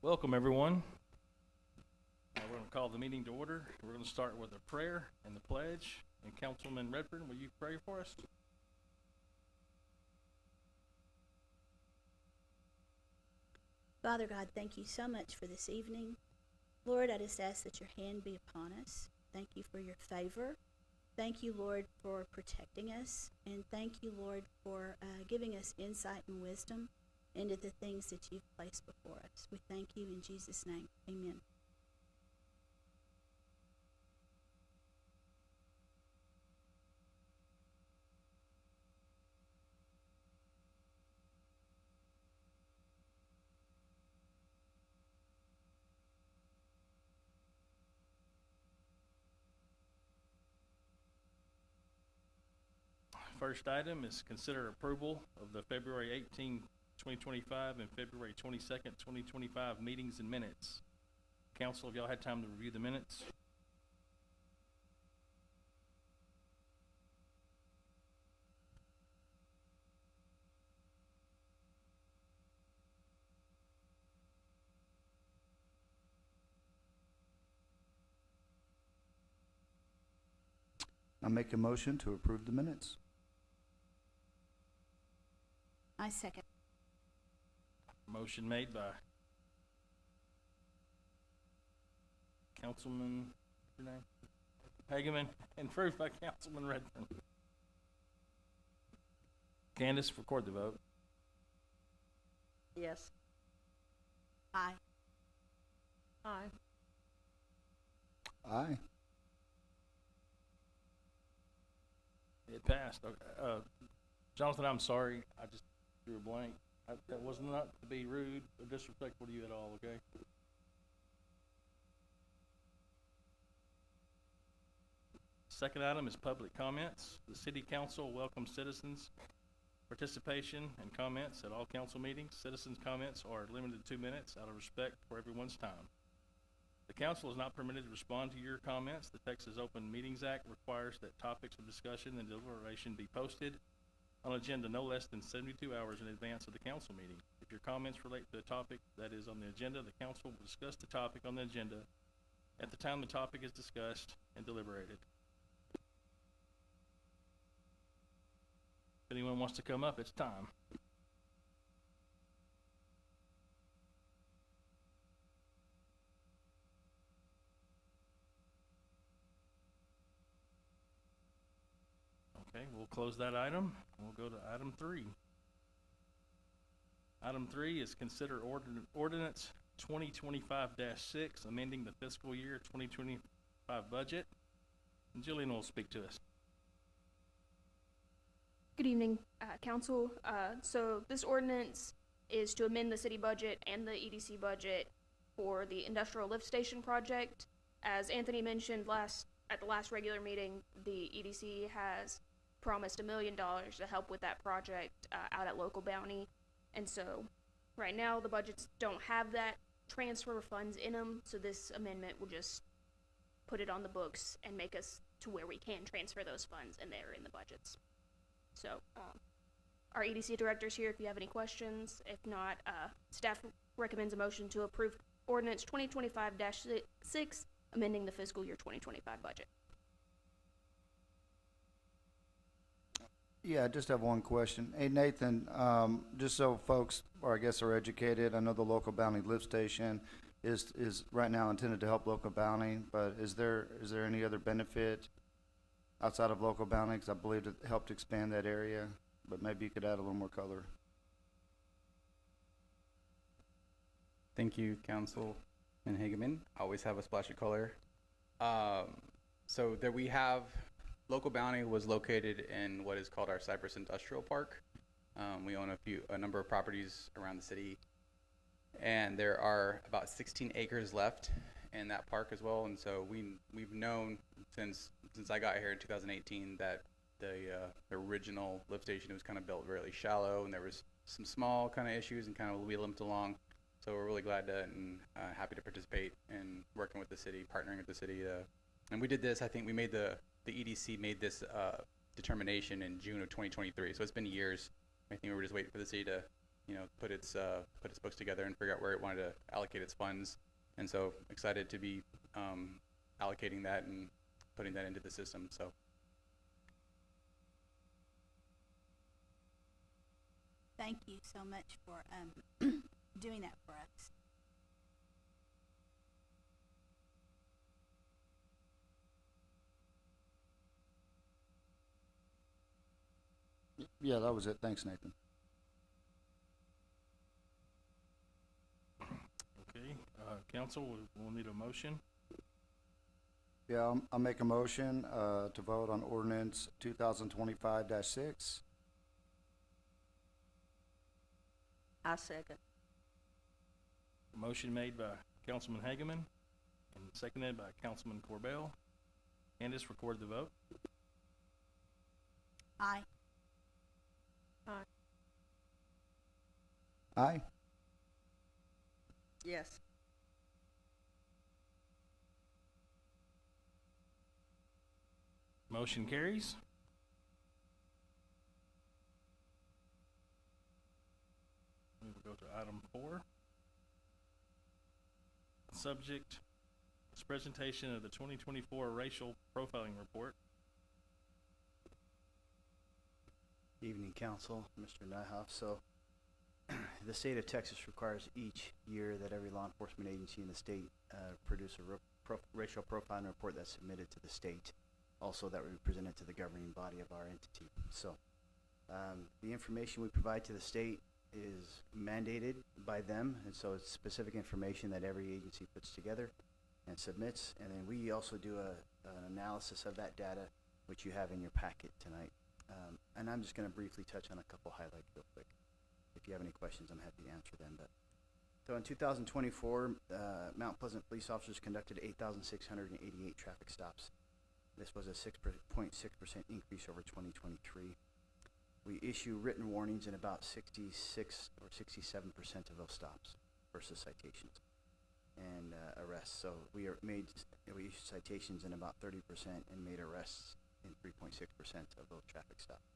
Welcome, everyone. We're going to call the meeting to order. We're going to start with a prayer and the pledge. And Councilman Redford, will you pray for us? Father God, thank you so much for this evening. Lord, I just ask that your hand be upon us. Thank you for your favor. Thank you, Lord, for protecting us. And thank you, Lord, for giving us insight and wisdom into the things that you've placed before us. We thank you in Jesus' name. Amen. First item is consider approval of the February 18, 2025 and February 22nd, 2025 meetings and minutes. Council, have y'all had time to review the minutes? I make a motion to approve the minutes. I second. Motion made by Councilman, what's your name? Hageman, and approved by Councilman Redford. Candace, record the vote. Yes. Aye. Aye. Aye. It passed. Okay. Jonathan, I'm sorry. I just drew a blank. That was not to be rude or disrespectful to you at all, okay? Second item is public comments. The city council welcomes citizens' participation and comments at all council meetings. Citizens' comments are limited to 2 minutes out of respect for everyone's time. The council is not permitted to respond to your comments. The Texas Open Meetings Act requires that topics of discussion and deliberation be posted on agenda no less than 72 hours in advance of the council meeting. If your comments relate to a topic that is on the agenda, the council will discuss the topic on the agenda at the time the topic is discussed and deliberated. If anyone wants to come up, it's time. Okay, we'll close that item. We'll go to item 3. Item 3 is consider ordinance 2025-6, amending the fiscal year 2025 budget. And Jillian will speak to us. Good evening, council. So this ordinance is to amend the city budget and the EDC budget for the industrial lift station project. As Anthony mentioned at the last regular meeting, the EDC has promised $1 million to help with that project out at Local Bounty. And so right now the budgets don't have that transfer of funds in them, so this amendment will just put it on the books and make us to where we can transfer those funds, and they're in the budgets. So our EDC director's here if you have any questions. If not, staff recommends a motion to approve ordinance 2025-6, amending the fiscal year 2025 budget. Yeah, I just have one question. Hey, Nathan, just so folks, or I guess are educated, I know the Local Bounty lift station is right now intended to help Local Bounty, but is there any other benefit outside of Local Bounty? Because I believe it helped expand that area, but maybe you could add a little more color. Thank you, Councilman Hageman. Always have a splash of color. So there we have, Local Bounty was located in what is called our Cypress Industrial Park. We own a number of properties around the city, and there are about 16 acres left in that park as well. And so we've known since I got here in 2018 that the original lift station was kind of built really shallow, and there was some small kind of issues, and kind of we limped along. So we're really glad to and happy to participate in working with the city, partnering with the city. And we did this, I think we made the EDC made this determination in June of 2023. So it's been years. I think we were just waiting for the city to put its books together and figure out where it wanted to allocate its funds. And so excited to be allocating that and putting that into the system. So Thank you so much for doing that for us. Yeah, that was it. Thanks, Nathan. Okay, council, we'll need a motion. Yeah, I'll make a motion, to vote on ordinance 2025-6. I second. Motion made by Councilman Hageman and seconded by Councilman Corbell. Candace, record the vote. Aye. Aye. Yes. Motion carries. We will go to item 4. Subject is presentation of the 2024 racial profiling report. Evening, Council, Mr. Nyhoff. So, the state of Texas requires each year that every law enforcement agency in the state produce a racial profiling report that's submitted to the state. Also, that we present it to the governing body of our entity. So, the information we provide to the state is mandated by them, and so it's specific information that every agency puts together and submits. And then we also do an analysis of that data, which you have in your packet tonight. And I'm just going to briefly touch on a couple highlights real quick. If you have any questions, I'm happy to answer them. But so in 2024, Mount Pleasant police officers conducted 8,688 traffic stops. This was a 6.6% increase over 2023. We issue written warnings in about 66 or 67% of those stops versus citations and arrests. So we issued citations in about 30% and made arrests in 3.6% of those traffic stops.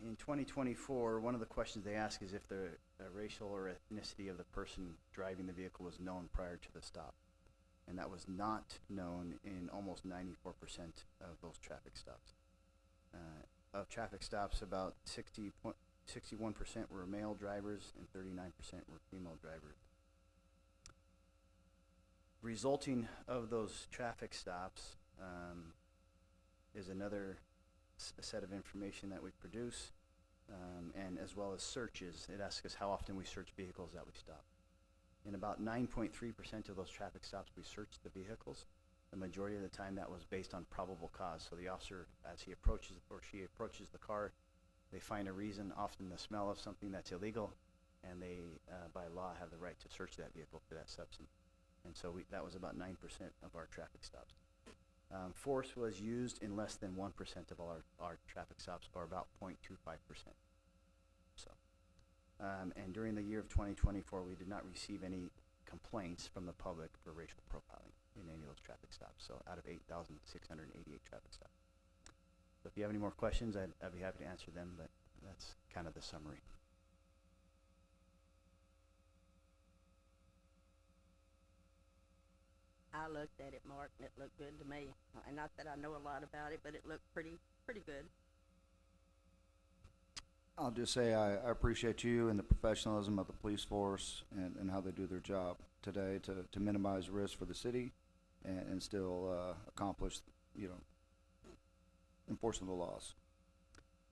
In 2024, one of the questions they ask is if the racial or ethnicity of the person driving the vehicle was known prior to the stop. And that was not known in almost 94% of those traffic stops. Of traffic stops, about 61% were male drivers and 39% were female drivers. Resulting of those traffic stops is another set of information that we produce, and as well as searches. It asks us how often we search vehicles that we stop. In about 9.3% of those traffic stops, we searched the vehicles. The majority of the time that was based on probable cause. So the officer, as he approaches or she approaches the car, they find a reason, often the smell of something that's illegal, and they, by law, have the right to search that vehicle for that substance. And so that was about 9% of our traffic stops. Force was used in less than 1% of all our traffic stops, or about 0.25%. So, and during the year of 2024, we did not receive any complaints from the public for racial profiling in any of those traffic stops. So out of 8,688 traffic stops. So if you have any more questions, I'd be happy to answer them, but that's kind of the summary. I looked at it, Mark, and it looked good to me. And not that I know a lot about it, but it looked pretty good. I'll just say I appreciate you and the professionalism of the police force and how they do their job today to minimize risk for the city and still accomplish, enforcing the laws.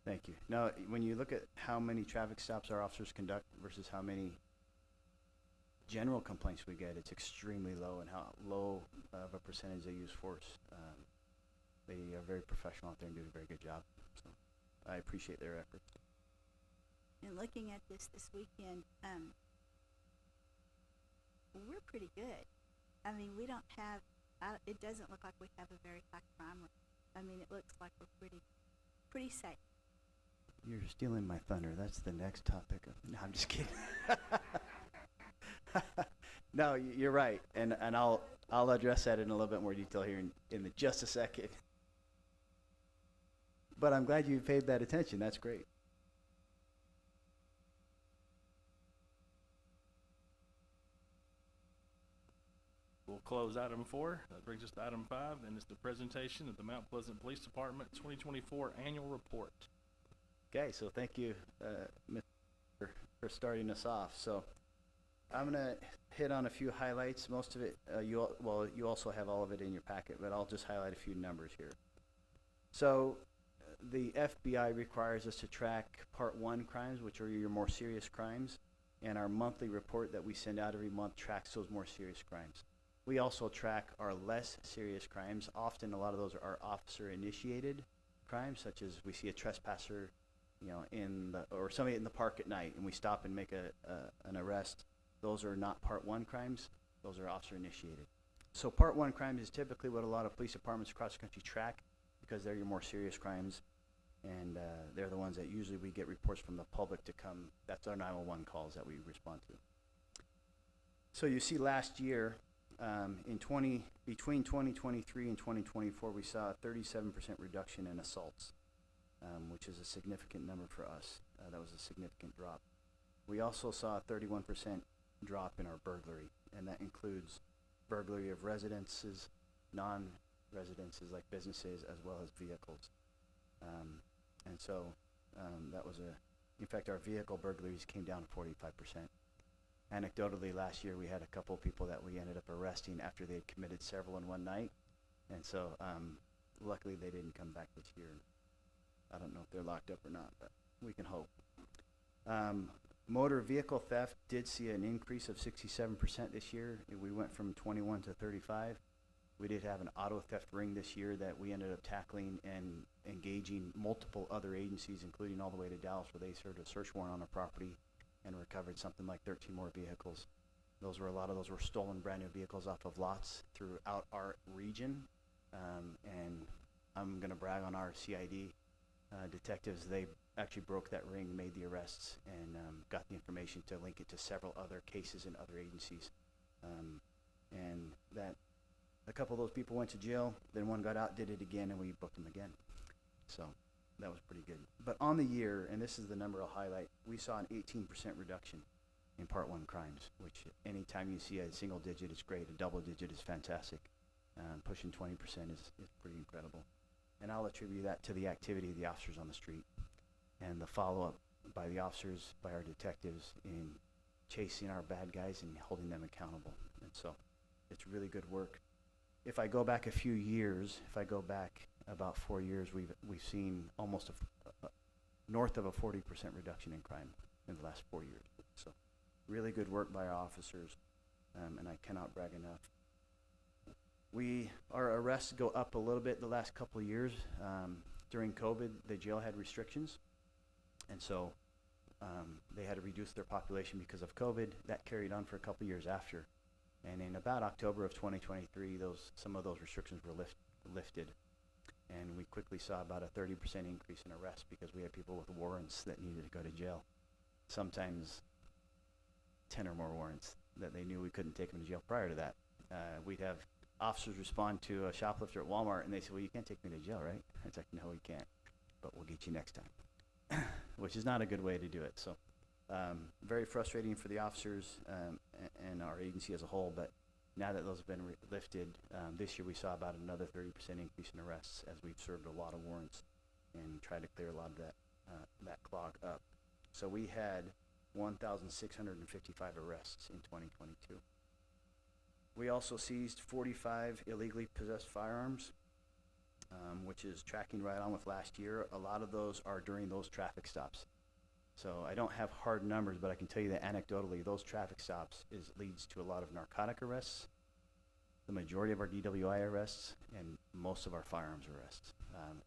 Thank you. Now, when you look at how many traffic stops our officers conduct versus how many general complaints we get, it's extremely low, and how low of a percentage they use force. They are very professional out there and do a very good job. So I appreciate their efforts. And looking at this weekend, we're pretty good. I mean, we don't have, it doesn't look like we have a very high crime rate. I mean, it looks like we're pretty safe. You're stealing my thunder. That's the next topic. No, I'm just kidding. No, you're right, and I'll address that in a little bit more detail here in just a second. But I'm glad you paid that attention. That's great. close item 4. That brings us to item 5, and it's the presentation of the Mount Pleasant Police Department 2024 Annual Report. Okay, so thank you, Mr. for starting us off. So I'm gonna hit on a few highlights. Most of it, you also have all of it in your packet, but I'll just highlight a few numbers here. So the FBI requires us to track Part 1 crimes, which are your more serious crimes, and our monthly report that we send out every month tracks those more serious crimes. We also track our less serious crimes. Often a lot of those are officer-initiated crimes, such as we see a trespasser, or somebody in the park at night, and we stop and make an arrest. Those are not Part 1 crimes. Those are officer-initiated. So Part 1 crimes is typically what a lot of police departments across the country track, because they're your more serious crimes, and they're the ones that usually we get reports from the public to come. That's our 911 calls that we respond to. So you see last year, between 2023 and 2024, we saw a 37% reduction in assaults, which is a significant number for us. That was a significant drop. We also saw a 31% drop in our burglary, and that includes burglary of residences, non-residences like businesses, as well as vehicles. And so that was in fact, our vehicle burglaries came down 45%. Anecdotally, last year we had a couple people that we ended up arresting after they had committed several in one night, and so luckily they didn't come back this year. I don't know if they're locked up or not, but we can hope. Motor vehicle theft did see an increase of 67% this year. We went from 21 to 35. We did have an auto theft ring this year that we ended up tackling and engaging multiple other agencies, including all the way to Dallas, where they served a search warrant on a property and recovered something like 13 more vehicles. A lot of those were stolen brand new vehicles off of lots throughout our region. And I'm gonna brag on our CID detectives. They actually broke that ring, made the arrests, and got the information to link it to several other cases in other agencies. And that a couple of those people went to jail, then one got out, did it again, and we booked them again. So that was pretty good. But on the year, and this is the number I'll highlight, we saw an 18% reduction in Part 1 crimes, which anytime you see a single digit is great, a double digit is fantastic. Pushing 20% is pretty incredible. And I'll attribute that to the activity of the officers on the street and the follow-up by the officers, by our detectives in chasing our bad guys and holding them accountable. And so it's really good work. If I go back a few years, about 4 years, we've seen almost north of a 40% reduction in crime in the last 4 years. So really good work by our officers, and I cannot brag enough. Our arrests go up a little bit the last couple of years. During COVID, the jail had restrictions, and so they had to reduce their population because of COVID. That carried on for a couple of years after. And in about October of 2023, some of those restrictions were lifted. And we quickly saw about a 30% increase in arrests because we had people with warrants that needed to go to jail. Sometimes 10 or more warrants that they knew we couldn't take them to jail prior to that. We'd have officers respond to a shoplifter at Walmart, and they say, well, you can't take me to jail, right? It's like, no, we can't, but we'll get you next time, which is not a good way to do it. So very frustrating for the officers and our agency as a whole, but now that those have been lifted, this year we saw about another 30% increase in arrests as we've served a lot of warrants and tried to clear a lot of that clog up. So we had 1,655 arrests in 2022. We also seized 45 illegally possessed firearms, which is tracking right on with last year. A lot of those are during those traffic stops. So I don't have hard numbers, but I can tell you that anecdotally, those traffic stops leads to a lot of narcotic arrests, the majority of our DWI arrests, and most of our firearms arrests,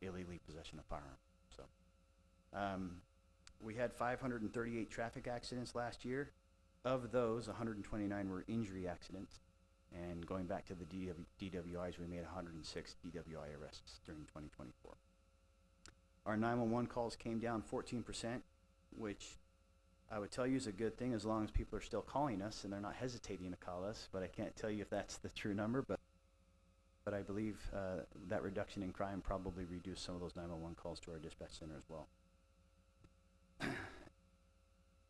illegally possession of firearms. So we had 538 traffic accidents last year. Of those, 129 were injury accidents. And going back to the DWIs, we made 106 DWI arrests during 2024. Our 911 calls came down 14%, which I would tell you is a good thing as long as people are still calling us and they're not hesitating to call us, but I can't tell you if that's the true number, but I believe that reduction in crime probably reduced some of those 911 calls to our dispatch center as well.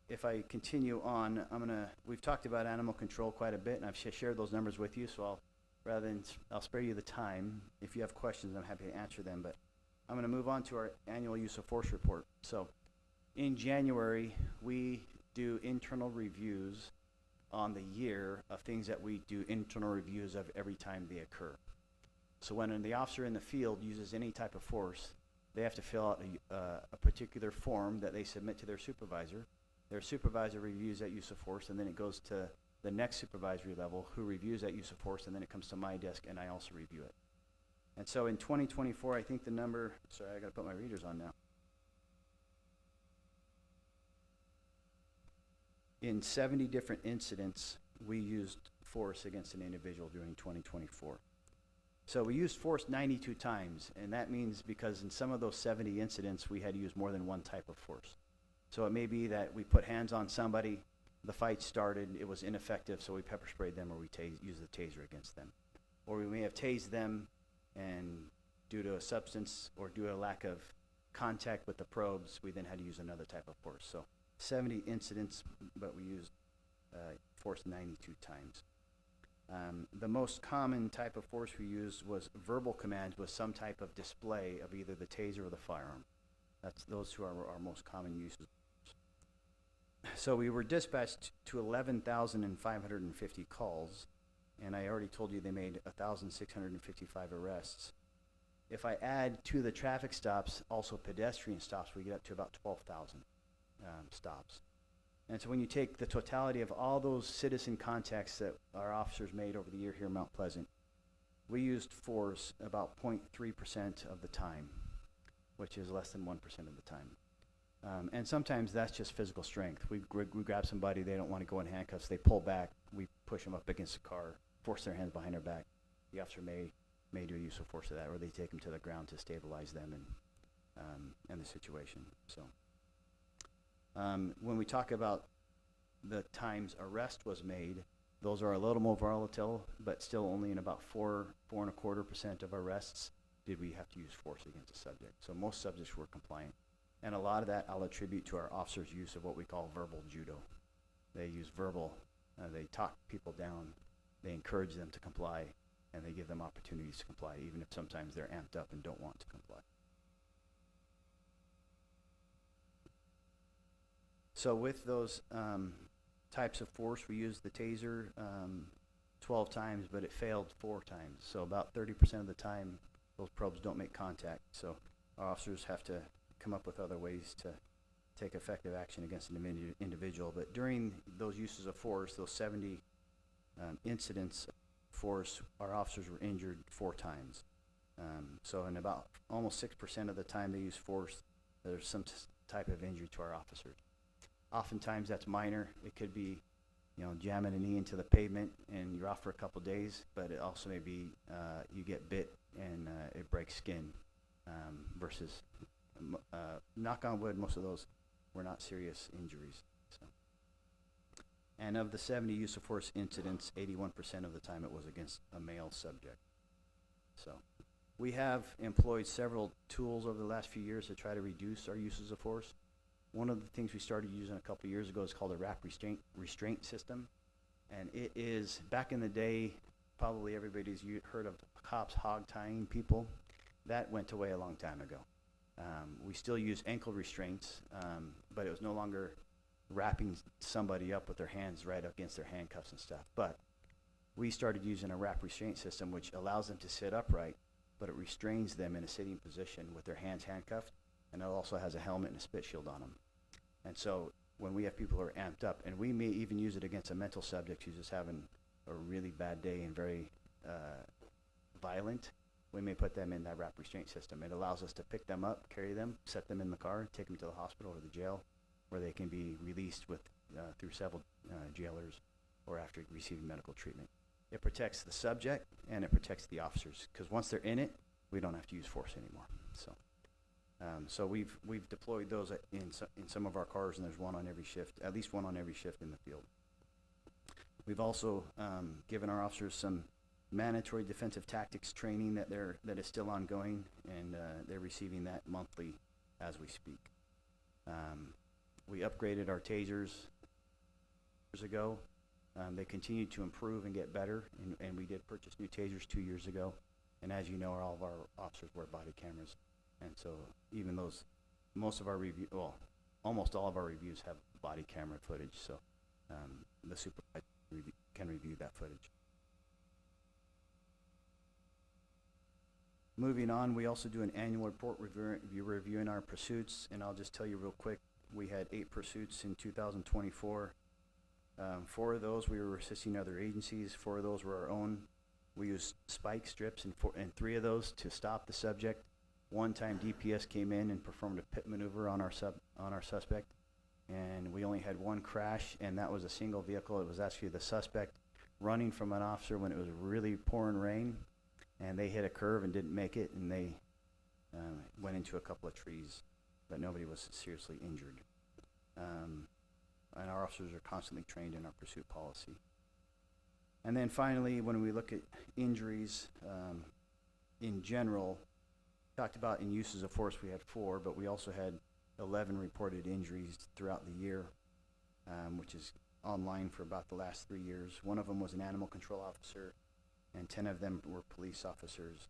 If I continue on, we've talked about animal control quite a bit, and I've shared those numbers with you, so I'll spare you the time. If you have questions, I'm happy to answer them, but I'm gonna move on to our annual use of force report. So, in January, we do internal reviews on the year of things that we do internal reviews of every time they occur. So when the officer in the field uses any type of force, they have to fill out a particular form that they submit to their supervisor. Their supervisor reviews that use of force, and then it goes to the next supervisory level who reviews that use of force, and then it comes to my desk and I also review it. And so in 2024, I think the number, sorry, I gotta put my readers on now. In 70 different incidents, we used force against an individual during 2024. So we used force 92 times, and that means because in some of those 70 incidents, we had to use more than one type of force. So it may be that we put hands on somebody, the fight started, it was ineffective, so we pepper sprayed them, or we used the taser against them. Or we may have tased them, and due to a substance or due to a lack of contact with the probes, we then had to use another type of force. So 70 incidents, but we used force 92 times. The most common type of force we used was verbal commands with some type of display of either the taser or the firearm. Those two are our most common uses. So we were dispatched to 11,550 calls, and I already told you they made 1,655 arrests. If I add to the traffic stops, also pedestrian stops, we get up to about 12,000 stops. And so when you take the totality of all those citizen contacts that our officers made over the year here in Mount Pleasant, we used force about 0.3% of the time, which is less than 1% of the time. And sometimes that's just physical strength. We grab somebody, they don't want to go in handcuffs, they pull back, we push them up against the car, force their hands behind their back. The officer may do a use of force of that, or they take them to the ground to stabilize them and the situation. So when we talk about the times arrest was made, those are a little more volatile, but still only in about 4.25% of arrests did we have to use force against a subject. So most subjects were compliant. And a lot of that I'll attribute to our officers' use of what we call verbal judo. They use verbal, they talk people down, they encourage them to comply, and they give them opportunities to comply, even if sometimes they're amped up and don't want to comply. So with those types of force, we used the taser 12 times, but it failed 4 times. So about 30% of the time, those probes don't make contact. So our officers have to come up with other ways to take effective action against an individual. But during those uses of force, those 70 incidents of force, our officers were injured 4 times. So in about almost 6% of the time they use force, there's some type of injury to our officers. Oftentimes that's minor. It could be, jamming a knee into the pavement and you're off for a couple days, but it also may be you get bit and it breaks skin versus knock on wood, most of those were not serious injuries. So. And of the 70 use of force incidents, 81% of the time it was against a male subject. So we have employed several tools over the last few years to try to reduce our uses of force. One of the things we started using a couple of years ago is called a RAP restraint system. And it is, back in the day, probably everybody's heard of cops hog tying people. That went away a long time ago. We still use ankle restraints, but it was no longer wrapping somebody up with their hands right up against their handcuffs and stuff. But we started using a RAP restraint system, which allows them to sit upright, but it restrains them in a sitting position with their hands handcuffed, and it also has a helmet and a spit shield on them. And so when we have people who are amped up, and we may even use it against a mental subject who's just having a really bad day and very violent, we may put them in that RAP restraint system. It allows us to pick them up, carry them, set them in the car, take them to the hospital or the jail, where they can be released with through several jailers or after receiving medical treatment. It protects the subject and it protects the officers, because once they're in it, we don't have to use force anymore. So we've deployed those in some of our cars, and there's one on every shift, at least one on every shift in the field. We've also given our officers some mandatory defensive tactics training that is still ongoing, and they're receiving that monthly as we speak. We upgraded our tasers years ago. They continue to improve and get better, and we did purchase new tasers 2 years ago. And as you know, all of our officers wear body cameras. And so even those, most of our almost all of our reviews have body camera footage, so the supervisor can review that footage. Moving on, we also do an annual report reviewing our pursuits, and I'll just tell you real quick, we had 8 pursuits in 2024. 4 of those we were assisting other agencies, 4 of those were our own. We used spike strips in 3 of those to stop the subject. One time DPS came in and performed a pit maneuver on our suspect, and we only had 1 crash, and that was a single vehicle. It was actually the suspect running from an officer when it was really pouring rain, and they hit a curve and didn't make it, and they went into a couple of trees, but nobody was seriously injured. And our officers are constantly trained in our pursuit policy. And then finally, when we look at injuries in general, talked about in uses of force, we had 4, but we also had 11 reported injuries throughout the year, which is online for about the last 3 years. 1 of them was an animal control officer, and 10 of them were police officers.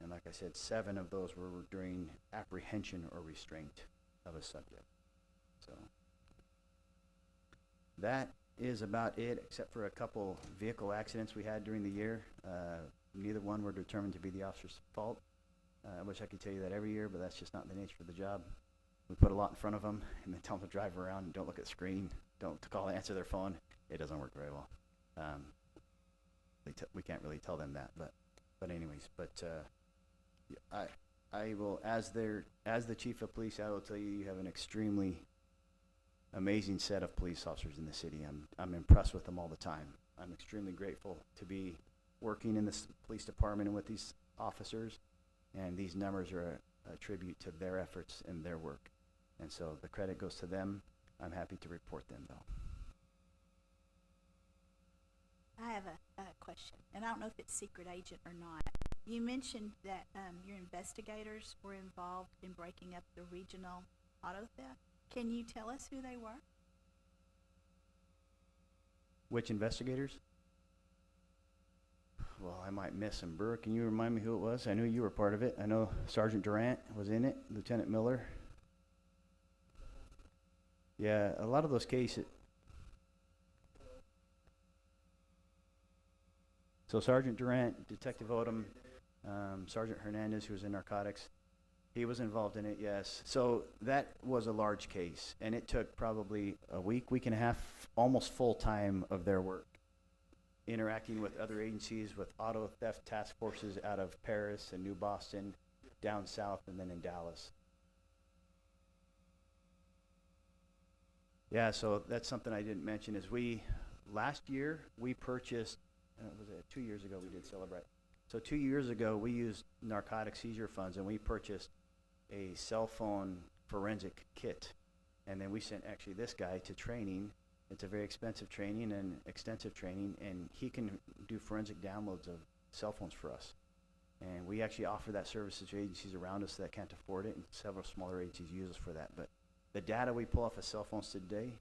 And like I said, 7 of those were during apprehension or restraint of a subject. So that is about it, except for a couple vehicle accidents we had during the year. Neither one were determined to be the officer's fault. I wish I could tell you that every year, but that's just not the nature of the job. We put a lot in front of them and then tell them to drive around and don't look at the screen, don't answer their phone. It doesn't work very well. We can't really tell them that, but anyways, I will, as the chief of police, I will tell you, you have an extremely amazing set of police officers in the city. I'm impressed with them all the time. I'm extremely grateful to be working in this police department and with these officers, and these numbers are a tribute to their efforts and their work. And so the credit goes to them. I'm happy to report them, though. I have a question, and I don't know if it's secret agent or not. You mentioned that your investigators were involved in breaking up the regional auto theft. Can you tell us who they were? Which investigators? Well, I might miss them. Burr, can you remind me who it was? I knew you were part of it. I know Sergeant Durant was in it, Lieutenant Miller. Yeah, a lot of those cases. So Sergeant Durant, Detective Odom, Sergeant Hernandez, who was in narcotics, he was involved in it, yes. So that was a large case, and it took probably a week and a half, almost full time of their work, interacting with other agencies, with auto theft task forces out of Paris and New Boston, down south, and then in Dallas. Yeah, so that's something I didn't mention is last year, we purchased, was it 2 years ago we did Celebrate? So 2 years ago, we used narcotic seizure funds, and we purchased a cell phone forensic kit. And then we sent actually this guy to training. It's a very expensive training and extensive training, and he can do forensic downloads of cell phones for us. And we actually offer that service to agencies around us that can't afford it, and several smaller agencies use us for that. But the data we pull off of cell phones today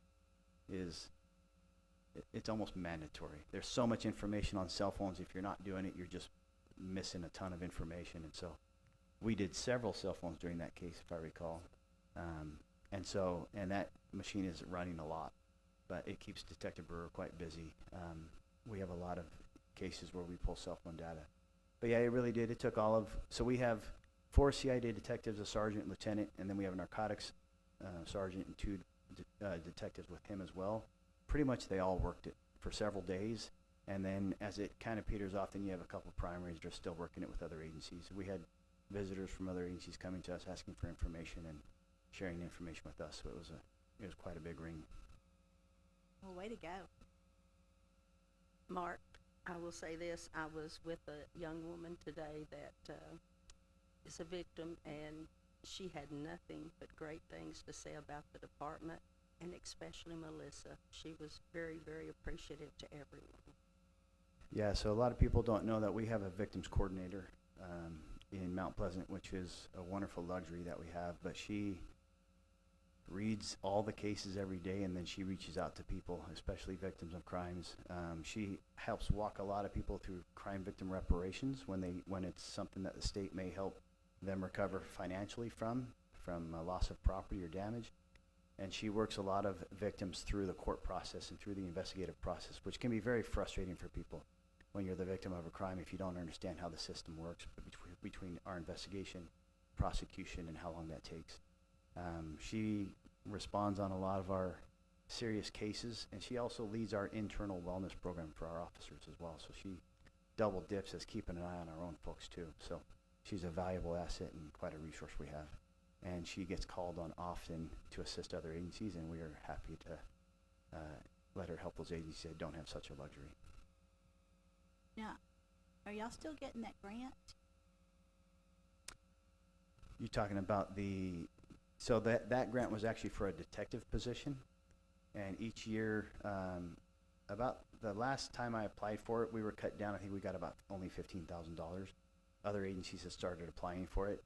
it's almost mandatory. There's so much information on cell phones. If you're not doing it, you're just missing a ton of information. And so we did several cell phones during that case, if I recall. And that machine is running a lot, but it keeps Detective Brewer quite busy. We have a lot of cases where we pull cell phone data. But yeah, it really did. It took so we have 4 CID detectives, a sergeant, lieutenant, and then we have a narcotics sergeant and 2 detectives with him as well. Pretty much they all worked it for several days, and then as it kind of peters off, then you have a couple of primaries that are still working it with other agencies. We had visitors from other agencies coming to us asking for information and sharing information with us, so it was quite a big ring. Well, way to go. Mark, I will say this, I was with a young woman today that is a victim, and she had nothing but great things to say about the department, and especially Melissa. She was very, very appreciative to everyone. Yeah, so a lot of people don't know that we have a victims coordinator in Mount Pleasant, which is a wonderful luxury that we have, but she reads all the cases every day, and then she reaches out to people, especially victims of crimes. She helps walk a lot of people through crime victim reparations when it's something that the state may help them recover financially from loss of property or damage. And she works a lot of victims through the court process and through the investigative process, which can be very frustrating for people when you're the victim of a crime if you don't understand how the system works between our investigation, prosecution, and how long that takes. She responds on a lot of our serious cases, and she also leads our internal wellness program for our officers as well. So she double dips as keeping an eye on our own folks too. So she's a valuable asset and quite a resource we have. And she gets called on often to assist other agencies, and we are happy to let her help those agencies that don't have such a luxury. Now, are y'all still getting that grant? You're talking about so that grant was actually for a detective position, and each year, about the last time I applied for it, we were cut down. I think we got about only $15,000. Other agencies have started applying for it.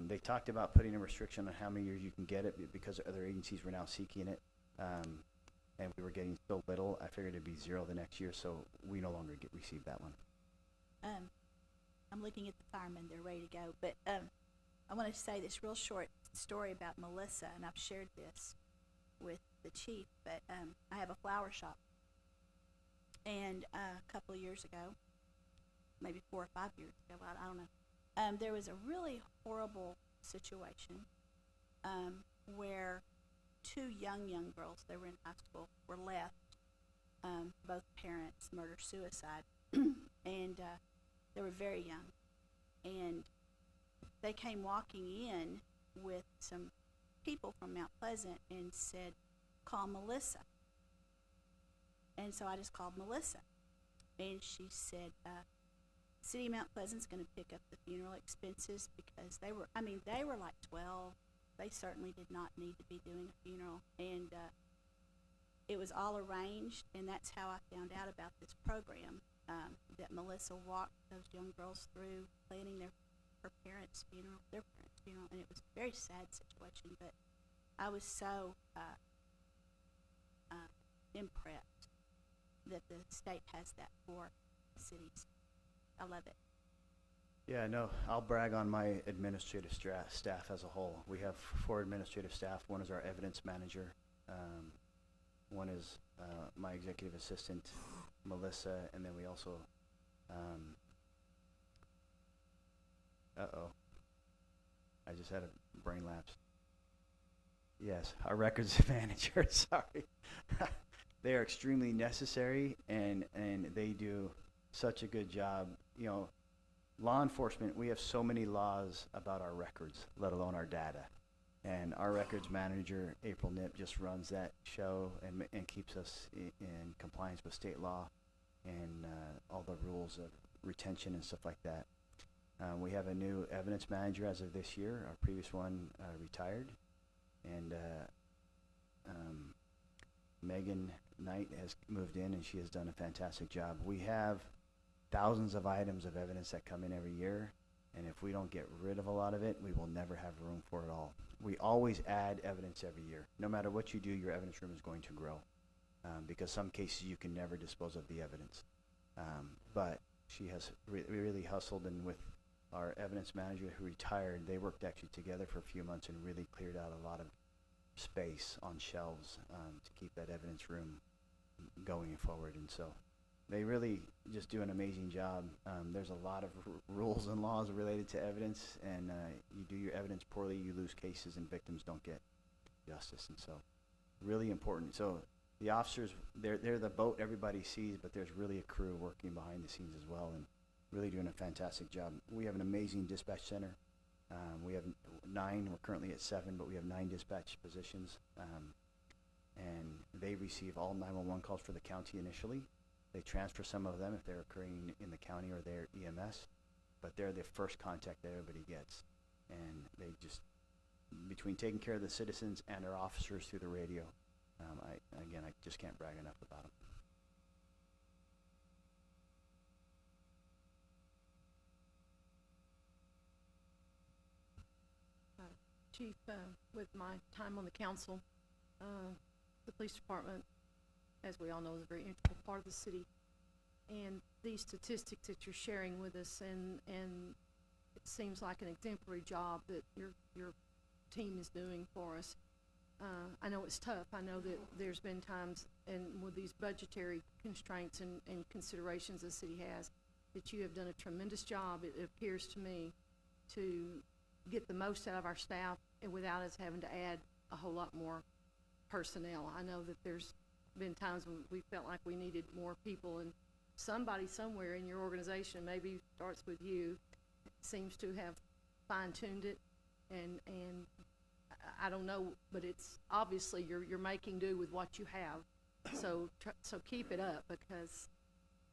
They talked about putting a restriction on how many years you can get it because other agencies were now seeking it, and we were getting so little. I figured it'd be 0 the next year, so we no longer receive that one. I'm looking at the firemen; they're ready to go. But I want to say this real short story about Melissa, and I've shared this with the chief. But I have a flower shop, and a couple of years ago, maybe 4 or 5 years ago, I don't know. There was a really horrible situation where 2 young girls, they were in high school, were left, both parents murder-suicide, and they were very young. And they came walking in with some people from Mount Pleasant and said, "Call Melissa." And so I just called Melissa, and she said, City of Mount Pleasant's going to pick up the funeral expenses because they were like 12. They certainly did not need to be doing a funeral. And it was all arranged, and that's how I found out about this program, that Melissa walked those young girls through planning their parents' funeral, and it was a very sad situation, but I was so impressed that the state has that for cities. I love it. Yeah, no, I'll brag on my administrative staff as a whole. We have 4 administrative staff. One is our evidence manager. One is my executive assistant, Melissa, and then we also, I just had a brain lapse. Yes, our records manager, sorry. They are extremely necessary, and they do such a good job. You know, law enforcement, we have so many laws about our records, let alone our data. And our records manager, April Nip, just runs that show and keeps us in compliance with state law and all the rules of retention and stuff like that. We have a new evidence manager as of this year. Our previous one retired. And Megan Knight has moved in, and she has done a fantastic job. We have thousands of items of evidence that come in every year, and if we don't get rid of a lot of it, we will never have room for it all. We always add evidence every year. No matter what you do, your evidence room is going to grow, because some cases you can never dispose of the evidence. But she has really hustled, and with our evidence manager who retired, they worked actually together for a few months and really cleared out a lot of space on shelves to keep that evidence room going forward. And so they really just do an amazing job. There's a lot of rules and laws related to evidence, and you do your evidence poorly, you lose cases, and victims don't get justice. And so really important. So the officers, they're the boat everybody sees, but there's really a crew working behind the scenes as well, and really doing a fantastic job. We have an amazing dispatch center. We have 9, we're currently at 7, but we have 9 dispatch positions, and they receive all 911 calls for the county initially. They transfer some of them if they're occurring in the county or their EMS, but they're the first contact that everybody gets. And they just, between taking care of the citizens and our officers through the radio, I just can't brag enough about them. Chief, with my time on the council, the police department, as we all know, is a very integral part of the city. And these statistics that you're sharing with us, and it seems like an exemplary job that your team is doing for us. I know it's tough. I know that there's been times, and with these budgetary constraints and considerations the city has, that you have done a tremendous job, it appears to me, to get the most out of our staff and without us having to add a whole lot more personnel. I know that there's been times when we felt like we needed more people, and somebody somewhere in your organization, maybe starts with you, seems to have fine-tuned it, and I don't know, but it's obviously you're making do with what you have. So keep it up, because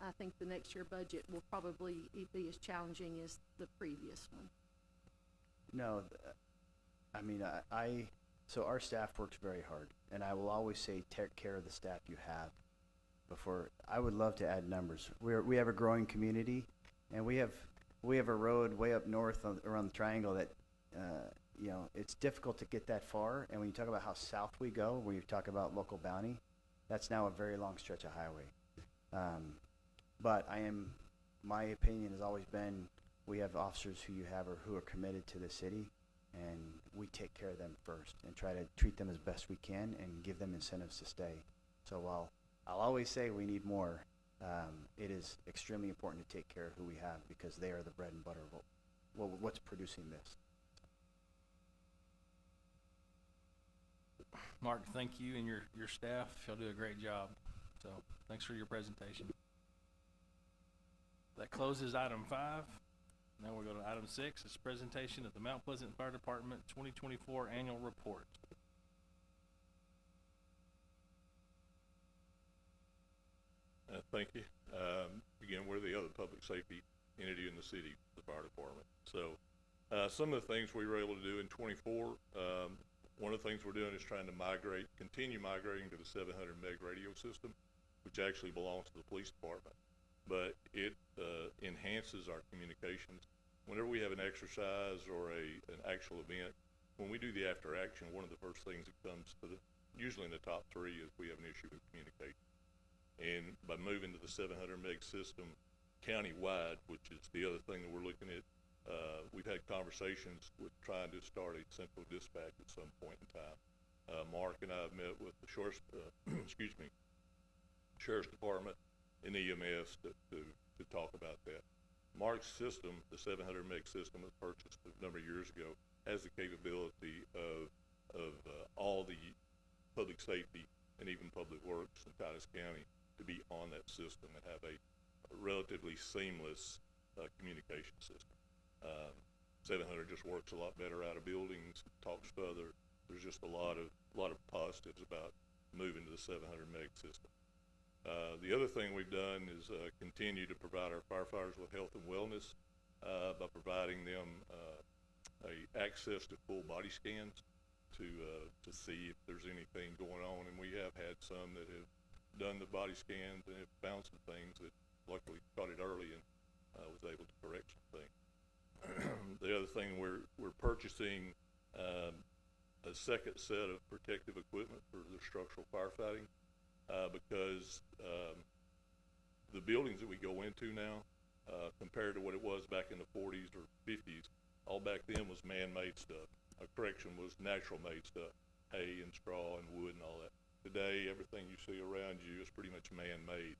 I think the next year budget will probably be as challenging as the previous one. No, I mean, so our staff works very hard, and I will always say take care of the staff you have before. I would love to add numbers. We have a growing community, and we have a road way up north around the triangle that, you know, it's difficult to get that far. And when you talk about how south we go, when you talk about local bounty, that's now a very long stretch of highway. But my opinion has always been, we have officers who are committed to the city, and we take care of them first and try to treat them as best we can and give them incentives to stay. So while I'll always say we need more, it is extremely important to take care of who we have, because they are the bread and butter of what's producing this. Mark, thank you and your staff. Y'all do a great job. So thanks for your presentation. That closes item 5. Now we'll go to item 6. It's presentation of the Mount Pleasant Fire Department 2024 annual report. Thank you. Again, we're the other public safety entity in the city, the fire department. So some of the things we were able to do in 24, one of the things we're doing is trying to continue migrating to the 700 meg radio system, which actually belongs to the police department. But it enhances our communications. Whenever we have an exercise or an actual event, when we do the after action, one of the first things that comes to usually in the top 3 is we have an issue with communication. And by moving to the 700 meg system county-wide, which is the other thing that we're looking at, we've had conversations with trying to start a central dispatch at some point in time. Mark and I have met with the sheriff's department and EMS to talk about that. Mark's system, the 700 meg system that was purchased a number of years ago, has the capability of all the public safety and even public works in Titus County to be on that system and have a relatively seamless communication system. 700 just works a lot better out of buildings, talks to other. There's just a lot of positives about moving to the 700 meg system. The other thing we've done is continue to provide our firefighters with health and wellness by providing them access to full body scans to see if there's anything going on. And we have had some that have done the body scans and have found some things that luckily caught it early and was able to correct some things. The other thing, we're purchasing a second set of protective equipment for the structural firefighting because the buildings that we go into now, compared to what it was back in the 40s or 50s, all back then was man-made stuff. Correction, was natural-made stuff, hay and straw and wood and all that. Today, everything you see around you is pretty much man-made.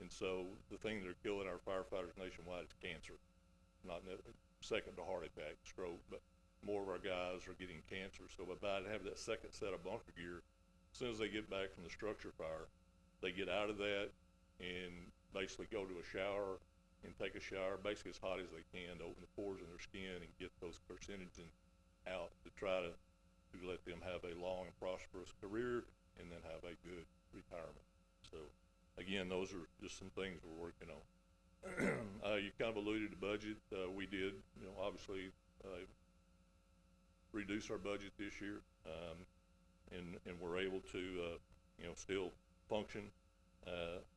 And so the thing that are killing our firefighters nationwide is cancer. Not second to heart attack, stroke, but more of our guys are getting cancer. So by having that second set of bunker gear, as soon as they get back from the structure fire, they get out of that and basically go to a shower and take a shower basically as hot as they can to open the pores in their skin and get those carcinogens out to try to let them have a long and prosperous career and then have a good retirement. So again, those are just some things we're working on. You kind of alluded to budget. We did, obviously reduce our budget this year, and we're able to, still function.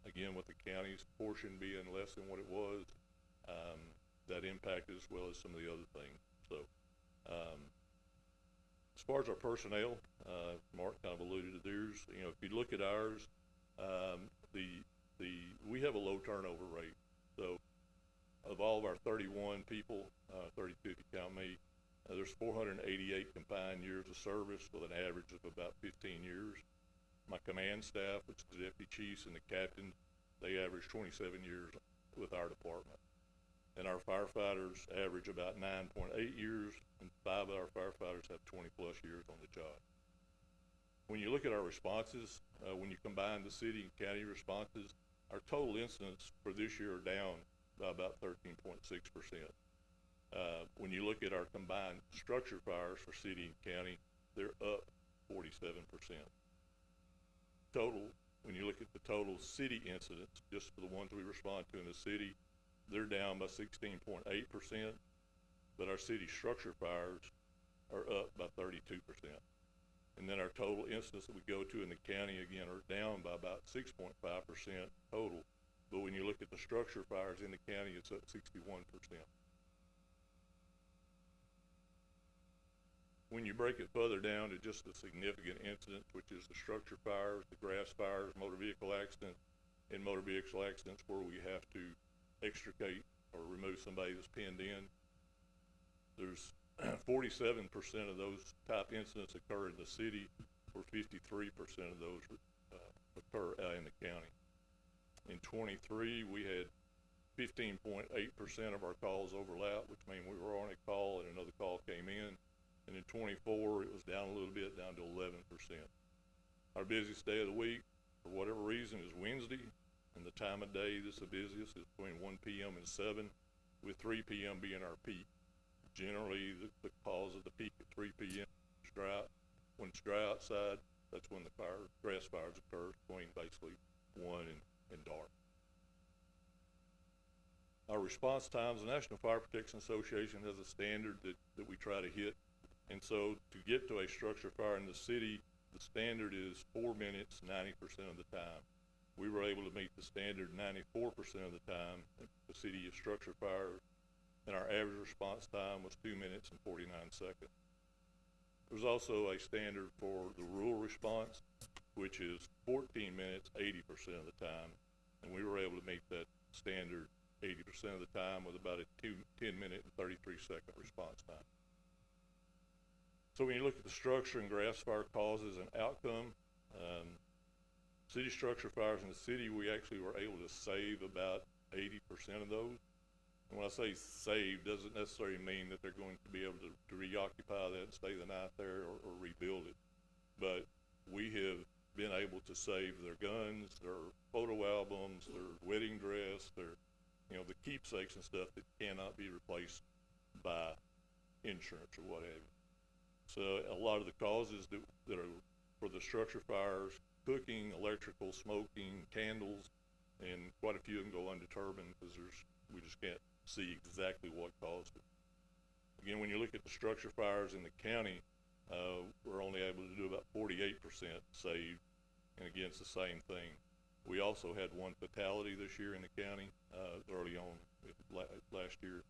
Again, with the county's portion being less than what it was, that impacted as well as some of the other things. So As far as our personnel, Mark kind of alluded to theirs. You know, if you look at ours, we have a low turnover rate. So of all of our 31 people, 32 if you count me, there's 488 combined years of service with an average of about 15 years. My command staff, which is the deputy chiefs and the captains, they average 27 years with our department. And our firefighters average about 9.8 years, and 5 of our firefighters have 20 plus years on the job. When you look at our responses, when you combine the city and county responses, our total incidents for this year are down by about 13.6%. When you look at our combined structure fires for city and county, they're up 47%. Total, when you look at the total city incidents, just for the ones we respond to in the city, they're down by 16.8%, but our city structure fires are up by 32%. And then our total incidents that we go to in the county, again, are down by about 6.5% total. But when you look at the structure fires in the county, it's up 61%. When you break it further down to just the significant incidents, which is the structure fires, the grass fires, motor vehicle accidents, and motor vehicle accidents where we have to extricate or remove somebody that's pinned in, there's 47% of those type incidents occur in the city, where 53% of those occur out in the county. In 23, we had 15.8% of our calls overlap, which means we were on a call and another call came in. And in 24, it was down a little bit, down to 11%. Our busiest day of the week, for whatever reason, is Wednesday, and the time of day that's the busiest is between 1 p.m. and 7, with 3 p.m. being our peak. Generally, the cause of the peak at 3 p.m. is dry. When it's dry outside, that's when the grass fires occur, between basically 1 and dark. Our response times, the National Fire Protection Association has a standard that we try to hit. And so to get to a structure fire in the city, the standard is 4 minutes, 90% of the time. We were able to meet the standard 94% of the time at the city of structure fires, and our average response time was 2 minutes and 49 seconds. There's also a standard for the rural response, which is 14 minutes, 80% of the time, and we were able to meet that standard 80% of the time with about a 10-minute and 33-second response time. So when you look at the structure and grass fire causes and outcome, city structure fires in the city, we actually were able to save about 80% of those. And when I say save, doesn't necessarily mean that they're going to be able to reoccupy that and stay the night there or rebuild it. But we have been able to save their guns, their photo albums, their wedding dress, their, you know, the keepsakes and stuff that cannot be replaced by insurance or what have you. So a lot of the causes that are for the structure fires, cooking, electrical, smoking, candles, and quite a few of them go undetermined because we just can't see exactly what caused it. Again, when you look at the structure fires in the county, we're only able to do about 48% saved, and again, it's the same thing. We also had 1 fatality this year in the county, early on last year,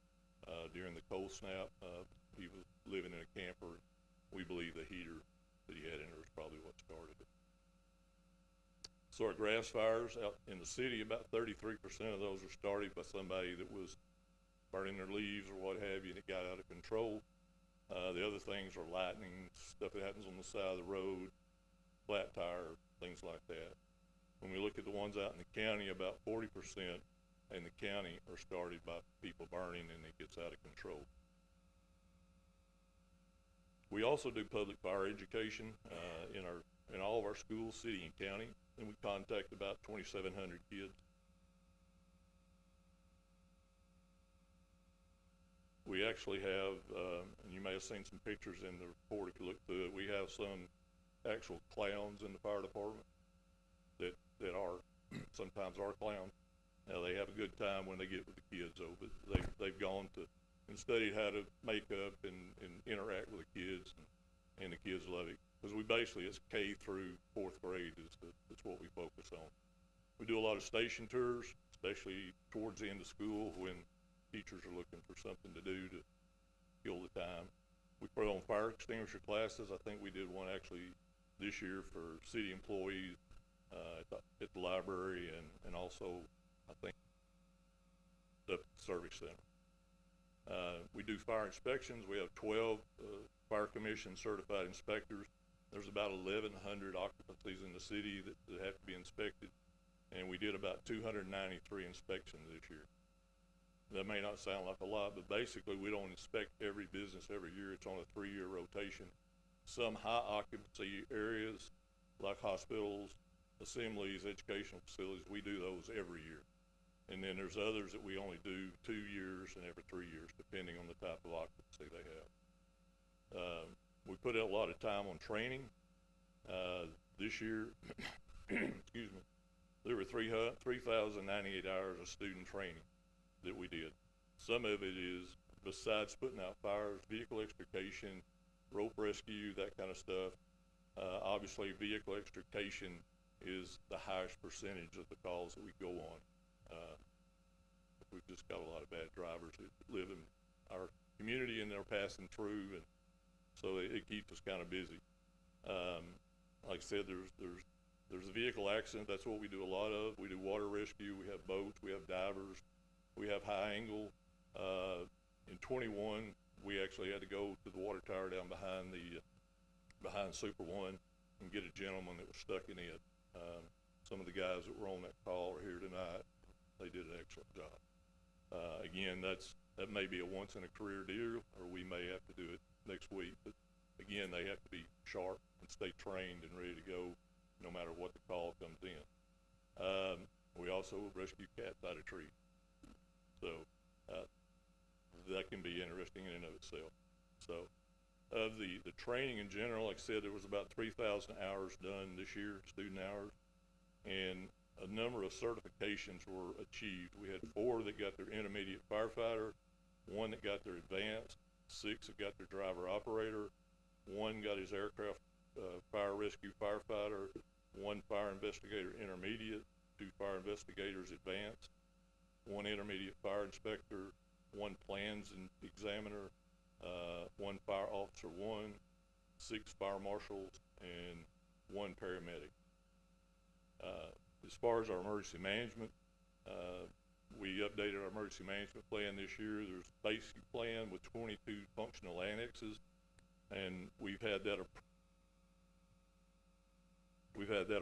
during the cold snap. He was living in a camper. We believe the heater that he had in there was probably what started it. So our grass fires out in the city, about 33% of those were started by somebody that was burning their leaves or what have you, and it got out of control. The other things are lightning, stuff that happens on the side of the road, flat tire, things like that. When we look at the ones out in the county, about 40% in the county are started by people burning and it gets out of control. We also do public fire education in all of our schools, city and county, and we contact about 2,700 kids. We actually have, and you may have seen some pictures in the report if you look through it, we have some actual clowns in the fire department that are sometimes are clowns. Now they have a good time when they get with the kids, though, but they've gone to and studied how to make up and interact with the kids, and the kids love it. Because we basically, it's K through 4th grade is what we focus on. We do a lot of station tours, especially towards the end of school when teachers are looking for something to do to kill the time. We put on fire extinguisher classes. I think we did one actually this year for city employees, at the library and also, I think, the service center. We do fire inspections. We have 12, fire commission certified inspectors. There's about 1,100 occupancies in the city that have to be inspected, and we did about 293 inspections this year. That may not sound like a lot, but basically we don't inspect every business every year. It's on a 3-year rotation. Some high occupancy areas like hospitals, assemblies, educational facilities, we do those every year. And then there's others that we only do 2 years and every 3 years, depending on the type of occupancy they have. We put a lot of time on training. This year, excuse me, there were 3,098 hours of student training that we did. Some of it is, besides putting out fires, vehicle extrication, rope rescue, that kind of stuff. Obviously, vehicle extrication is the highest percentage of the calls that we go on. We've just got a lot of bad drivers that live in our community and they're passing through, and so it keeps us kind of busy. Like I said, there's a vehicle accident. That's what we do a lot of. We do water rescue. We have boats. We have divers. We have high angle. In 21, we actually had to go to the water tower down behind Super One and get a gentleman that was stuck in it. Some of the guys that were on that call are here tonight. They did an excellent job. Again, that may be a once in a career deal, or we may have to do it next week. But again, they have to be sharp and stay trained and ready to go no matter what the call comes in. We also rescue cats out of trees. So that can be interesting in and of itself. So of the training in general, like I said, there was about 3,000 hours done this year, student hours, and a number of certifications were achieved. We had 4 that got their intermediate firefighter, 1 that got their advanced, 6 that got their driver operator, 1 got his aircraft fire rescue firefighter, 1 fire investigator intermediate, 2 fire investigators advanced, 1 intermediate fire inspector, 1 plans and examiner, 1 fire officer 1, 6 fire marshals, and 1 paramedic. As far as our emergency management, we updated our emergency management plan this year. There's a basic plan with 22 functional annexes, and we've had that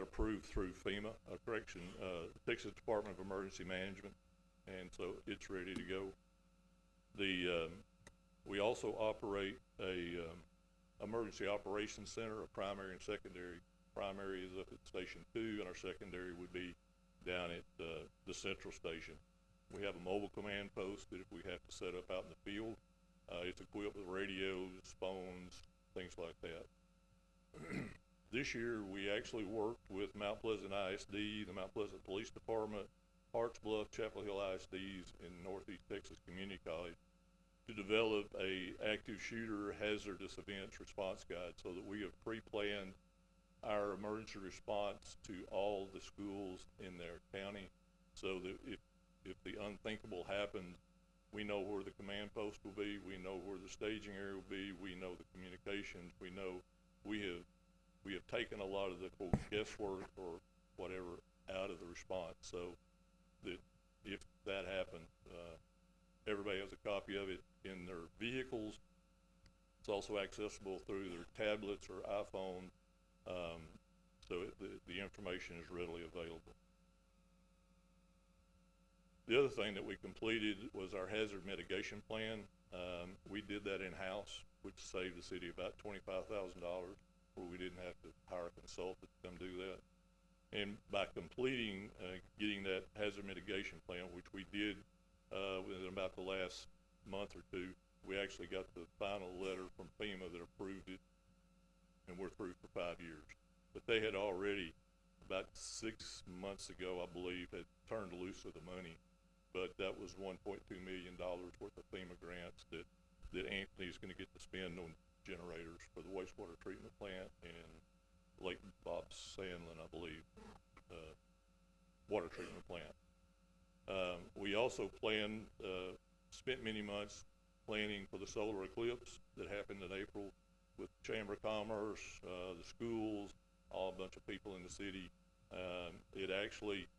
approved through FEMA, Texas Department of Emergency Management, and so it's ready to go. We also operate a emergency operations center, a primary and secondary. Primary is up at Station 2, and our secondary would be down at the central station. We have a mobile command post that if we have to set up out in the field, it's equipped with radios, phones, things like that. This year, we actually worked with Mount Pleasant ISD, the Mount Pleasant Police Department, Harts Bluff, Chapel Hill ISDs, and Northeast Texas Community College to develop a active shooter hazardous events response guide, so that we have pre-planned our emergency response to all the schools in their county, so that if the unthinkable happens, we know where the command post will be, we know where the staging area will be, we know the communications, we know we have taken a lot of the quote guesswork or whatever out of the response, so that if that happens, everybody has a copy of it in their vehicles. It's also accessible through their tablets or iPhones, so the information is readily available. The other thing that we completed was our hazard mitigation plan. We did that in-house, which saved the city about $25,000, where we didn't have to hire a consultant to come do that. And by completing, getting that hazard mitigation plan, which we did within about the last month or 2, we actually got the final letter from FEMA that approved it, and we're through for 5 years. But they had already, about 6 months ago, I believe, had turned loose of the money. But that was $1.2 million worth of FEMA grants that Anthony's gonna get to spend on generators for the wastewater treatment plant and Lake Bob Sandlin, I believe, water treatment plant. We also spent many months planning for the solar eclipse that happened in April with Chamber of Commerce, the schools, a bunch of people in the city. It actually,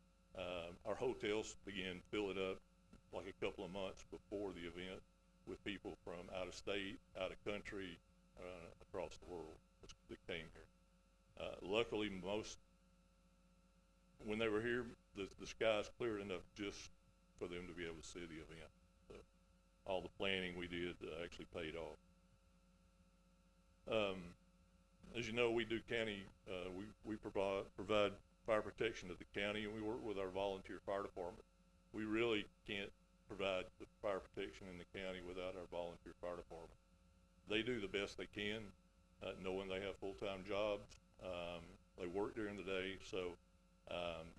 our hotels began filling up like a couple of months before the event with people from out of state, out of country, across the world that came here. Luckily, when they were here, the skies cleared enough just for them to be able to see the event. So all the planning we did actually paid off. As you know, we do county, we provide fire protection to the county, and we work with our volunteer fire department. We really can't provide the fire protection in the county without our volunteer fire department. They do the best they can, knowing they have full-time jobs. They work during the day, so,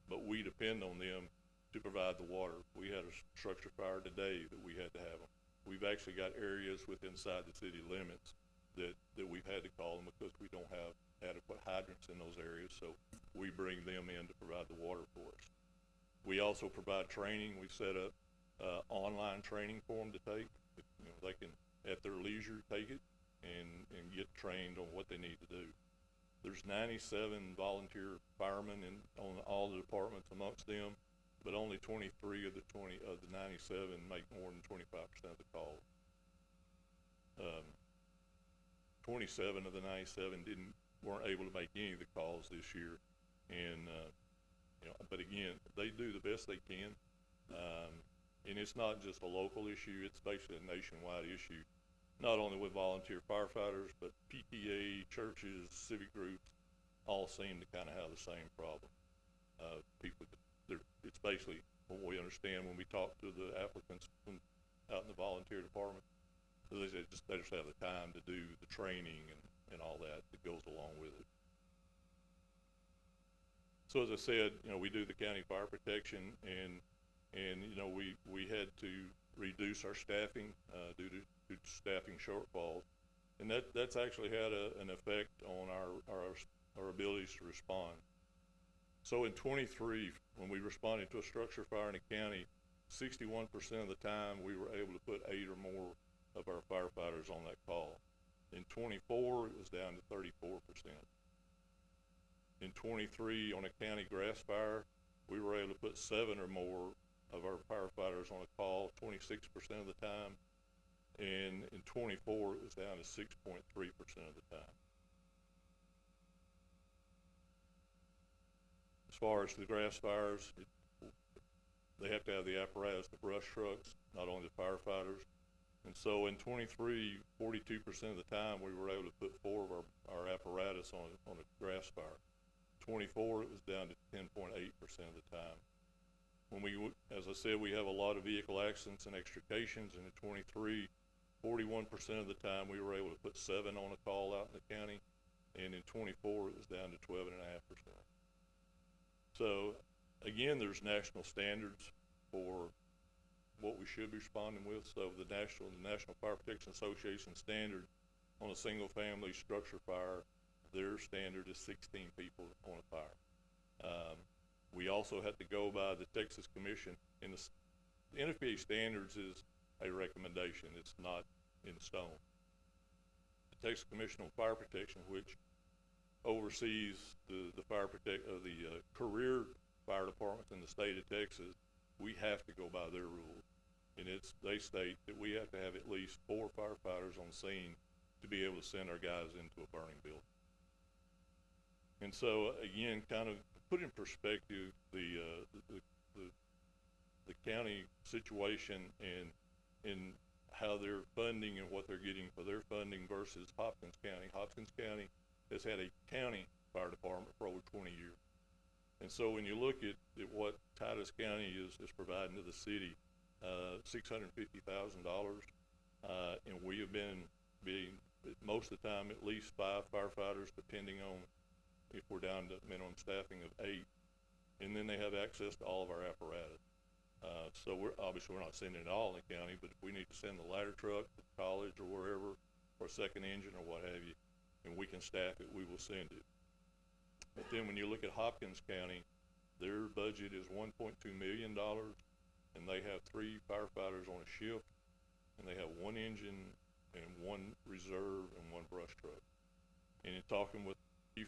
but we depend on them to provide the water. We had a structure fire today that we had to have them. We've actually got areas inside the city limits that we've had to call them because we don't have adequate hydrants in those areas, so we bring them in to provide the water for us. We also provide training. We set up online training for them to take. You know, they can, at their leisure, take it and get trained on what they need to do. There's 97 volunteer firemen on all the departments amongst them, but only 23 of the 97 make more than 25% of the calls. 27 of the 97 weren't able to make any of the calls this year, and you know, but again, they do the best they can, and it's not just a local issue; it's basically a nationwide issue. Not only with volunteer firefighters, but PTA, churches, civic groups, all seem to kind of have the same problem. It's basically what we understand when we talk to the applicants out in the volunteer department. So they just have the time to do the training and all that goes along with it. So as I said, you know, we do the county fire protection, and you know, we had to reduce our staffing due to staffing shortfalls, and that's actually had an effect on our abilities to respond. So in 23, when we responded to a structure fire in the county, 61% of the time we were able to put 8 or more of our firefighters on that call. In 24, it was down to 34%. In 23, on a county grass fire, we were able to put 7 or more of our firefighters on a call 26% of the time. And in 24, it was down to 6.3% of the time. As far as the grass fires, they have to have the apparatus, the brush trucks, not only the firefighters. And so in 23, 42% of the time, we were able to put 4 of our apparatus on a grass fire. 24, it was down to 10.8% of the time. When as I said, we have a lot of vehicle accidents and extrications, and in 23, 41% of the time, we were able to put 7 on a call out in the county, and in 24, it was down to 12.5%. So again, there's national standards for what we should be responding with. So the National Fire Protection Association standard on a single family structure fire, their standard is 16 people on a fire. We also have to go by the Texas Commission, and the NFPA standards is a recommendation. It's not in stone. The Texas Commission on Fire Protection, which oversees the career fire departments in the state of Texas, we have to go by their rules. And they state that we have to have at least 4 firefighters on scene to be able to send our guys into a burning building. And so again, kind of put in perspective the county situation and how they're funding and what they're getting for their funding versus Hopkins County. Hopkins County has had a county fire department for over 20 years. And so when you look at what Titus County is providing to the city, $650,000, and we have been most of the time at least 5 firefighters, depending on if we're down to minimum staffing of 8, and then they have access to all of our apparatus. So we're not sending it all in the county, but if we need to send the ladder truck to college or wherever, or a second engine or what have you, and we can staff it, we will send it. But then when you look at Hopkins County, their budget is $1.2 million, and they have 3 firefighters on a shift, and they have one engine and one reserve and one brush truck. And in talking with Chief,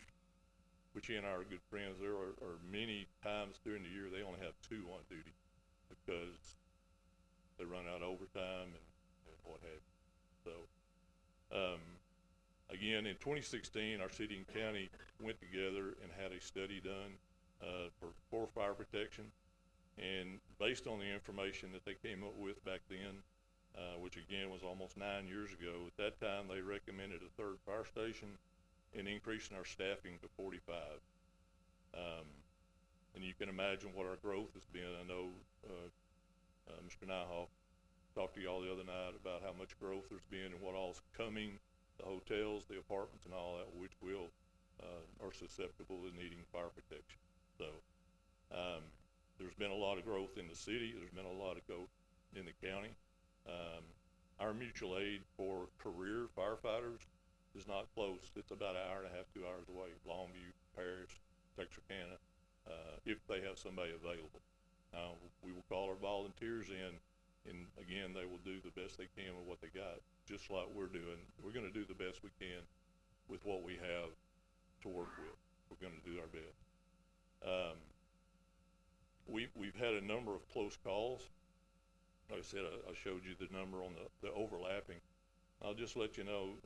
which he and I are good friends, there are many times during the year they only have two on duty because they run out of overtime and what have you. So, again, in 2016, our city and county went together and had a study done for fire protection. And based on the information that they came up with back then, which again was almost 9 years ago, at that time they recommended a third fire station and increasing our staffing to 45. And you can imagine what our growth has been. I know Mr. Nyhoff talked to y'all the other night about how much growth there's been and what all's coming, the hotels, the apartments and all that, which are susceptible to needing fire protection. So there's been a lot of growth in the city. There's been a lot of growth in the county. Our mutual aid for career firefighters is not close. It's about an hour and a half, 2 hours away. Longview, Parish, Texarkana, if they have somebody available. We will call our volunteers in, and again, they will do the best they can with what they got, just like we're doing. We're gonna do the best we can with what we have to work with. We're gonna do our best. We've had a number of close calls. Like I said, I showed you the number on the overlapping. I'll just let you know,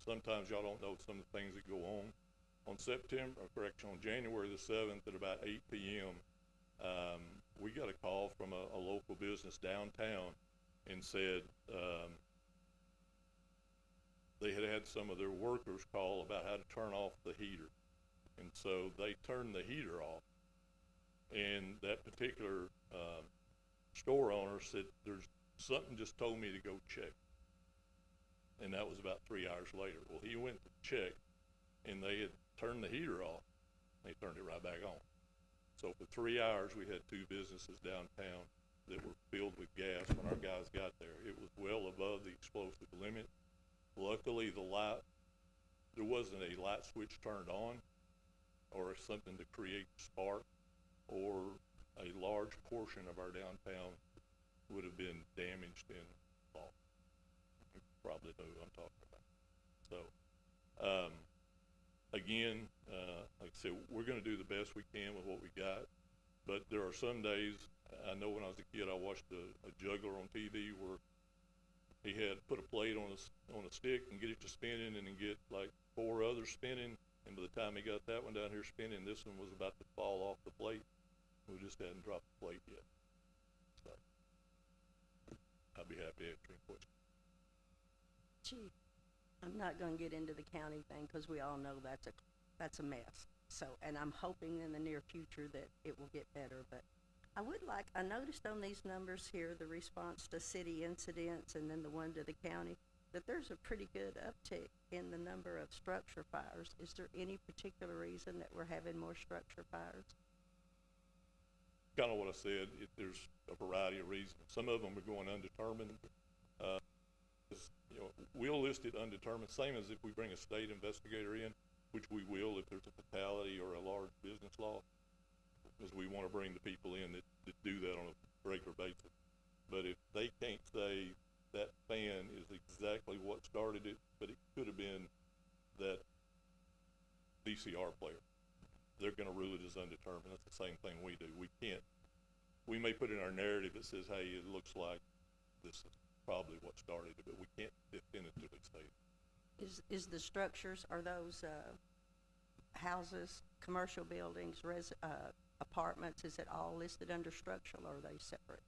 sometimes y'all don't know some of the things that go on. On January the 7th at about 8 p.m., we got a call from a local business downtown and said they had some of their workers call about how to turn off the heater. And so they turned the heater off. And that particular store owner said, there's something just told me to go check. And that was about 3 hours later. Well, he went to check and they had turned the heater off. They turned it right back on. So for 3 hours, we had two businesses downtown that were filled with gas when our guys got there. It was well above the explosive limit. Luckily, there wasn't a light switch turned on or something to create spark, or a large portion of our downtown would have been damaged and lost. You probably know who I'm talking about. So, again, like I said, we're gonna do the best we can with what we got, but there are some days, I know when I was a kid, I watched a juggler on TV where he had put a plate on a stick and get it to spinning and then get like 4 others spinning, and by the time he got that one down here spinning, this one was about to fall off the plate. We just hadn't dropped the plate yet. So I'll be happy to answer any questions. Chief, I'm not gonna get into the county thing, cause we all know that's a mess. So, and I'm hoping in the near future that it will get better, but I noticed on these numbers here, the response to city incidents and then the one to the county, that there's a pretty good uptick in the number of structure fires. Is there any particular reason that we're having more structure fires? Kind of what I said, there's a variety of reasons. Some of them are going undetermined. We'll list it undetermined, same as if we bring a state investigator in, which we will if there's a fatality or a large business loss, because we want to bring the people in that do that on a regular basis. But if they can't say that fan is exactly what started it, but it could have been that VCR player, they're going to rule it as undetermined. That's the same thing we do. We may put in our narrative that says, hey, it looks like this is probably what started it, but we can't definitively say it. Is the structures, are those houses, commercial buildings, apartments, is it all listed under structural, or are they separate?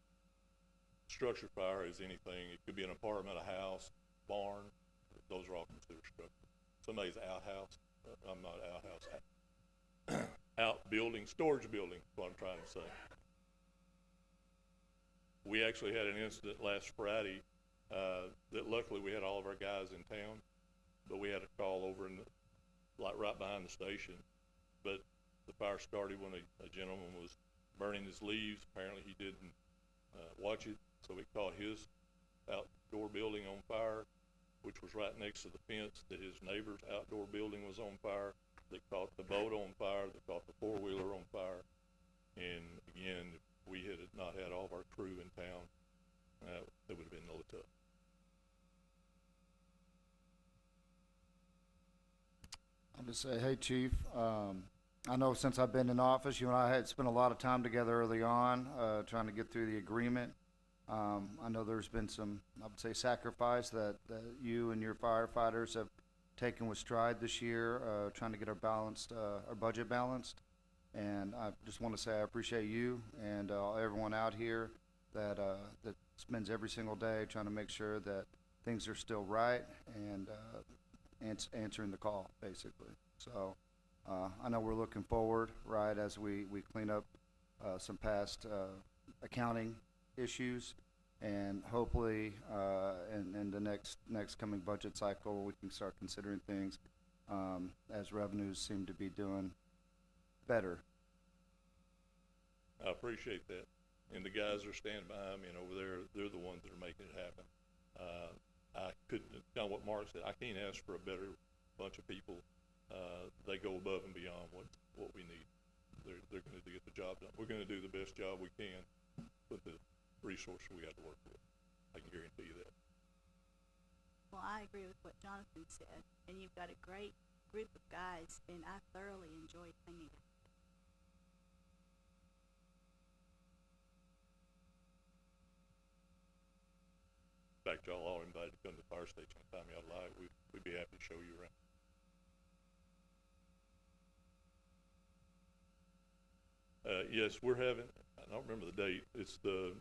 Structure fire is anything. It could be an apartment, a house, barn. Those are all considered structure. Somebody's outhouse. I'm not outhouse. Outbuilding, storage building is what I'm trying to say. We actually had an incident last Friday that luckily we had all of our guys in town, but we had a call over like right behind the station. But the fire started when a gentleman was burning his leaves. Apparently he didn't watch it, so it caught his outdoor building on fire, which was right next to the fence that his neighbor's outdoor building was on fire. That caught the boat on fire, that caught the four-wheeler on fire. And again, if we had not had all of our crew in town, it would have been a little tough. Just say, hey, Chief, I know since I've been in office, you and I had spent a lot of time together early on, trying to get through the agreement. I know there's been some, I would say, sacrifice that you and your firefighters have taken with stride this year, trying to get our budget balanced. And I just want to say I appreciate you and everyone out here that spends every single day trying to make sure that things are still right and answering the call, basically. So I know we're looking forward, right, as we clean up some past accounting issues, and hopefully in the next coming budget cycle, we can start considering things as revenues seem to be doing better. I appreciate that. And the guys are standing behind me and over there, they're the ones that are making it happen. I couldn't, kind of what Mark said, I can't ask for a better bunch of people. They go above and beyond what we need. They're gonna get the job done. We're gonna do the best job we can with the resources we have to work with. I can guarantee you that. Well, I agree with what Jonathan said, and you've got a great group of guys, and I thoroughly enjoyed hanging out. In fact, y'all are invited to come to the fire station anytime y'all like. We'd be happy to show you around. Yes, we're having, I don't remember the date, it's the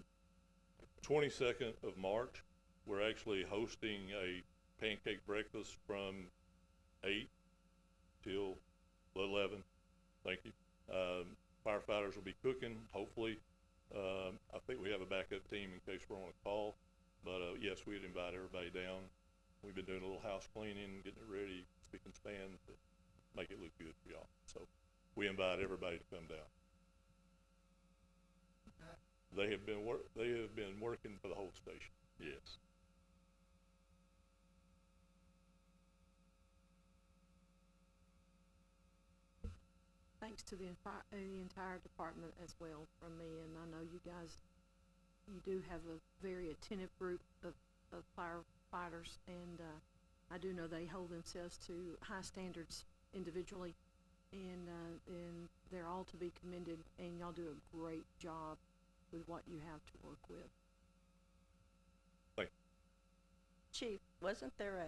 22nd of March. We're actually hosting a pancake breakfast from 8 till 11. Thank you. Firefighters will be cooking, hopefully. I think we have a backup team in case we're on a call. But yes, we'd invite everybody down. We've been doing a little house cleaning, getting it ready, spick and span to make it look good for y'all. So we invite everybody to come down. They have been working for the whole station. Yes. Thanks to the entire department as well from me, and I know you guys, you do have a very attentive group of firefighters, and I do know they hold themselves to high standards individually, and they're all to be commended, and y'all do a great job with what you have to work with. Thank you. Chief, wasn't there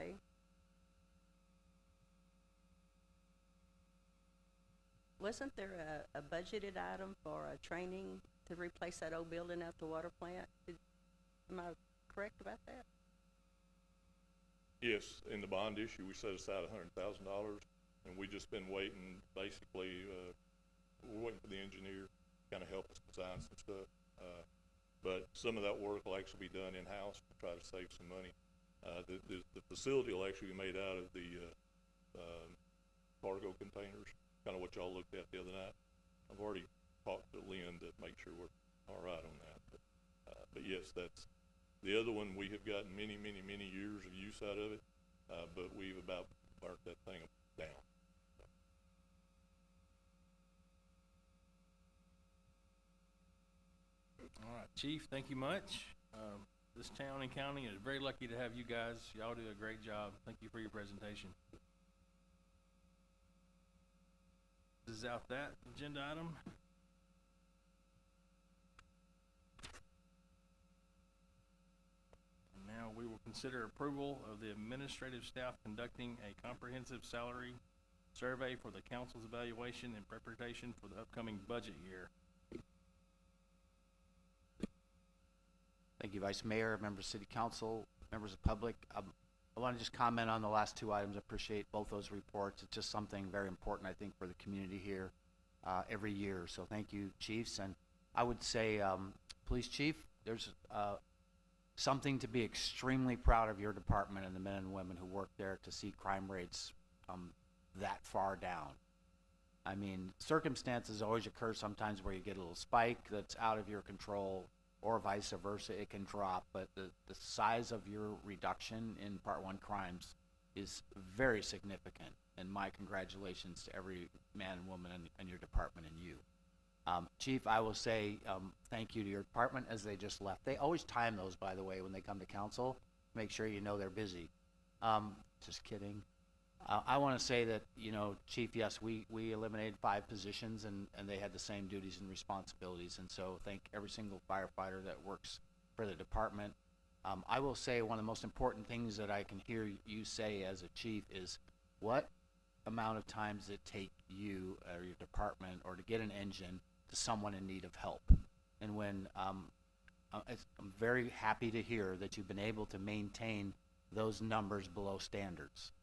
a budgeted item for a training to replace that old building at the water plant? Am I correct about that? Yes, in the bond issue, we set aside $100,000, and we just been waiting, basically, we're waiting for the engineer to kind of help us design some stuff. But some of that work will actually be done in-house to try to save some money. The facility will actually be made out of the cargo containers, kind of what y'all looked at the other night. I've already talked to Lynn to make sure we're all right on that. But yes, that's the other one. We have gotten many years of use out of it, but we've about burnt that thing down. All right, Chief, thank you much. This town and county is very lucky to have you guys. Y'all do a great job. Thank you for your presentation. This is out that agenda item. And now we will consider approval of the administrative staff conducting a comprehensive salary survey for the council's evaluation and preparation for the upcoming budget year. Thank you, Vice Mayor, members of City Council, members of public. I want to just comment on the last two items. I appreciate both those reports. It's just something very important, I think, for the community here every year. So thank you, chiefs. And I would say, Police Chief, there's something to be extremely proud of your department and the men and women who work there to see crime rates that far down. I mean, circumstances always occur sometimes where you get a little spike that's out of your control, or vice versa, it can drop, but the size of your reduction in Part 1 crimes is very significant, and my congratulations to every man and woman in your department and you. Chief, I will say thank you to your department as they just left. They always time those, by the way, when they come to council. Make sure you know they're busy. Just kidding. I want to say that, you know, Chief, yes, we eliminated 5 positions, and they had the same duties and responsibilities. And so thank every single firefighter that works for the department. I will say one of the most important things that I can hear you say as a chief is, what amount of time does it take you or your department or to get an engine to someone in need of help? And when I'm very happy to hear that you've been able to maintain those numbers below standards.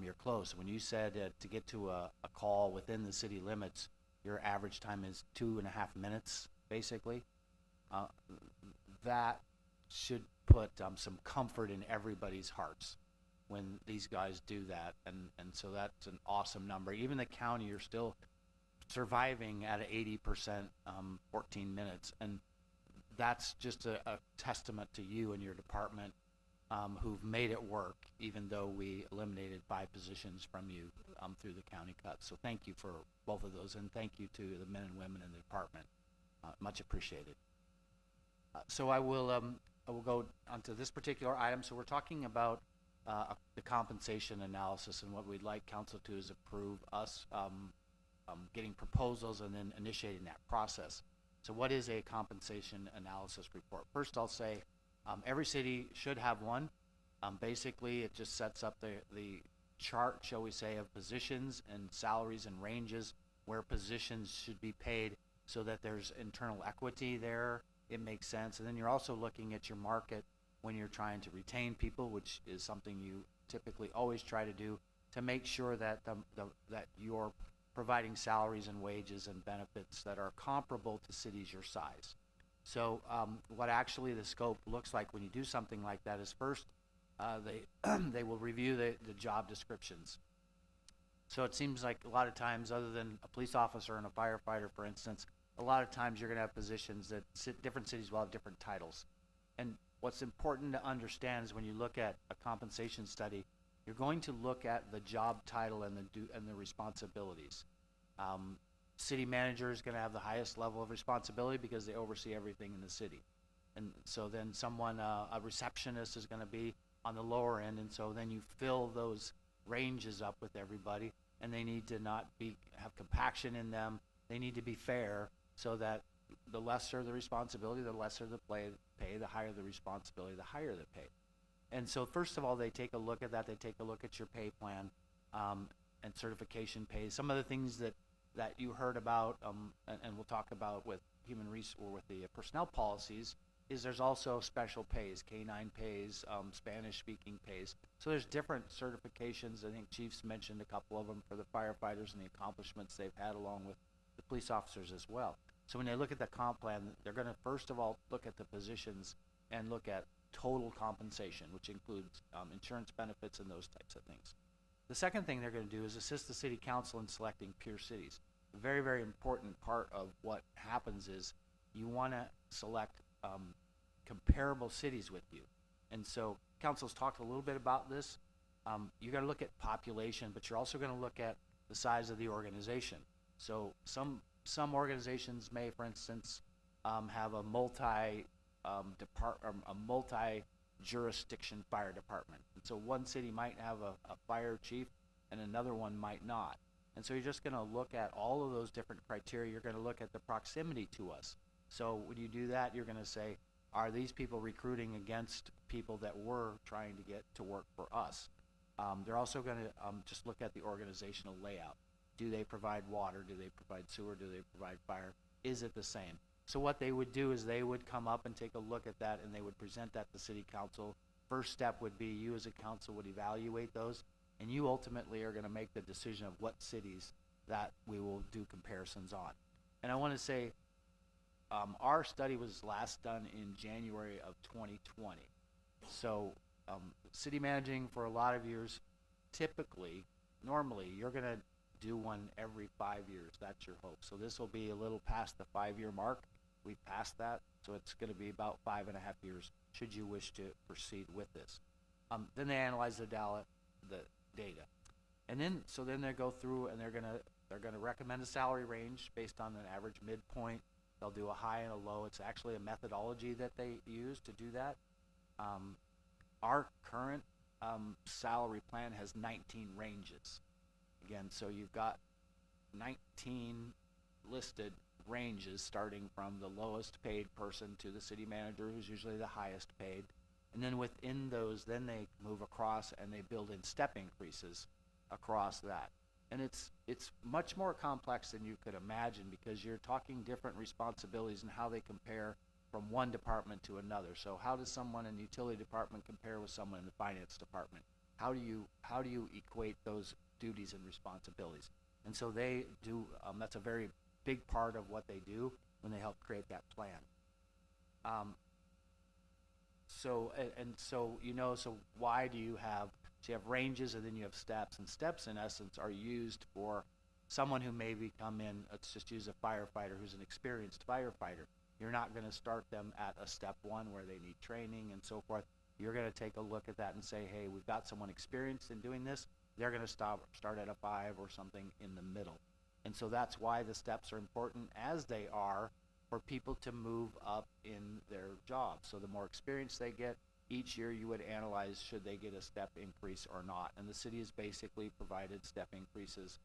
You're close. When you said to get to a call within the city limits, your average time is 2.5 minutes, basically. That should put some comfort in everybody's hearts when these guys do that, and so that's an awesome number. Even the county, you're still surviving at 80%, 14 minutes, and that's just a testament to you and your department, who've made it work, even though we eliminated 5 positions from you through the county cut. So thank you for both of those, and thank you to the men and women in the department. Much appreciated. So I will go onto this particular item. So we're talking about the compensation analysis, and what we'd like council to is approve us getting proposals and then initiating that process. So what is a compensation analysis report? First, I'll say every city should have one. Basically, it just sets up the chart, shall we say, of positions and salaries and ranges where positions should be paid so that there's internal equity there. It makes sense. And then you're also looking at your market when you're trying to retain people, which is something you typically always try to do, to make sure that that you're providing salaries and wages and benefits that are comparable to cities your size. So what actually the scope looks like when you do something like that is, first, they will review the job descriptions. So it seems like a lot of times, other than a police officer and a firefighter, for instance, a lot of times you're going to have positions that different cities will have different titles. And what's important to understand is when you look at a compensation study, you're going to look at the job title and the responsibilities. City manager is going to have the highest level of responsibility because they oversee everything in the city. And so then a receptionist is going to be on the lower end, and so then you fill those ranges up with everybody, and they need to not have compaction in them. They need to be fair, so that the lesser the responsibility, the lesser the pay, the higher the responsibility, the higher the pay. And so first of all, they take a look at that. They take a look at your pay plan and certification pay. Some of the things that you heard about, and we'll talk about with human resource or with the personnel policies, is there's also special pays, K-9 pays, Spanish-speaking pays. So there's different certifications. I think Chief's mentioned a couple of them for the firefighters and the accomplishments they've had, along with the police officers as well. So when they look at the comp plan, they're going to first of all look at the positions and look at total compensation, which includes insurance benefits and those types of things. The second thing they're going to do is assist the city council in selecting peer cities. A very, very important part of what happens is you want to select comparable cities with you. And so council's talked a little bit about this. You're going to look at population, but you're also going to look at the size of the organization. So some organizations may, for instance, have a multi-jurisdiction fire department. And so one city might have a fire chief and another one might not. And so you're just going to look at all of those different criteria. You're going to look at the proximity to us. So when you do that, you're going to say, are these people recruiting against people that we're trying to get to work for us? They're also going to just look at the organizational layout. Do they provide water? Do they provide sewer? Do they provide fire? Is it the same? So what they would do is they would come up and take a look at that, and they would present that to city council. First step would be you as a council would evaluate those, and you ultimately are going to make the decision of what cities that we will do comparisons on. And I want to say our study was last done in January of 2020. So city managing for a lot of years, normally you're going to do one every 5 years. That's your hope. So this will be a little past the 5-year mark. We passed that, so it's going to be about 5.5 years should you wish to proceed with this. Then they analyze the data, and then they go through and they're gonna recommend a salary range based on an average midpoint. They'll do a high and a low. It's actually a methodology that they use to do that. Our current salary plan has 19 ranges. Again, so you've got 19 listed ranges, starting from the lowest paid person to the city manager, who's usually the highest paid. And then within those, then they move across and they build in step increases across that. And it's much more complex than you could imagine, because you're talking different responsibilities and how they compare from one department to another. So how does someone in the utility department compare with someone in the finance department? How do you equate those duties and responsibilities? And so they do, that's a very big part of what they do when they help create that plan. So why do you have, so you have ranges and then you have steps, and steps in essence are used for someone who maybe come in, let's just use a firefighter who's an experienced firefighter. You're not gonna start them at a step one where they need training and so forth. You're gonna take a look at that and say, hey, we've got someone experienced in doing this. They're gonna start at a 5 or something in the middle. And so that's why the steps are important, as they are for people to move up in their job. So the more experience they get, each year you would analyze, should they get a step increase or not. And the city has basically provided step increases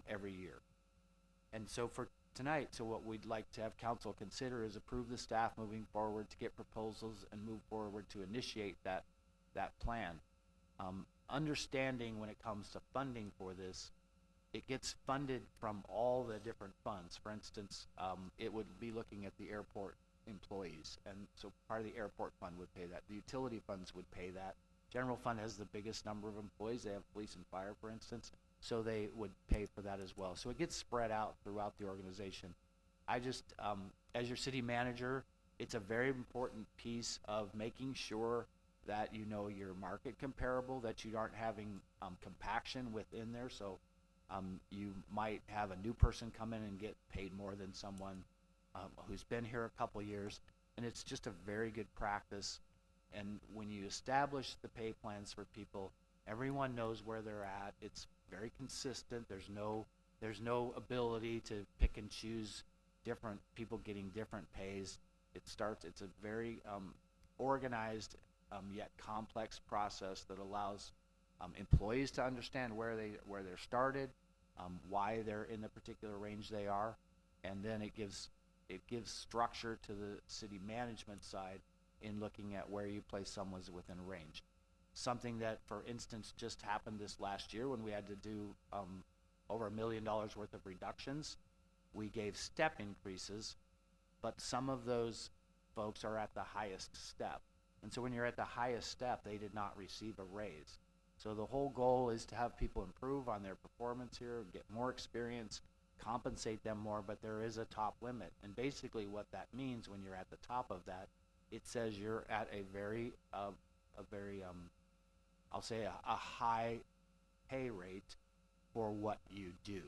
every year. And so for tonight, so what we'd like to have council consider is approve the staff moving forward to get proposals and move forward to initiate that plan. Understanding when it comes to funding for this, it gets funded from all the different funds. For instance, it would be looking at the airport employees, and so part of the airport fund would pay that. The utility funds would pay that. General fund has the biggest number of employees. They have police and fire, for instance, so they would pay for that as well. So it gets spread out throughout the organization. I just, as your city manager, it's a very important piece of making sure that you know you're market comparable, that you aren't having compaction within there. So you might have a new person come in and get paid more than someone who's been here a couple years, and it's just a very good practice. And when you establish the pay plans for people, everyone knows where they're at. It's very consistent. There's no ability to pick and choose different people getting different pays. It's a very organized yet complex process that allows employees to understand where they're started, why they're in the particular range they are, and then it gives structure to the city management side in looking at where you place someone within a range. Something that, for instance, just happened this last year when we had to do over $1 million worth of reductions. We gave step increases, but some of those folks are at the highest step. And so when you're at the highest step, they did not receive a raise. So the whole goal is to have people improve on their performance here, get more experience, compensate them more, but there is a top limit. And basically what that means when you're at the top of that, it says you're at a very I'll say a high pay rate for what you do.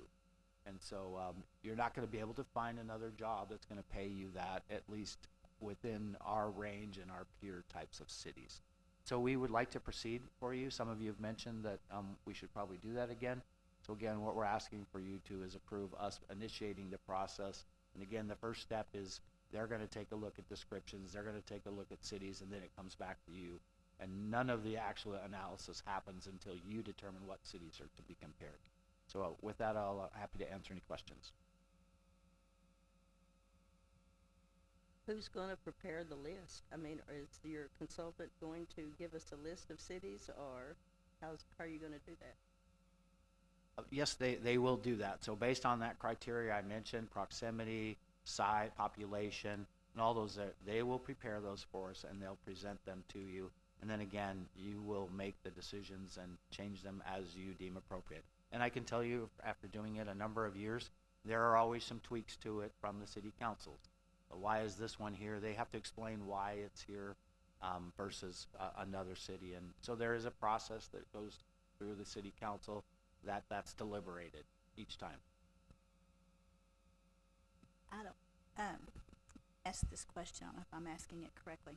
And so you're not going to be able to find another job that's going to pay you that, at least within our range and our peer types of cities. So we would like to proceed for you. Some of you have mentioned that we should probably do that again. So again, what we're asking for you to is approve us initiating the process. And again, the first step is they're going to take a look at descriptions, they're going to take a look at cities, and then it comes back to you. And none of the actual analysis happens until you determine what cities are to be compared. So with that, I'll happy to answer any questions. Who's going to prepare the list? I mean, is your consultant going to give us a list of cities, or how are you going to do that? Yes, they will do that. So based on that criteria I mentioned, proximity, size, population, and all those, they will prepare those for us and they'll present them to you. And then again, you will make the decisions and change them as you deem appropriate. And I can tell you, after doing it a number of years, there are always some tweaks to it from the city councils. Why is this one here? They have to explain why it's here versus another city. And so there is a process that goes through the city council that's deliberated each time. I don't ask this question. I don't know if I'm asking it correctly.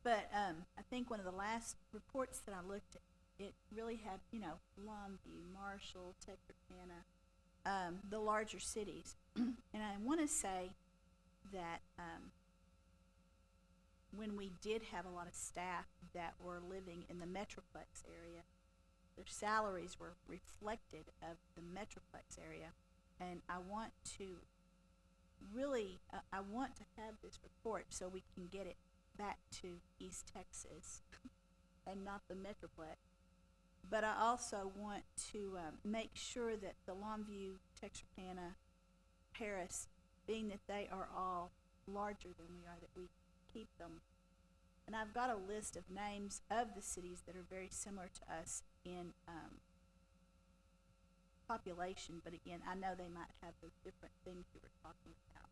But I think one of the last reports that I looked at, it really had, Longview, Marshall, Texarkana, the larger cities. And I want to say that when we did have a lot of staff that were living in the Metroplex area, their salaries were reflected of the Metroplex area. And I want to really, I want to have this report so we can get it back to East Texas and not the Metroplex. But I also want to make sure that the Longview, Texarkana, Paris, being that they are all larger than we are, that we keep them. And I've got a list of names of the cities that are very similar to us in population, but again, I know they might have those different things you were talking about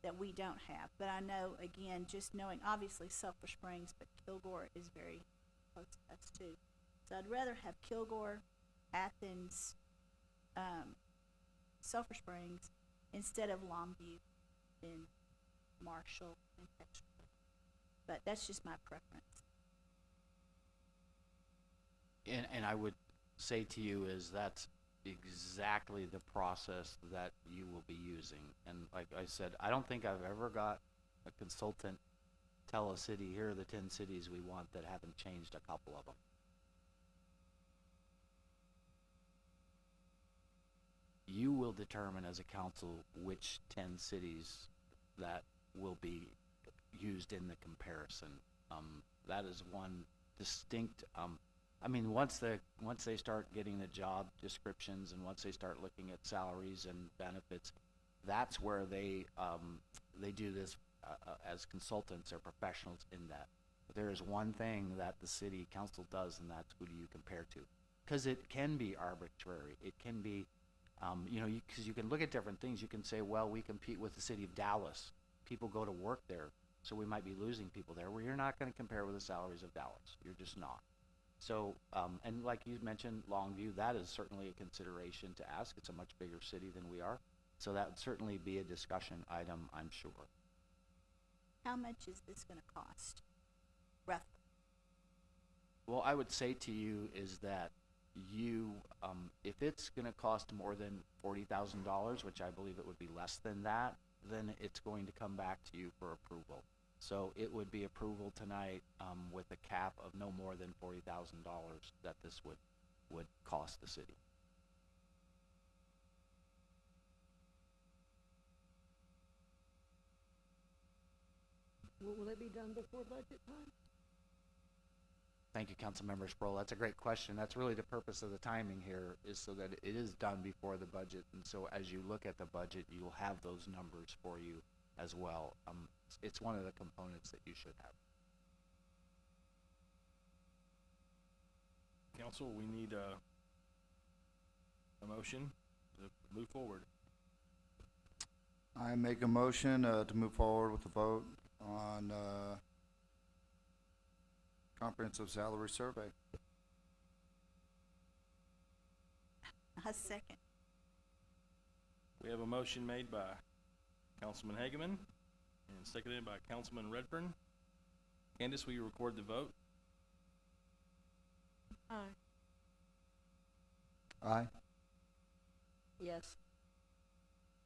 that we don't have. But I know, again, just knowing, obviously Sulphur Springs, but Kilgore is very close to us too. So I'd rather have Kilgore, Athens, Sulphur Springs, instead of Longview and Marshall and Texas. But that's just my preference. And I would say to you is that's exactly the process that you will be using. And like I said, I don't think I've ever got a consultant tell a city, here are the 10 cities we want, that haven't changed a couple of them. You will determine as a council which 10 cities that will be used in the comparison. That is one distinct, I mean, once they start getting the job descriptions and once they start looking at salaries and benefits, that's where they do this as consultants or professionals in that. But there is one thing that the city council does, and that's who do you compare to? Because it can be arbitrary. It can be, because you can look at different things. You can say, well, we compete with the city of Dallas. People go to work there, so we might be losing people there. Well, you're not going to compare with the salaries of Dallas. You're just not. So, and like you mentioned, Longview, that is certainly a consideration to ask. It's a much bigger city than we are. So that would certainly be a discussion item, I'm sure. How much is this going to cost, roughly? Well, I would say to you is that you, if it's going to cost more than $40,000, which I believe it would be less than that, then it's going to come back to you for approval. So it would be approval tonight with a cap of no more than $40,000 that this would cost the city. Will it be done before budget time? Thank you, Councilmember Sproul. That's a great question. That's really the purpose of the timing here, is so that it is done before the budget. And so as you look at the budget, you'll have those numbers for you as well. It's one of the components that you should have. Council, we need a motion to move forward. I make a motion to move forward with the vote on comprehensive salary survey. A second. We have a motion made by Councilman Hageman and seconded by Councilman Redfern. Candace, will you record the vote? Aye. Aye. Yes.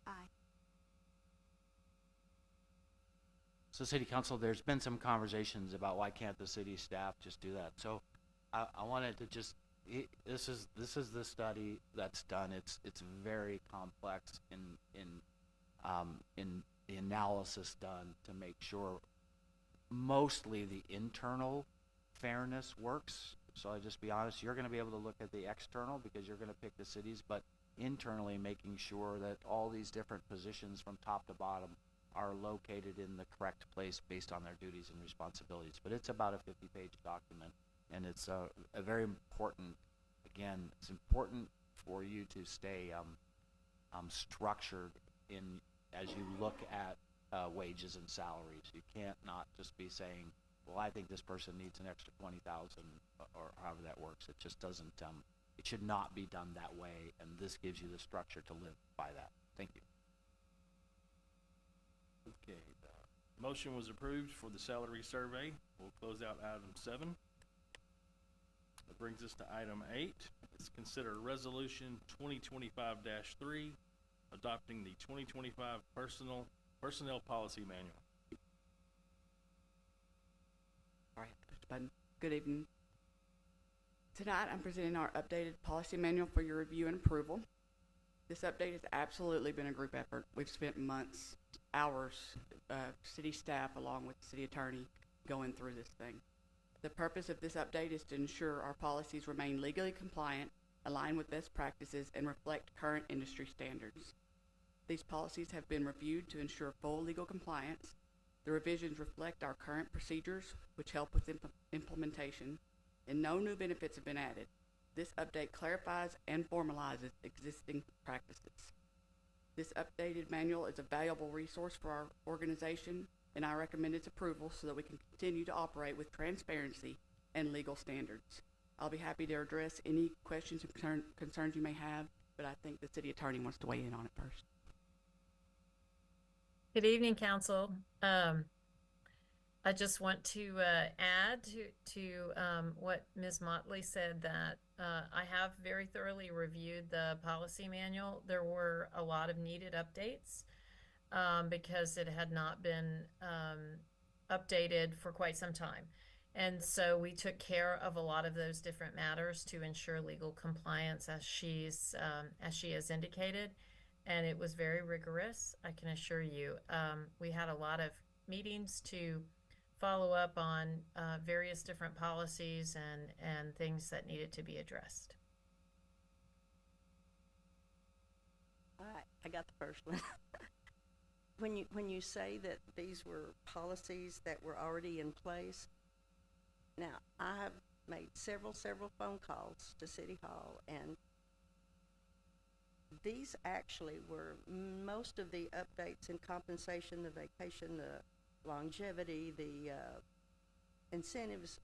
Aye. So City Council, there's been some conversations about why can't the city staff just do that. So I wanted to just, this is the study that's done. It's very complex in the analysis done to make sure mostly the internal fairness works. So I'll just be honest, you're going to be able to look at the external because you're going to pick the cities, but internally making sure that all these different positions from top to bottom are located in the correct place based on their duties and responsibilities. But it's about a 50-page document, and it's a very important, again, it's important for you to stay structured in as you look at wages and salaries. You can't not just be saying, well, I think this person needs an extra 20,000 or however that works. It just doesn't, it should not be done that way, and this gives you the structure to live by that. Thank you. Okay, the motion was approved for the salary survey. We'll close out item 7. That brings us to item 8. Let's consider resolution 2025-3, adopting the 2025 personnel policy manual. Good evening. Tonight, I'm presenting our updated policy manual for your review and approval. This update has absolutely been a group effort. We've spent months, hours, city staff along with the city attorney going through this thing. The purpose of this update is to ensure our policies remain legally compliant, align with best practices, and reflect current industry standards. These policies have been reviewed to ensure full legal compliance. The revisions reflect our current procedures, which help with implementation, and no new benefits have been added. This update clarifies and formalizes existing practices. This updated manual is a valuable resource for our organization, and I recommend its approval so that we can continue to operate with transparency and legal standards. I'll be happy to address any questions and concerns you may have, but I think the city attorney wants to weigh in on it first. Good evening, council. I just want to add to what Ms. Motley said, that I have very thoroughly reviewed the policy manual. There were a lot of needed updates because it had not been updated for quite some time. And so we took care of a lot of those different matters to ensure legal compliance as she has indicated. And it was very rigorous, I can assure you. We had a lot of meetings to follow up on various different policies and things that needed to be addressed. All right, I got the first one. When you say that these were policies that were already in place, now I have made several phone calls to City Hall, and these actually were most of the updates in compensation, the vacation, the longevity, the incentives.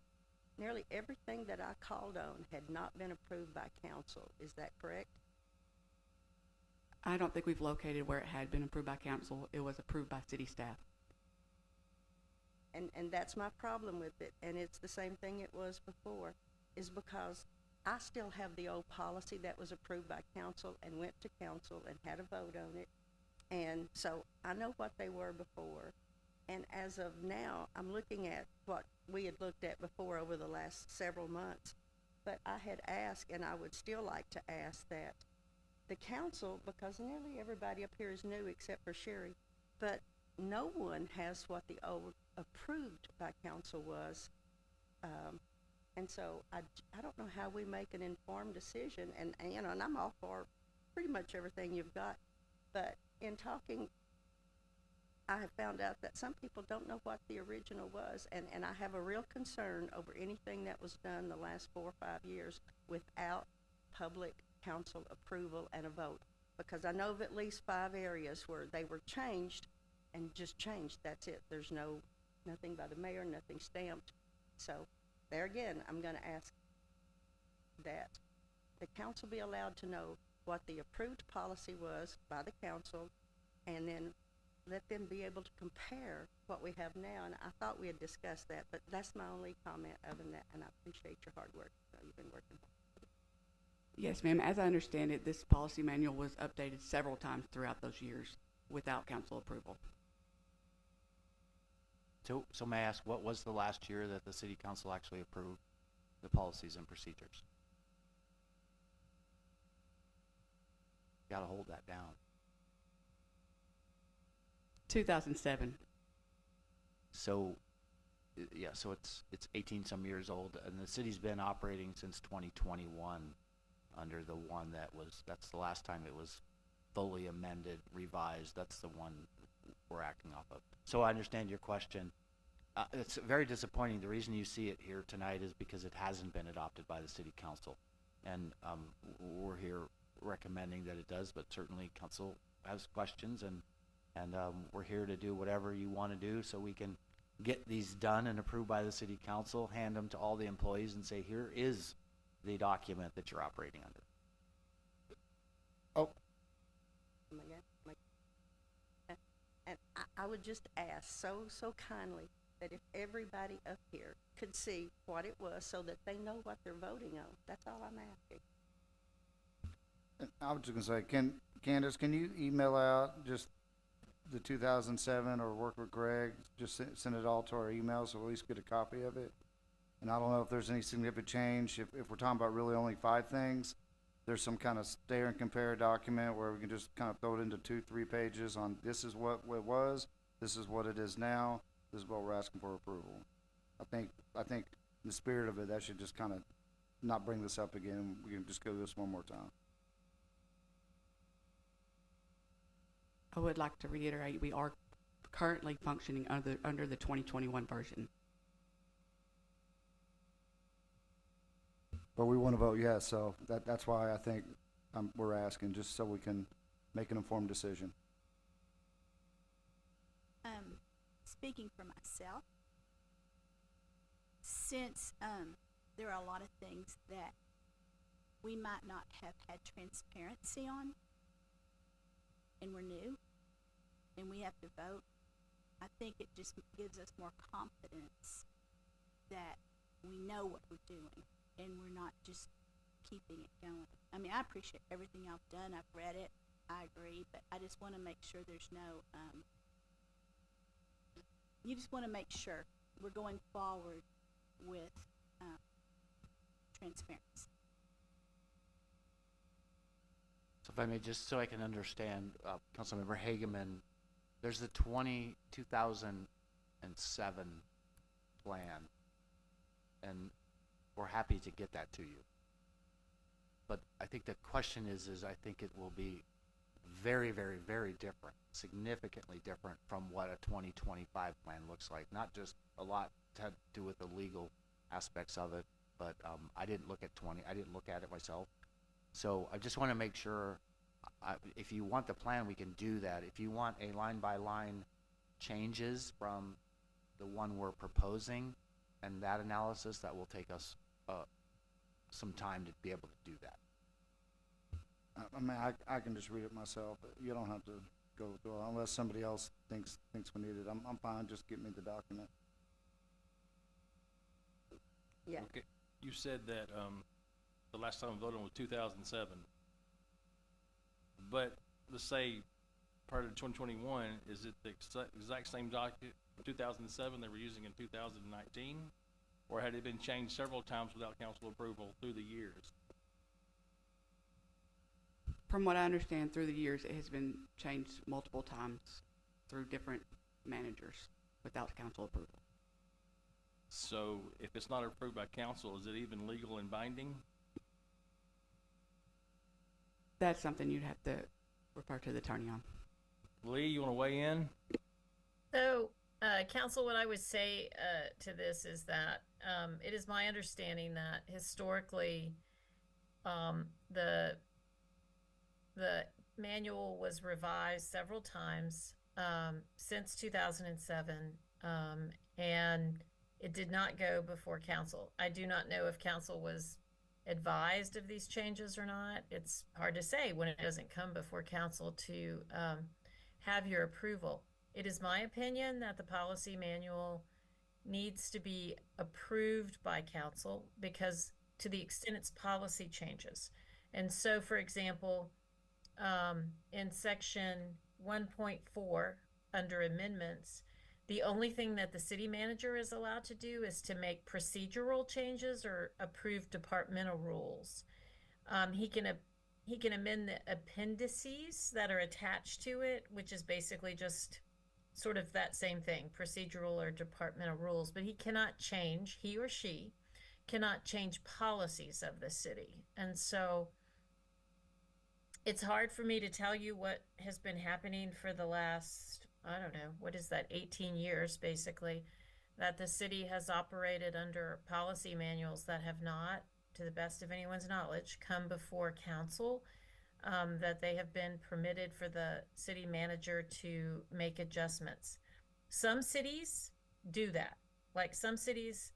Nearly everything that I called on had not been approved by council. Is that correct? I don't think we've located where it had been approved by council. It was approved by city staff. And that's my problem with it, and it's the same thing it was before, is because I still have the old policy that was approved by council and went to council and had a vote on it. And so I know what they were before. And as of now, I'm looking at what we had looked at before over the last several months. But I had asked, and I would still like to ask, that the council, because nearly everybody up here is new except for Sherry, but no one has what the old approved by council was. And so I don't know how we make an informed decision, and you know, and I'm all for pretty much everything you've got, but in talking, I have found out that some people don't know what the original was, and I have a real concern over anything that was done the last 4 or 5 years without public council approval and a vote, because I know of at least 5 areas where they were changed and just changed. That's it. There's nothing by the mayor, nothing stamped. So there again, I'm going to ask that the council be allowed to know what the approved policy was by the council, and then let them be able to compare what we have now. And I thought we had discussed that, but that's my only comment other than that, and I appreciate your hard work. You've been working. Yes, ma'am. As I understand it, this policy manual was updated several times throughout those years without council approval. So may I ask, what was the last year that the city council actually approved the policies and procedures? Gotta hold that down. 2007. So, yeah, so it's 18 some years old, and the city's been operating since 2021 under the one that's the last time it was fully amended, revised. That's the one we're acting off of. So I understand your question. It's very disappointing. The reason you see it here tonight is because it hasn't been adopted by the city council. And we're here recommending that it does, but certainly council has questions, and we're here to do whatever you want to do so we can get these done and approved by the city council, hand them to all the employees and say, here is the document that you're operating under. Oh, And I would just ask so kindly that if everybody up here could see what it was so that they know what they're voting on. That's all I'm asking. I was just gonna say, Candace, can you email out just the 2007 or work with Greg? Just send it all to our email so we'll at least get a copy of it. And I don't know if there's any significant change. If we're talking about really only 5 things, there's some kind of stare and compare document where we can just kind of throw it into 2-3 pages on this is what it was, this is what it is now, this is what we're asking for approval. I think in the spirit of it, that should just kind of not bring this up again. We can just go this one more time. I would like to reiterate, we are currently functioning under the 2021 version. But we want to vote yes, so that's why I think we're asking, just so we can make an informed decision. Speaking for myself, since there are a lot of things that we might not have had transparency on, and we're new, and we have to vote, I think it just gives us more confidence that we know what we're doing, and we're not just keeping it going. I mean, I appreciate everything y'all have done. I've read it. I agree, but I just want to make sure there's no, you just want to make sure we're going forward with transparency. So if I may, just so I can understand, Councilmember Hageman, there's the 2007 plan, and we're happy to get that to you. But I think the question is I think it will be very, very, very different, significantly different from what a 2025 plan looks like. Not just a lot to do with the legal aspects of it, but I didn't look at it myself. So I just want to make sure, if you want the plan, we can do that. If you want a line-by-line changes from the one we're proposing and that analysis, that will take us some time to be able to do that. I mean, I can just read it myself. You don't have to go through it unless somebody else thinks we need it. I'm fine. Just give me the document. Yeah. Okay, you said that, the last time we voted was 2007. But let's say prior to 2021, is it the exact same document from 2007 they were using in 2019? Or had it been changed several times without council approval through the years? From what I understand, through the years, it has been changed multiple times through different managers without council approval. So if it's not approved by council, is it even legal and binding? That's something you'd have to refer to the attorney on. Lee, you wanna weigh in? So, council, what I would say to this is that it is my understanding that historically the manual was revised several times since 2007, and it did not go before council. I do not know if council was advised of these changes or not. It's hard to say when it doesn't come before council to have your approval. It is my opinion that the policy manual needs to be approved by council because to the extent it's policy changes. And so, for example, in section 1.4 under amendments, the only thing that the city manager is allowed to do is to make procedural changes or approve departmental rules. He can amend the appendices that are attached to it, which is basically just sort of that same thing, procedural or departmental rules, but he or she cannot change policies of the city. And so it's hard for me to tell you what has been happening for the last, I don't know, what is that, 18 years basically, that the city has operated under policy manuals that have not, to the best of anyone's knowledge, come before council, that they have been permitted for the city manager to make adjustments. Some cities do that. Like some cities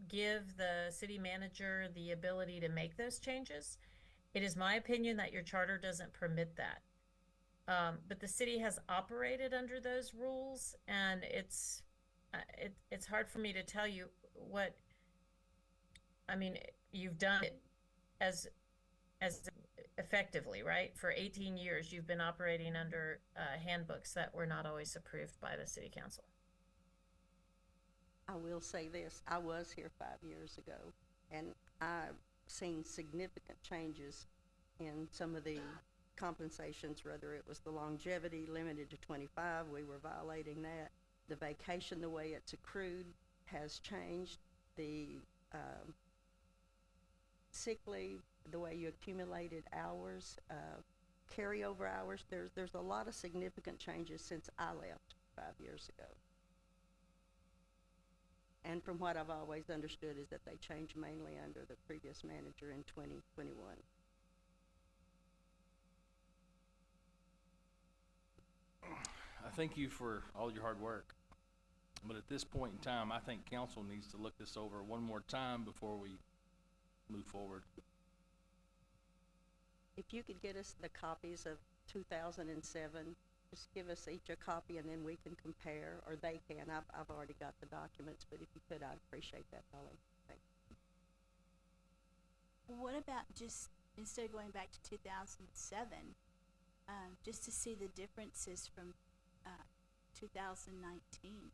give the city manager the ability to make those changes. It is my opinion that your charter doesn't permit that. But the city has operated under those rules, and it's hard for me to tell you what, I mean, you've done it as effectively, right? For 18 years, you've been operating under handbooks that were not always approved by the city council. I will say this, I was here 5 years ago, and I've seen significant changes in some of the compensations, whether it was the longevity limited to 25, we were violating that. The vacation, the way it's accrued has changed. The sick leave, the way you accumulated hours, carryover hours, there's a lot of significant changes since I left 5 years ago. And from what I've always understood is that they changed mainly under the previous manager in 2021. I thank you for all your hard work. But at this point in time, I think council needs to look this over one more time before we move forward. If you could get us the copies of 2007, just give us each a copy and then we can compare, or they can. I've already got the documents, but if you could, I'd appreciate that, Holly. Thanks. What about just, instead of going back to 2007, just to see the differences from 2019,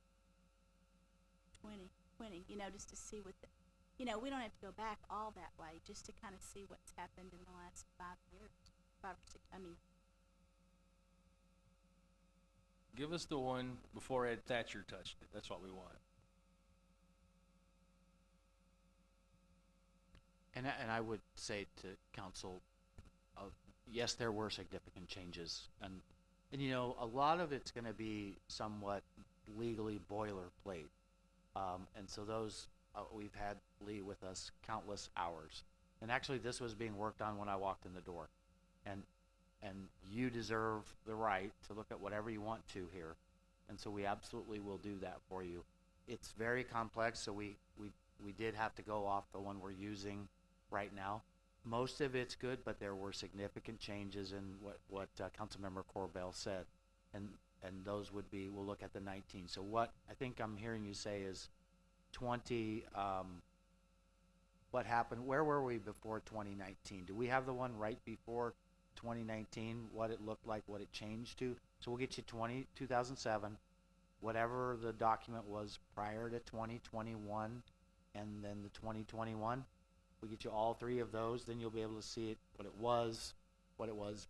2020, you know, just to see what the, you know, we don't have to go back all that way, just to kind of see what's happened in the last 5 years, 5 or 6, I mean. Give us the one before Ed Thatcher touched it. That's what we want. And I would say to council, yes, there were significant changes, and you know, a lot of it's going to be somewhat legally boilerplate, and so those we've had Lee with us countless hours, and actually this was being worked on when I walked in the door, and you deserve the right to look at whatever you want to here, and so we absolutely will do that for you. It's very complex, so we did have to go off the one we're using right now. Most of it's good, but there were significant changes in what Councilmember Corbell said, and those would be, we'll look at the 19. So what I think I'm hearing you say is 20, what happened, where were we before 2019? Do we have the one right before 2019, what it looked like, what it changed to? So we'll get you 2007, whatever the document was prior to 2021, and then the 2021. We get you all three of those, then you'll be able to see it, what it was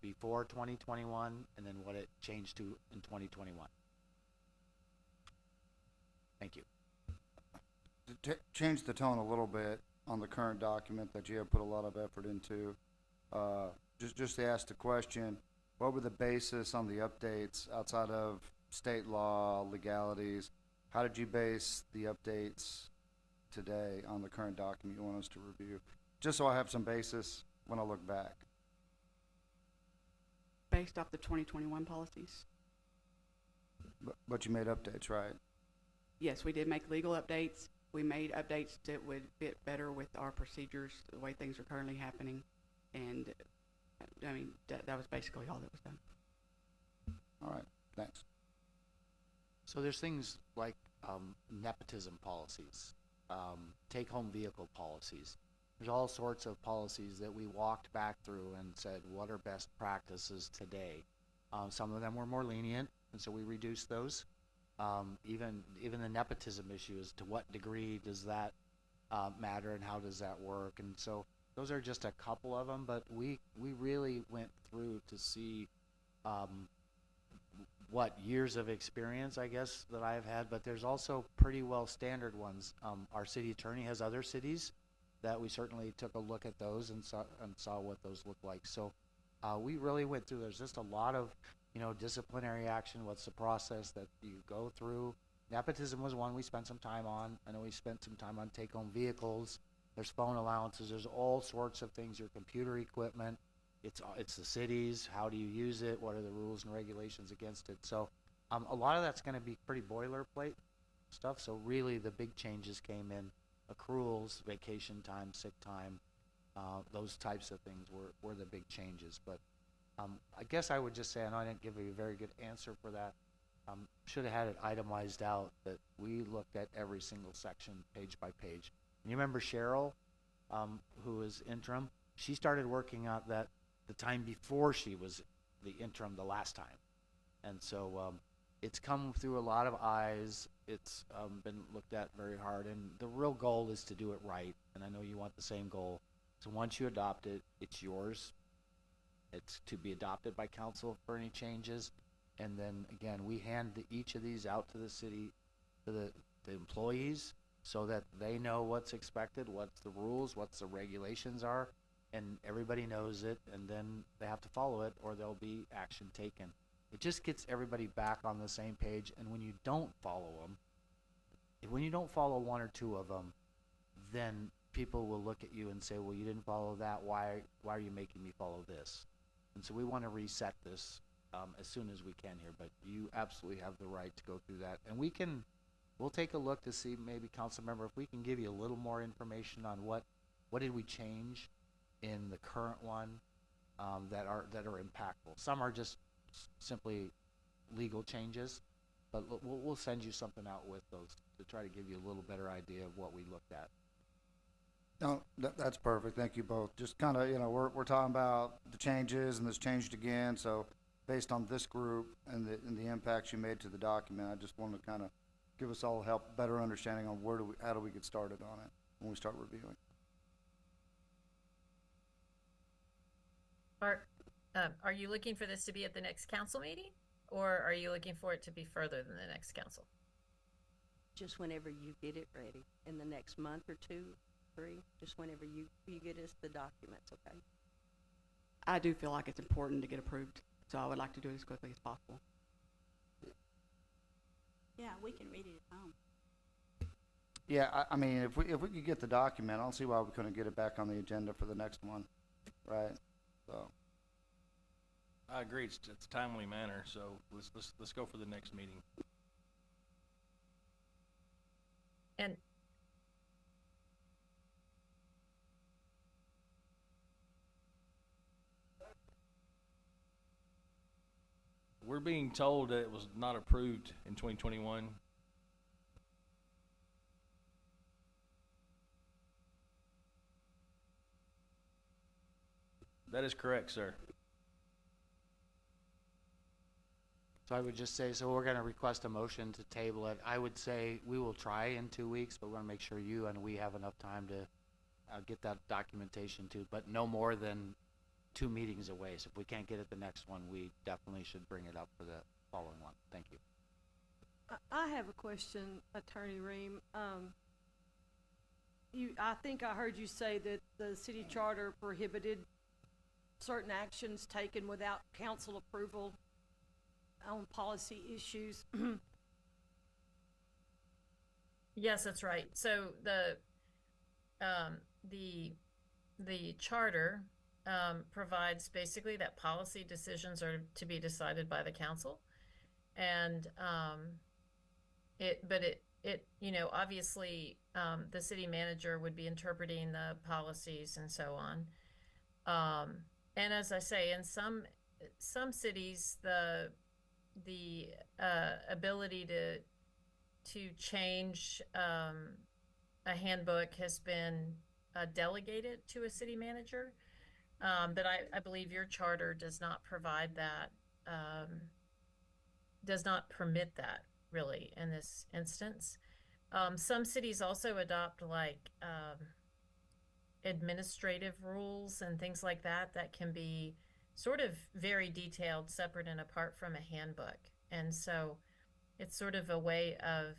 before 2021, and then what it changed to in 2021. Thank you. To change the tone a little bit on the current document that you have put a lot of effort into, just to ask the question, what were the basis on the updates outside of state law, legalities? How did you base the updates today on the current document you want us to review? Just so I have some basis when I look back. Based off the 2021 policies. But you made updates, right? Yes, we did make legal updates. We made updates that would fit better with our procedures, the way things are currently happening. And, I mean, that was basically all that was done. All right, thanks. So there's things like nepotism policies, take-home vehicle policies. There's all sorts of policies that we walked back through and said, what are best practices today? Some of them were more lenient, and so we reduced those. Even the nepotism issue is to what degree does that matter and how does that work? And so those are just a couple of them, but we really went through to see what years of experience, I guess, that I've had, but there's also pretty well standard ones. Our city attorney has other cities that we certainly took a look at those and saw what those look like. So we really went through, there's just a lot of, you know, disciplinary action, what's the process that you go through. Nepotism was one we spent some time on. I know we spent some time on take-home vehicles. There's phone allowances, there's all sorts of things, your computer equipment. It's the cities, how do you use it, what are the rules and regulations against it. So a lot of that's going to be pretty boilerplate stuff. So really the big changes came in accruals, vacation time, sick time, those types of things were the big changes. But I guess I would just say, I know I didn't give you a very good answer for that, should have had it itemized out that we looked at every single section page by page. And you remember Cheryl, who is interim? She started working out that the time before she was the interim the last time. And so it's come through a lot of eyes, It's been looked at very hard, and the real goal is to do it right, and I know you want the same goal. So once you adopt it, it's yours. It's to be adopted by council for any changes, and then again, we hand each of these out to the city, to the employees, so that they know what's expected, what's the rules, what's the regulations are, and everybody knows it, and then they have to follow it, or there'll be action taken. It just gets everybody back on the same page, and when you don't follow them, when you don't follow one or two of them, then people will look at you and say, well, you didn't follow that, why are you making me follow this? And so we want to reset this as soon as we can here, but you absolutely have the right to go through that. And we'll take a look to see, maybe council member, if we can give you a little more information on what did we change in the current one that are impactful. Some are just simply legal changes, but we'll send you something out with those to try to give you a little better idea of what we looked at. No, that's perfect. Thank you both. Just kind of, we're talking about the changes, and this changed again. So based on this group and the impacts you made to the document, I just wanted to kind of give us all better understanding on how do we get started on it when we start reviewing. Are you looking for this to be at the next council meeting, or are you looking for it to be further than the next council? Just whenever you get it ready, in the next month or 2, 3, just whenever you get us the documents, okay? I do feel like it's important to get approved, so I would like to do it as quickly as possible. Yeah, we can read it at home. Yeah, I mean, if we could get the document, I don't see why we couldn't get it back on the agenda for the next one, right? So. I agree, it's a timely manner, so let's go for the next meeting. And we're being told that it was not approved in 2021. That is correct, sir. So I would just say, so we're going to request a motion to table it. I would say we will try in 2 weeks, but we want to make sure you and we have enough time to get that documentation too, but no more than 2 meetings away. So if we can't get it the next one, we definitely should bring it up for the following one. Thank you. I have a question, Attorney Ream. I think I heard you say that the city charter prohibited certain actions taken without council approval on policy issues. yes, that's right. So the charter provides basically that policy decisions are to be decided by the council, and obviously the city manager would be interpreting the policies and so on. And as I say, in some cities, the ability to change a handbook has been delegated to a city manager, but I believe your charter does not provide that, does not permit that really in this instance. Some cities also adopt administrative rules and things like that can be sort of very detailed, separate and apart from a handbook. And so it's sort of a way of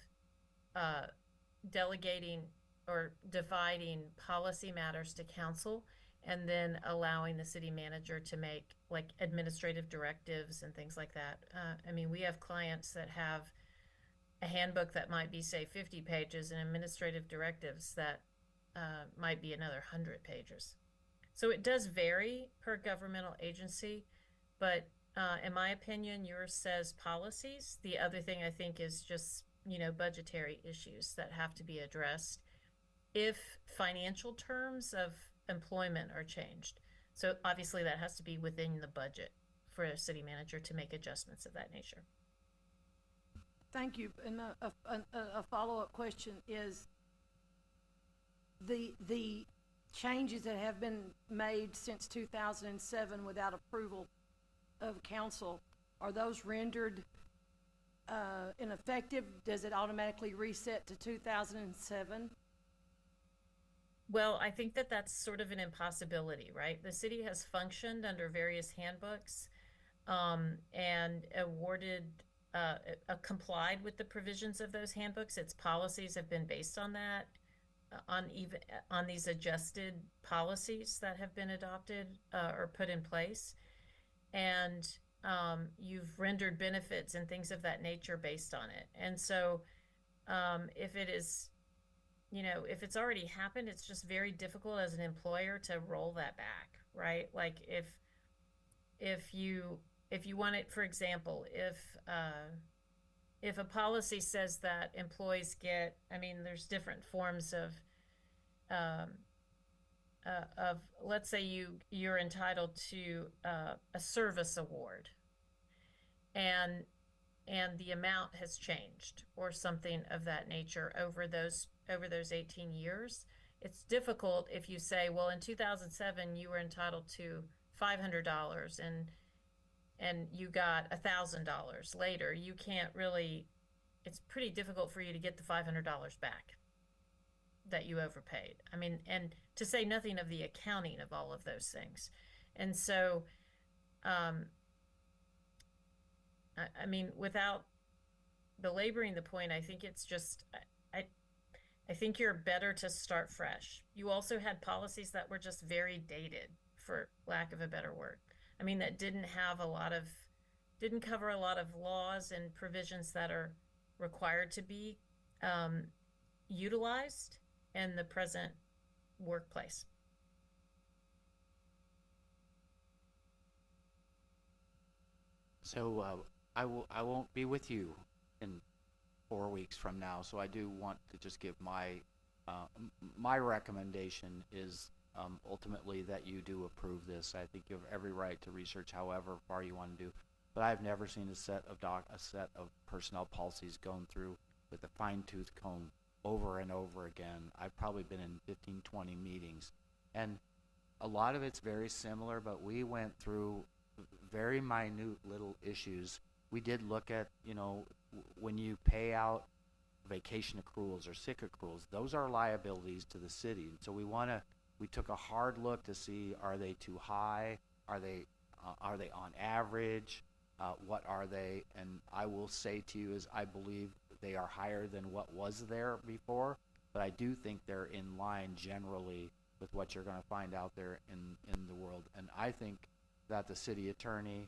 delegating or dividing policy matters to council, and then allowing the city manager to make administrative directives and things like that. I mean, we have clients that have a handbook that might be, say, 50 pages and administrative directives that might be another 100 pages. So it does vary per governmental agency, but in my opinion, yours says policies. The other thing I think is just, budgetary issues that have to be addressed if financial terms of employment are changed. So obviously that has to be within the budget for a city manager to make adjustments of that nature. Thank you. And a follow-up question is the changes that have been made since 2007 without approval of council, are those rendered ineffective, does it automatically reset to 2007? Well, I think that that's sort of an impossibility, right? The city has functioned under various handbooks, and awarded, complied with the provisions of those handbooks. Its policies have been based on that, on these adjusted policies that have been adopted, or put in place. And you've rendered benefits and things of that nature based on it. And so, if it is, if it's already happened, it's just very difficult as an employer to roll that back, right? Like if you want it, for example, if a policy says that employees get, there's different forms of, let's say you're entitled to a service award, and the amount has changed or something of that nature over those 18 years. It's difficult if you say, well, in 2007 you were entitled to $500 and you got $1,000 later. You can't really, it's pretty difficult for you to get the $500 back that you overpaid. And to say nothing of the accounting of all of those things. And so, without belaboring the point, I think it's just, I think you're better to start fresh. You also had policies that were just very dated, for lack of a better word. That didn't cover a lot of laws and provisions that are required to be utilized in the present workplace. So I won't be with you in 4 weeks from now. So I do want to just give my recommendation is ultimately that you do approve this. I think you have every right to research however far you want to do. But I've never seen a set of personnel policies going through with a fine-tooth comb over and over again. I've probably been in 15, 20 meetings, and a lot of it's very similar, but we went through very minute little issues. We did look at, when you pay out vacation accruals or sick accruals, those are liabilities to the city. And so we took a hard look to see, are they too high? Are they on average? What are they? And I will say to you is I believe they are higher than what was there before, but I do think they're in line generally with what you're going to find out there in the world. And I think that the city attorney,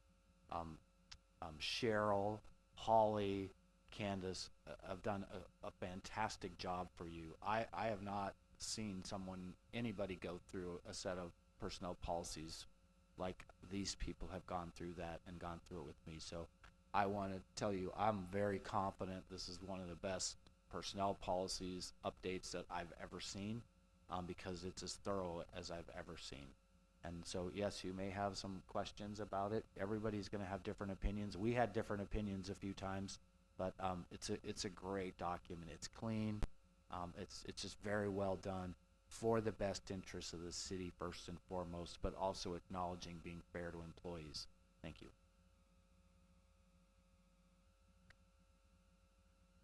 Cheryl, Holly, Candace have done a fantastic job for you. I have not seen anybody go through a set of personnel policies like these people have gone through that and gone through it with me. So I want to tell you, I'm very confident this is one of the best personnel policies updates that I've ever seen, because it's as thorough as I've ever seen. And so, yes, you may have some questions about it. Everybody's going to have different opinions. We had different opinions a few times, but it's a great document. It's clean. It's just very well done for the best interests of the city first and foremost, but also acknowledging being fair to employees. Thank you.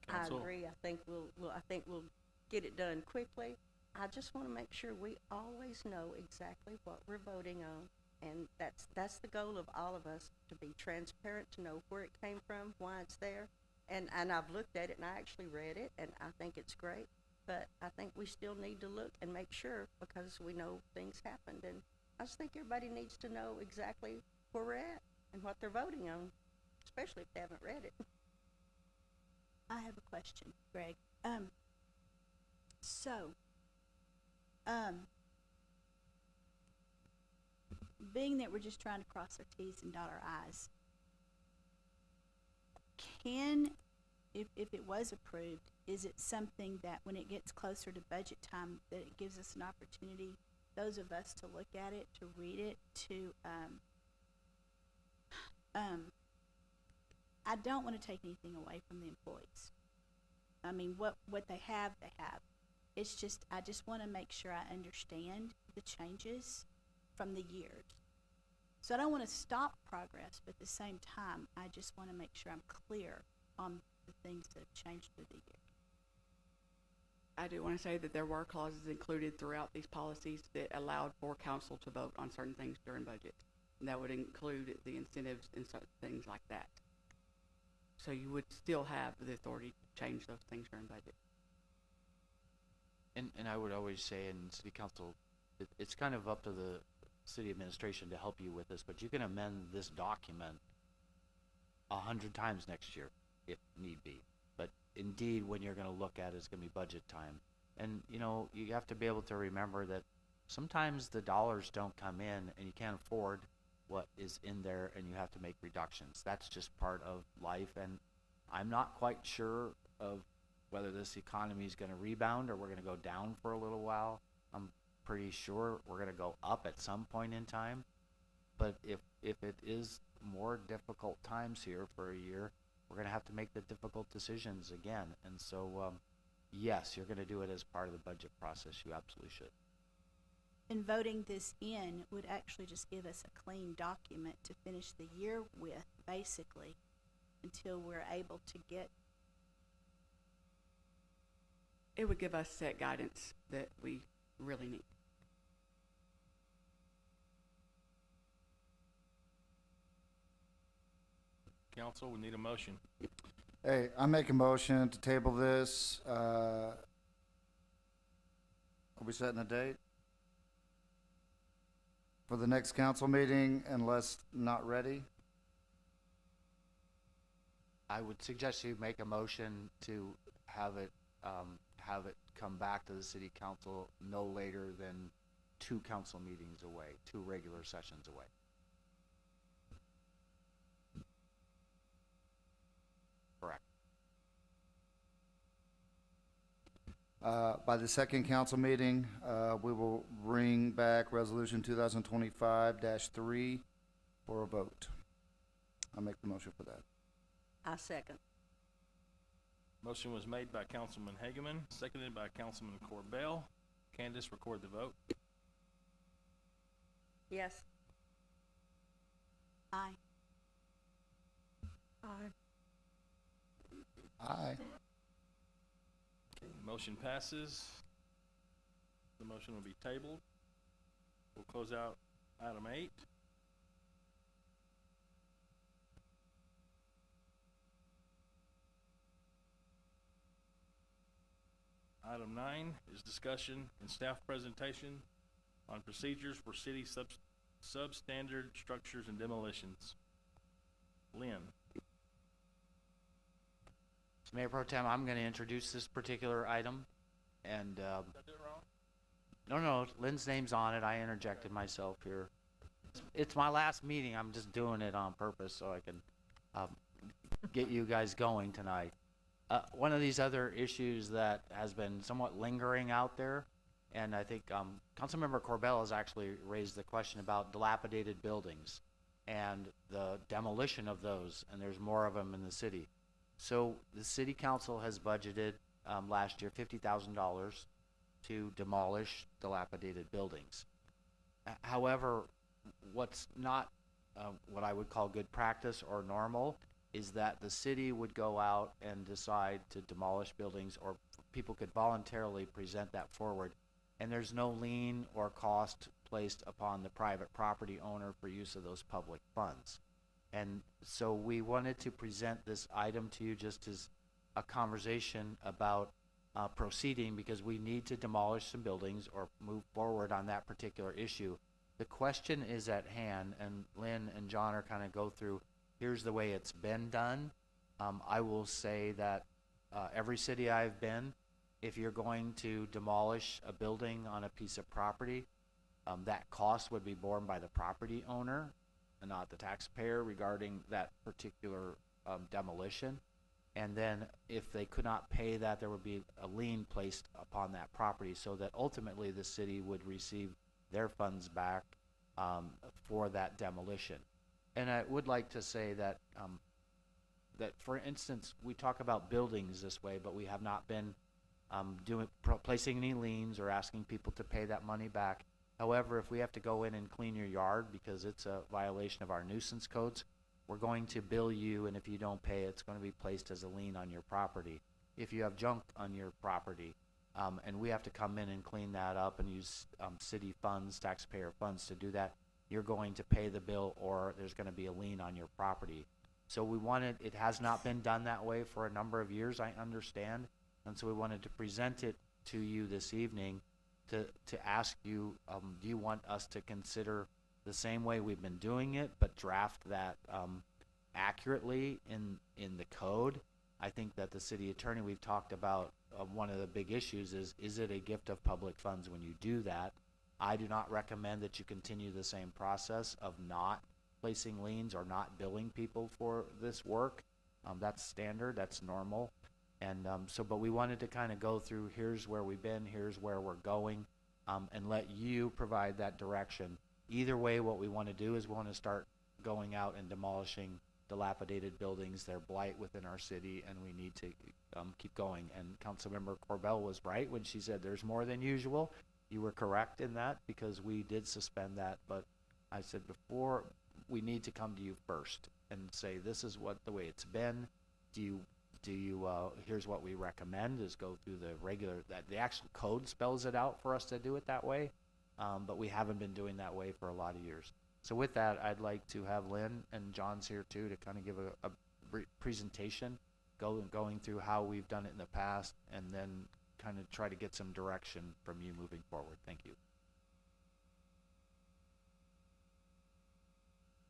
Council? I agree. I think we'll get it done quickly. I just want to make sure we always know exactly what we're voting on, and that's the goal of all of us, to be transparent, to know where it came from, why it's there. And I've looked at it, and I actually read it, and I think it's great. But I think we still need to look and make sure, because we know things happened. And I just think everybody needs to know exactly where we're at and what they're voting on, especially if they haven't read it. I have a question, Greg. Being that we're just trying to cross our T's and dot our I's, if it was approved, is it something that when it gets closer to budget time, that it gives us an opportunity, those of us, to look at it, to read it, to, I don't want to take anything away from the employees. What they have, they have. It's just, I just want to make sure I understand the changes from the years. So I don't want to stop progress, but at the same time, I just want to make sure I'm clear on the things that have changed through the year. I do want to say that there were clauses included throughout these policies that allowed for council to vote on certain things during budget. And that would include the incentives and things like that. So you would still have the authority to change those things during budget. And I would always say in city council, it's kind of up to the city administration to help you with this, but you can amend this document 100 times next year if need be. But indeed, when you're gonna look at it, it's gonna be budget time. And, you know, you have to be able to remember that sometimes the dollars don't come in and you can't afford what is in there and you have to make reductions. That's just part of life, and I'm not quite sure of whether this economy is gonna rebound or we're gonna go down for a little while. I'm pretty sure we're gonna go up at some point in time. But if it is more difficult times here for a year, we're gonna have to make the difficult decisions again. And so, yes, you're gonna do it as part of the budget process. You absolutely should. And voting this in would actually just give us a clean document to finish the year with, basically, until we're able to get. It would give us set guidance that we really need. Council, we need a motion. Hey, I make a motion to table this, are we setting a date? For the next council meeting, unless not ready? I would suggest you make a motion to have it come back to the city council no later than 2 council meetings away, 2 regular sessions away. Correct. By the second council meeting, we will bring back resolution 2025-3 for a vote. I'll make the motion for that. I second. Motion was made by Councilman Hageman, seconded by Councilman Corbell. Candace, record the vote. Yes. Aye. Aye. Aye. Motion passes. The motion will be tabled. We'll close out item 8. Item 9 is discussion and staff presentation on procedures for city substandard structures and demolitions. Lynn. So Mayor Pro Tem, I'm going to introduce this particular item, and Did I do it wrong? no, Lynn's name's on it. I interjected myself here. It's my last meeting. I'm just doing it on purpose so I can get you guys going tonight. One of these other issues that has been somewhat lingering out there, and I think Councilmember Corbell has actually raised the question about dilapidated buildings and the demolition of those, and there's more of them in the city. So the city council has budgeted last year $50,000 to demolish dilapidated buildings. However, what's not what I would call good practice or normal is that the city would go out and decide to demolish buildings, or people could voluntarily present that forward, and there's no lien or cost placed upon the private property owner for use of those public funds. And so we wanted to present this item to you just as a conversation about proceeding, because we need to demolish some buildings or move forward on that particular issue. The question is at hand, and Lynn and John are kind of go through, here's the way it's been done. I will say that every city I've been, if you're going to demolish a building on a piece of property, that cost would be borne by the property owner and not the taxpayer regarding that particular demolition. And then if they could not pay that, there would be a lien placed upon that property, so that ultimately the city would receive their funds back for that demolition. And I would like to say that that, for instance, we talk about buildings this way, but we have not been placing any liens or asking people to pay that money back. However, if we have to go in and clean your yard because it's a violation of our nuisance codes, we're going to bill you, and if you don't pay, it's going to be placed as a lien on your property. If you have junk on your property, and we have to come in and clean that up and use city funds, taxpayer funds to do that, you're going to pay the bill, or there's going to be a lien on your property. So we wanted, it has not been done that way for a number of years, I understand, and so we wanted to present it to you this evening to ask you, do you want us to consider the same way we've been doing it, but draft that accurately in the code? I think that the city attorney, we've talked about, one of the big issues is it a gift of public funds when you do that? I do not recommend that you continue the same process of not placing liens or not billing people for this work. That's standard, that's normal. And but we wanted to kind of go through, here's where we've been, here's where we're going, and let you provide that direction. Either way, what we want to do is we want to start going out and demolishing dilapidated buildings. They're blight within our city, and we need to keep going. And Councilmember Corbell was right when she said there's more than usual. You were correct in that, because we did suspend that. But I said before, we need to come to you first and say, this is what the way it's been. Here's what we recommend, is go through the regular, that the actual code spells it out for us to do it that way. But we haven't been doing that way for a lot of years. So with that, I'd like to have Lynn, and John's here too, to kind of give a presentation, going through how we've done it in the past, and then kind of try to get some direction from you moving forward. Thank you.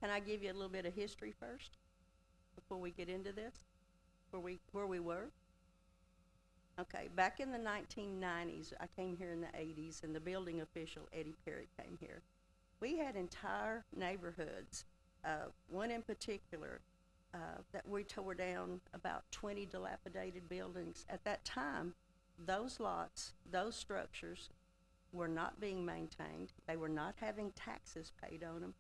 Can I give you a little bit of history first before we get into this? Where we were? Okay, back in the 1990s, I came here in the 80s, and the building official, Eddie Perry, came here. We had entire neighborhoods, one in particular, that we tore down about 20 dilapidated buildings. At that time, those lots, those structures were not being maintained. They were not having taxes paid on them.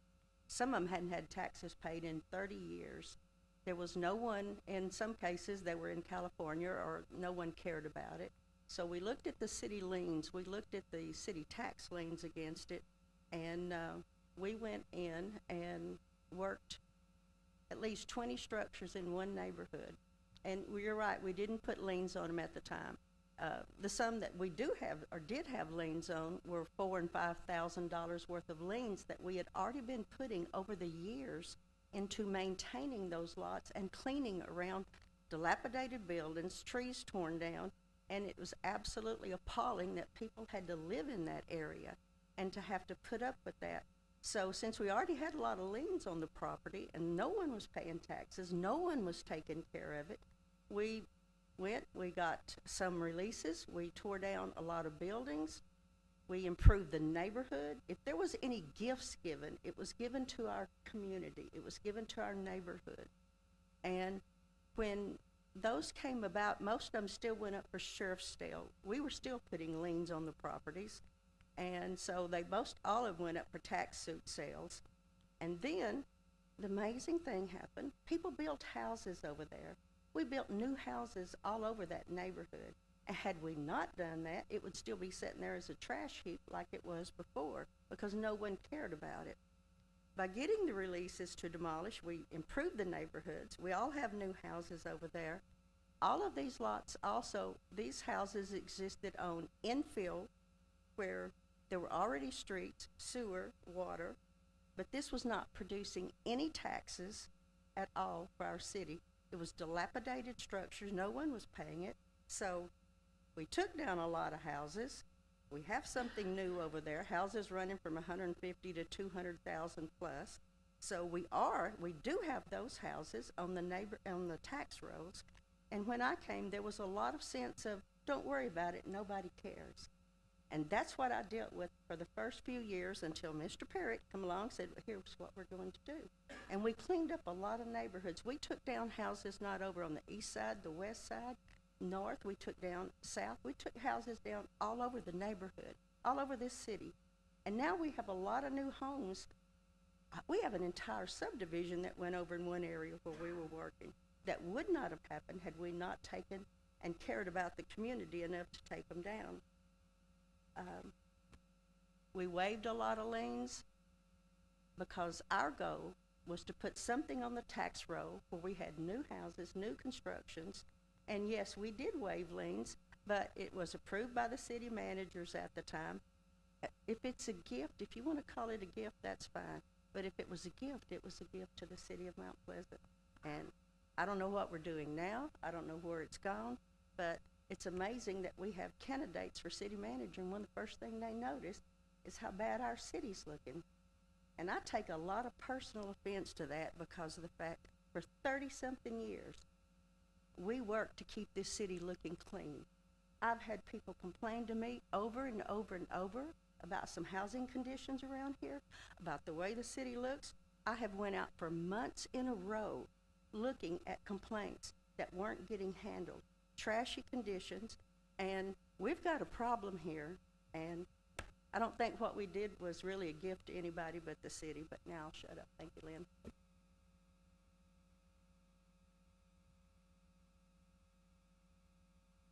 Some of them hadn't had taxes paid in 30 years. There was no one, in some cases they were in California, or no one cared about it. So we looked at the city liens, we looked at the city tax liens against it, and we went in and worked at least 20 structures in one neighborhood. And you're right, we didn't put liens on them at the time. The sum that we do have, or did have liens on, were $4,000 and $5,000 worth of liens that we had already been putting over the years into maintaining those lots and cleaning around dilapidated buildings, trees torn down, and it was absolutely appalling that people had to live in that area and to have to put up with that. So since we already had a lot of liens on the property and no one was paying taxes, no one was taking care of it, we got some releases, we tore down a lot of buildings, we improved the neighborhood. If there was any gifts given, it was given to our community. It was given to our neighborhood. And when those came about, most of them still went up for sheriff's sale. We were still putting liens on the properties. And so all of them went up for tax suit sales. And then the amazing thing happened. People built houses over there. We built new houses all over that neighborhood. And had we not done that, it would still be sitting there as a trash heap like it was before, because no one cared about it. By getting the releases to demolish, we improved the neighborhoods. We all have new houses over there. All of these lots also, these houses existed on infill, where there were already streets, sewer, water, but this was not producing any taxes at all for our city. It was dilapidated structures. No one was paying it. So we took down a lot of houses. We have something new over there, houses running from 150 to 200,000 plus. So we do have those houses on the tax rolls. And when I came, there was a lot of sense of, don't worry about it, nobody cares. And that's what I dealt with for the first few years until Mr. Perrick come along and said, here's what we're going to do. And we cleaned up a lot of neighborhoods. We took down houses not over on the east side, the west side, north, we took down south. We took houses down all over the neighborhood, all over this city. And now we have a lot of new homes. We have an entire subdivision that went over in one area where we were working. That would not have happened had we not taken and cared about the community enough to take them down. We waived a lot of liens because our goal was to put something on the tax roll where we had new houses, new constructions, and yes, we did waive liens, but it was approved by the city managers at the time. If it's a gift, if you want to call it a gift, that's fine. But if it was a gift, it was a gift to the city of Mount Pleasant. And I don't know what we're doing now. I don't know where it's gone. But it's amazing that we have candidates for city manager, and one of the first things they notice is how bad our city's looking. And I take a lot of personal offense to that because of the fact for 30-something years, we work to keep this city looking clean. I've had people complain to me over and over and over about some housing conditions around here, about the way the city looks. I have went out for months in a row looking at complaints that weren't getting handled, trashy conditions, and we've got a problem here, and I don't think what we did was really a gift to anybody but the city, but now I'll shut up. Thank you, Lynn.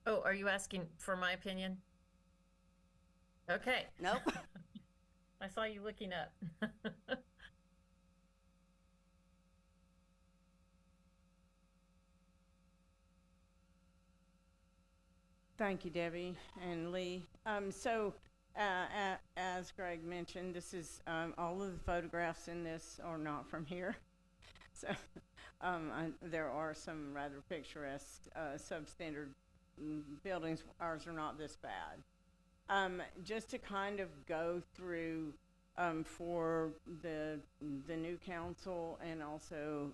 Oh, are you asking for my opinion? Okay. Nope. I saw you looking up. Thank you, Debbie and Lee. As Greg mentioned, this is, all of the photographs in this are not from here. So, there are some rather picturesque, substandard buildings. Ours are not this bad. Just to kind of go through, for the new council and also,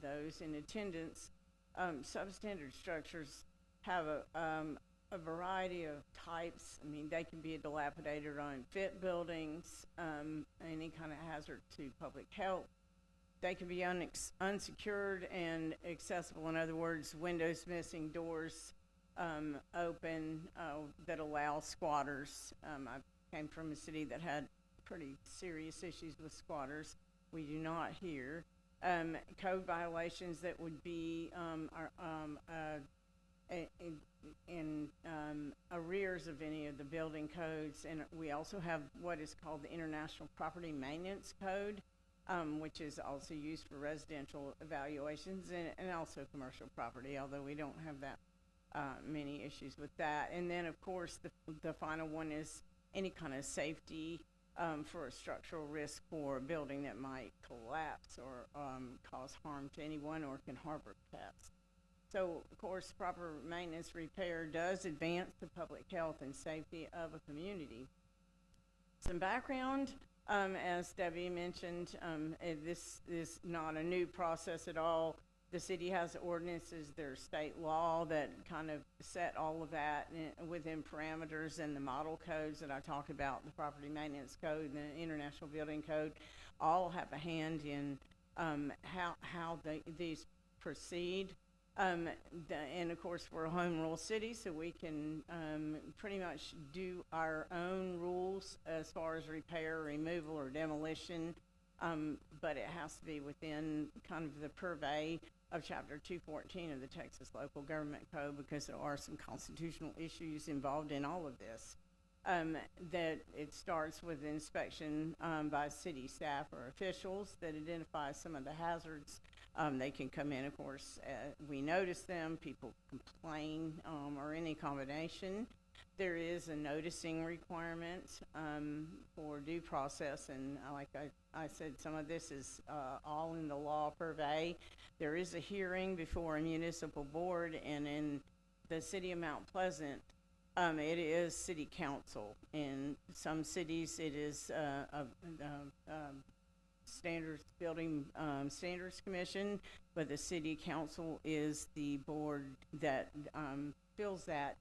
those in attendance, substandard structures have a variety of types. I mean, they can be dilapidated or unfit buildings, any kind of hazard to public health. They can be unsecured and accessible. In other words, windows missing, doors open that allow squatters. I came from a city that had pretty serious issues with squatters. We do not here. Code violations that would be in arrears of any of the building codes, and we also have what is called the International Property Maintenance Code, which is also used for residential evaluations and also commercial property, although we don't have that many issues with that. And then, of course, the final one is any kind of safety for a structural risk for a building that might collapse or cause harm to anyone or can harbor pests. So, of course, proper maintenance repair does advance the public health and safety of a community. Some background, as Debbie mentioned, this is not a new process at all. The city has ordinances, there's state law that kind of set all of that within parameters, and the model codes that I talked about, the Property Maintenance Code and the International Building Code, all have a hand in how these proceed. And of course, we're a home rule city, so we can pretty much do our own rules as far as repair, removal, or demolition, but it has to be within kind of the purvey of Chapter 214 of the Texas Local Government Code, because there are some constitutional issues involved in all of this. That it starts with inspection by city staff or officials that identify some of the hazards. They can come in, of course, we notice them, people complain, or any combination. There is a noticing requirement for due process, and like I said, some of this is all in the law purvey. There is a hearing before a municipal board, and in the city of Mount Pleasant, it is city council. In some cities, it is building standards commission, but the city council is the board that fills that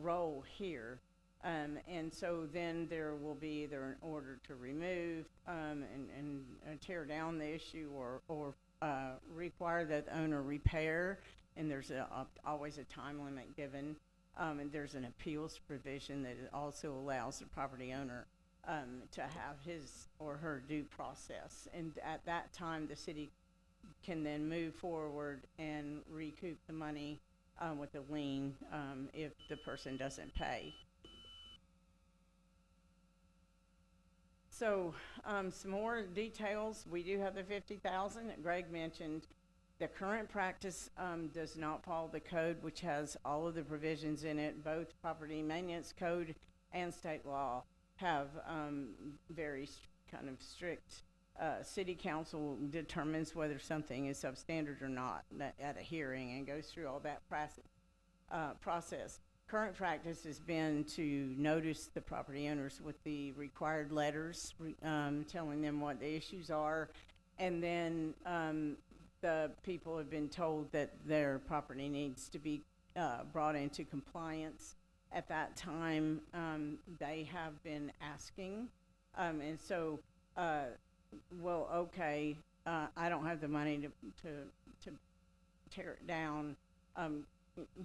role here. And so then there will be either an order to remove and tear down the issue, or require that the owner repair, and there's always a time limit given. And there's an appeals provision that also allows the property owner to have his or her due process. And at that time, the city can then move forward and recoup the money with a lien if the person doesn't pay. So, some more details. We do have the 50,000 that Greg mentioned. The current practice, does not follow the code, which has all of the provisions in it. Both property maintenance code and state law have, very kind of strict, city council determines whether something is substandard or not at a hearing and goes through all that process. Current practice has been to notice the property owners with the required letters, telling them what the issues are, and then the people have been told that their property needs to be brought into compliance. At that time, they have been asking, and so, well, okay, I don't have the money to tear it down.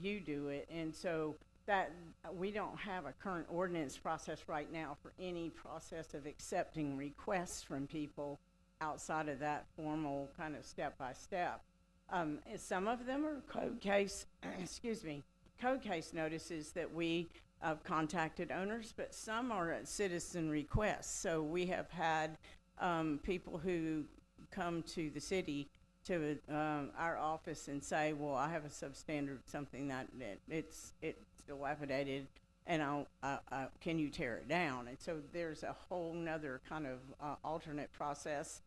You do it, and so that we don't have a current ordinance process right now for any process of accepting requests from people outside of that formal kind of step-by-step. Some of them are code case, code case notices that we contacted owners, but some are at citizen requests. So we have had people who come to the city to our office and say, well, I have a substandard, something that it's dilapidated, and can you tear it down? And so there's a whole nother kind of alternate process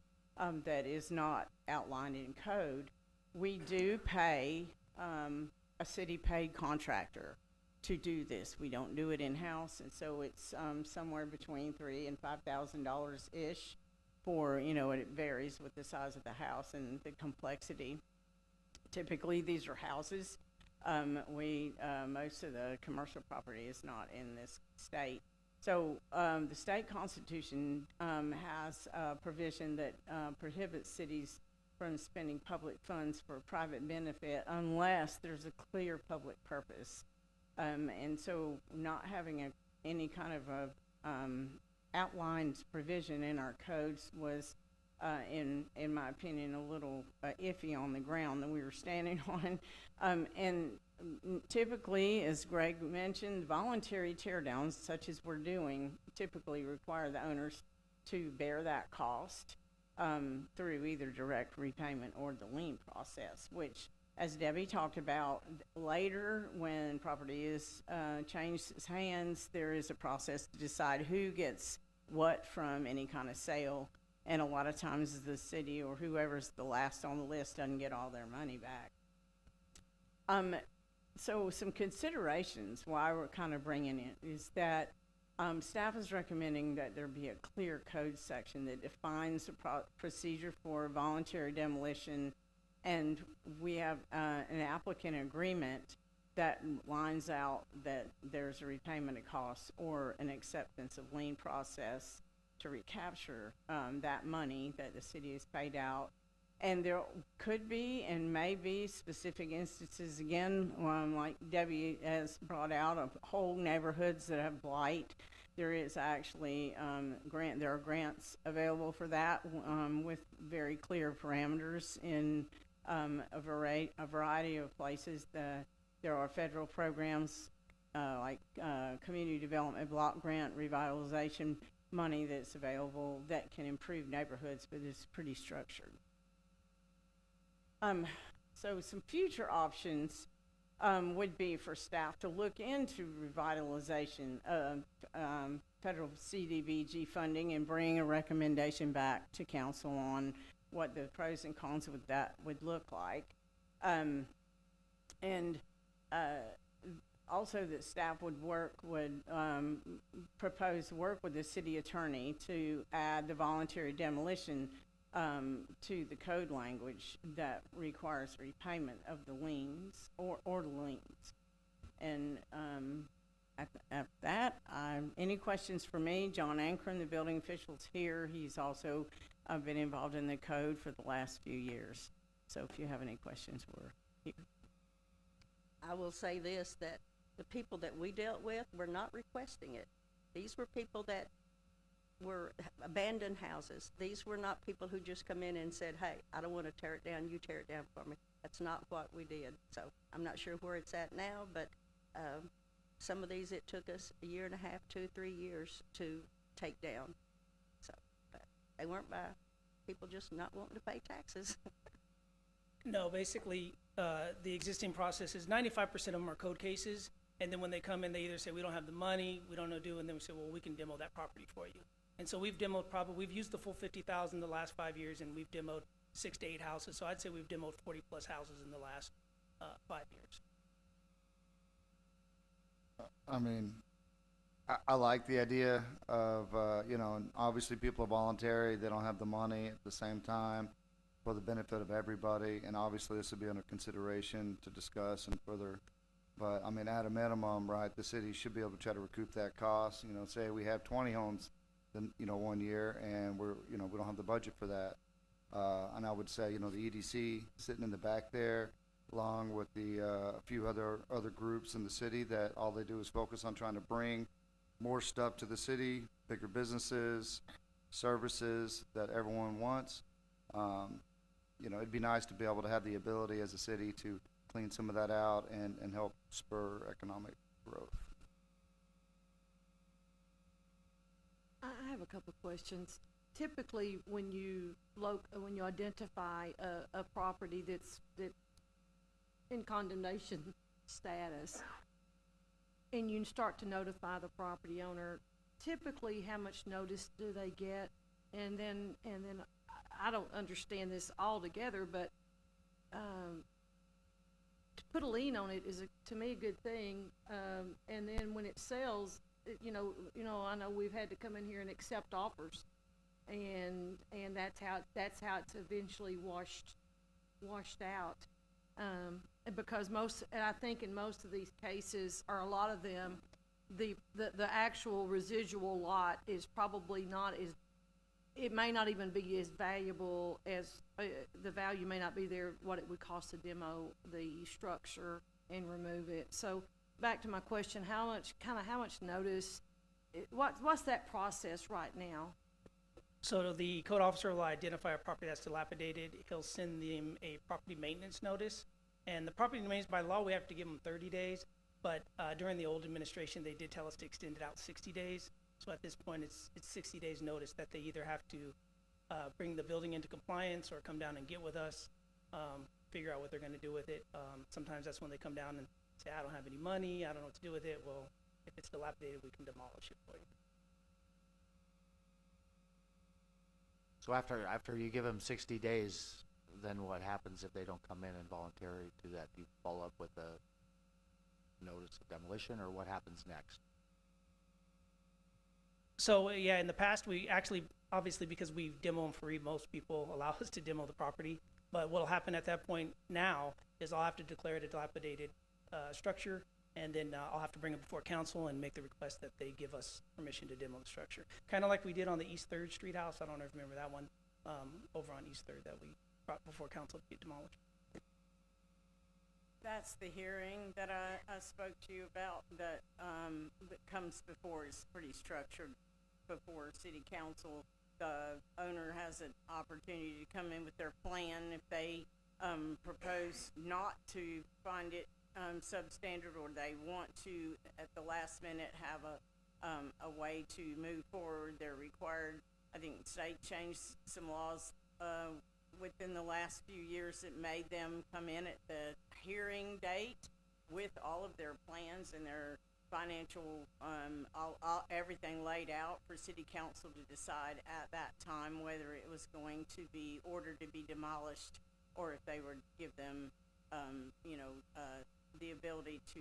that is not outlined in code. We do pay a city paid contractor to do this. We don't do it in-house, and so it's somewhere between $3,000 and $5,000 ish for, it varies with the size of the house and the complexity. Typically, these are houses. Most of the commercial property is not in this state. So the state constitution has a provision that prohibits cities from spending public funds for private benefit unless there's a clear public purpose. And so not having any kind of a outlined provision in our codes was, in my opinion, a little iffy on the ground that we were standing on. And typically, as Greg mentioned, voluntary teardowns, such as we're doing, typically require the owners to bear that cost through either direct repayment or the lien process, which, as Debbie talked about, later when property is changed hands, there is a process to decide who gets what from any kind of sale. And a lot of times the city or whoever's the last on the list doesn't get all their money back. So some considerations why we're kind of bringing it is that staff is recommending that there be a clear code section that defines the procedure for voluntary demolition, and we have an applicant agreement that lines out that there's a repayment of costs or an acceptance of lien process to recapture that money that the city has paid out. And there could be and may be specific instances, again, like Debbie has brought out, of whole neighborhoods that have blight. There is actually there are grants available for that with very clear parameters in a variety of places. There are federal programs like community development block grant revitalization money that's available that can improve neighborhoods, but it's pretty structured. So some future options would be for staff to look into revitalization of federal CDBG funding and bring a recommendation back to council on what the pros and cons of that would look like. Also that staff would propose work with the city attorney to add the voluntary demolition to the code language that requires repayment of the liens or the liens. And at that, any questions for me? John Ankrum, the building official's here. He's also been involved in the code for the last few years. So if you have any questions, we're here. I will say this, that the people that we dealt with were not requesting it. These were people that were abandoned houses. These were not people who just come in and said, hey, I don't want to tear it down, you tear it down for me. That's not what we did. So I'm not sure where it's at now, but some of these it took us 1.5 years, 2, 3 years to take down. So They weren't by people just not wanting to pay taxes. No, basically, the existing process is 95% of them are code cases, and then when they come in, they either say, we don't have the money, we don't know do, and then we say, well, we can demo that property for you. And so we've we've used the full 50,000 the last 5 years, and we've demoed 6 to 8 houses. So I'd say we've demoed 40 plus houses in the last 5 years. I mean, I like the idea of, you know, and obviously people are voluntary, they don't have the money at the same time for the benefit of everybody, and obviously this would be under consideration to discuss and further. But, I mean, at a minimum, right, the city should be able to try to recoup that cost. You know, say we have 20 homes, then, you know, 1 year, and we don't have the budget for that. And I would say, you know, the EDC sitting in the back there, along with the, a few other groups in the city that all they do is focus on trying to bring more stuff to the city, bigger businesses, services that everyone wants. You know, it'd be nice to be able to have the ability as a city to clean some of that out and help spur economic growth. I have a couple of questions. Typically, when you identify a property that's in condemnation status, and you start to notify the property owner, typically how much notice do they get? And then I don't understand this altogether, but to put a lien on it is to me a good thing. And then when it sells, you know, I know we've had to come in here and accept offers, and that's how it's eventually washed out. Because I think in most of these cases, or a lot of them, the actual residual lot is probably not as, it may not even be as valuable as, the value may not be there, what it would cost to demo the structure and remove it. So back to my question, how much notice, what's that process right now? So the code officer will identify a property that's dilapidated. He'll send them a property maintenance notice. And the property maintenance, by law, we have to give them 30 days. But during the old administration, they did tell us to extend it out 60 days. So at this point, it's 60 days notice that they either have to bring the building into compliance or come down and get with us, figure out what they're going to do with it. Sometimes that's when they come down and say, I don't have any money, I don't know what to do with it. Well, if it's dilapidated, we can demolish it for you. So after you give them 60 days, then what happens if they don't come in and voluntarily do that? Do you follow up with a notice of demolition, or what happens next? So yeah, in the past, we actually, obviously because we demo them free, most people allow us to demo the property. But what'll happen at that point now is I'll have to declare it a dilapidated structure, and then I'll have to bring it before council and make the request that they give us permission to demo the structure. Kind of like we did on the East 3rd Street house. I don't know if you remember that one, over on East 3rd that we brought before council to get demolished. That's the hearing that I spoke to you about that comes before, is pretty structured before city council. The owner has an opportunity to come in with their plan. If they propose not to find it substandard, or they want to at the last minute have a way to move forward, they're required. I think the state changed some laws within the last few years that made them come in at the hearing date with all of their plans and their financial, everything laid out for city council to decide at that time whether it was going to be ordered to be demolished, or if they would give them, the ability to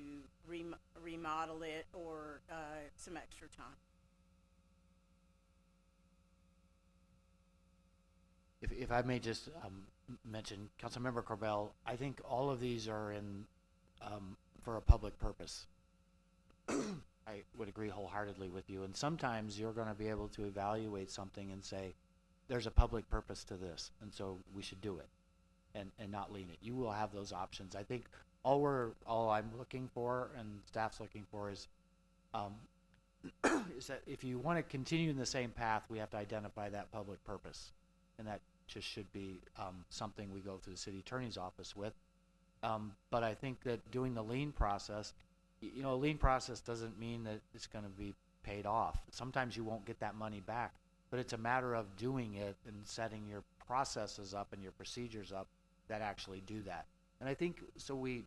remodel it, or some extra time. If I may just mention, Councilmember Corbell, I think all of these are in for a public purpose. I would agree wholeheartedly with you. And sometimes you're going to be able to evaluate something and say, there's a public purpose to this, and so we should do it, and not lean it. You will have those options. I think all I'm looking for and staff's looking for is that if you want to continue in the same path, we have to identify that public purpose. And that just should be something we go through the city attorney's office with. But I think that doing the lien process, a lien process doesn't mean that it's going to be paid off. Sometimes you won't get that money back but it's a matter of doing it and setting your processes up and your procedures up that actually do that. And I think, so you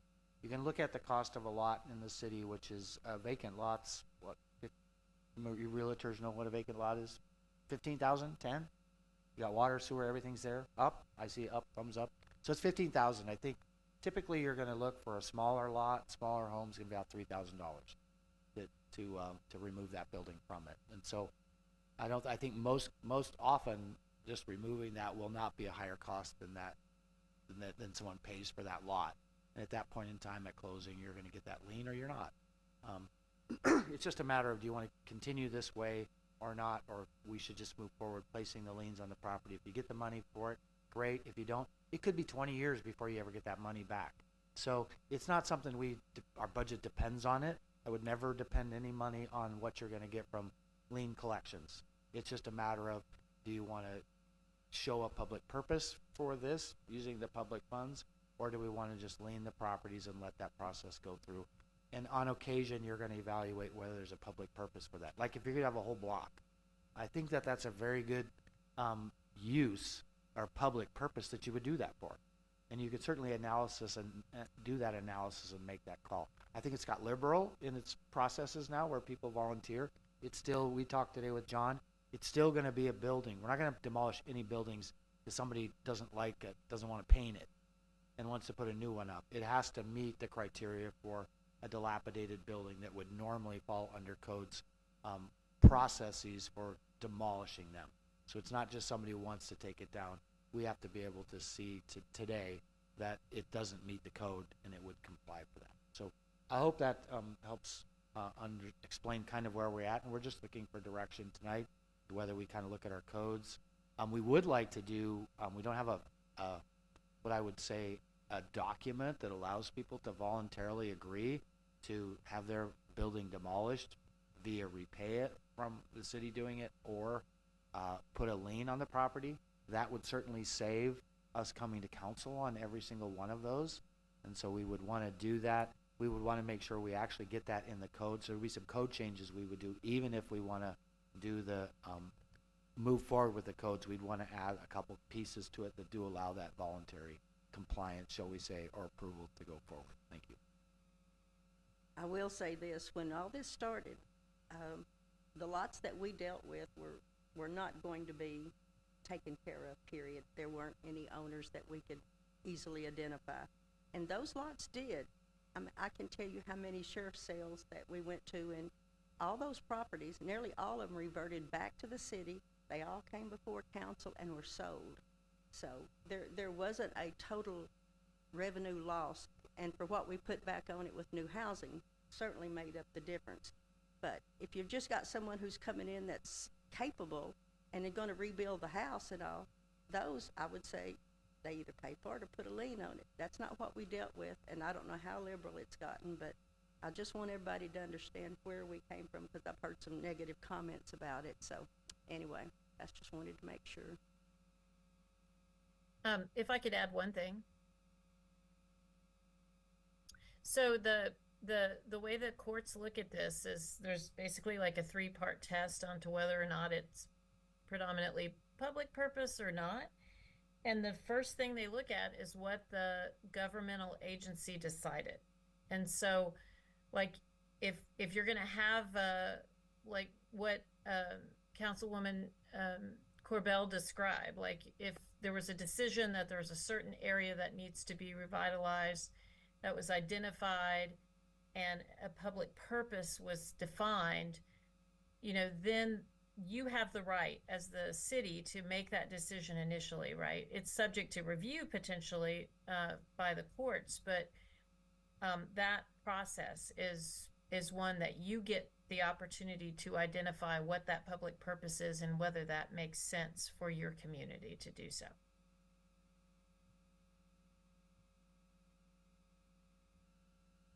can look at the cost of a lot in the city, which is vacant lots, you realtors know what a vacant lot is? 15,000, 10? You got water, sewer, everything's there, up, I see up, thumbs up. So it's 15,000. I think typically you're gonna look for a smaller lot, smaller homes, gonna be about $3,000 to remove that building from it. And so I think most often just removing that will not be a higher cost than someone pays for that lot. And at that point in time at closing, you're gonna get that lien or you're not. It's just a matter of, do you want to continue this way or not, or we should just move forward placing the liens on the property. If you get the money for it, great. If you don't, it could be 20 years before you ever get that money back. So it's not something our budget depends on it. I would never depend any money on what you're going to get from lien collections. It's just a matter of, do you want to show a public purpose for this using the public funds, or do we want to just lien the properties and let that process go through? And on occasion, you're going to evaluate whether there's a public purpose for that. Like if you're going to have a whole block, I think that's a very good use or public purpose that you would do that for. And you could certainly do that analysis and make that call. I think it's got liberal in its processes now where people volunteer. It's still, we talked today with John, it's still going to be a building. We're not going to demolish any buildings if somebody doesn't like it, doesn't want to paint it, and wants to put a new one up. It has to meet the criteria for a dilapidated building that would normally fall under code's processes for demolishing them. So it's not just somebody who wants to take it down. We have to be able to see today that it doesn't meet the code and it would comply for that. So I hope that helps explain kind of where we're at, and we're just looking for direction tonight, whether we kind of look at our codes. We would like to do, we don't have what I would say, a document that allows people to voluntarily agree to have their building demolished via repay it from the city doing it, or put a lien on the property. That would certainly save us coming to council on every single one of those. And so we would want to do that. We would want to make sure we actually get that in the code. So there'd be some code changes we would do, even if we want to do the move forward with the codes. We'd want to add a couple pieces to it that do allow that voluntary compliance, shall we say, or approval to go forward. Thank you. I will say this, when all this started, the lots that we dealt with were not going to be taken care of, period. There weren't any owners that we could easily identify. And those lots did. I mean, I can tell you how many sheriff's sales that we went to, and all those properties, nearly all of them reverted back to the city. They all came before council and were sold. So there wasn't a total revenue loss, and for what we put back on it with new housing, certainly made up the difference. But if you've just got someone who's coming in that's capable and they're gonna rebuild the house and all, those, I would say, they either pay for it or put a lien on it. That's not what we dealt with, and I don't know how liberal it's gotten, but I just want everybody to understand where we came from, because I've heard some negative comments about it. So anyway, that's just wanted to make sure. If I could add one thing. So the way the courts look at this is there's basically like a 3-part test onto whether or not it's predominantly public purpose or not. And the first thing they look at is what the governmental agency decided. And so, like, if you're gonna have like what Councilwoman Corbell described, like if there was a decision that there's a certain area that needs to be revitalized, that was identified, and a public purpose was defined, you know, then you have the right as the city to make that decision initially, right? It's subject to review potentially by the courts, but that process is one that you get the opportunity to identify what that public purpose is and whether that makes sense for your community to do so.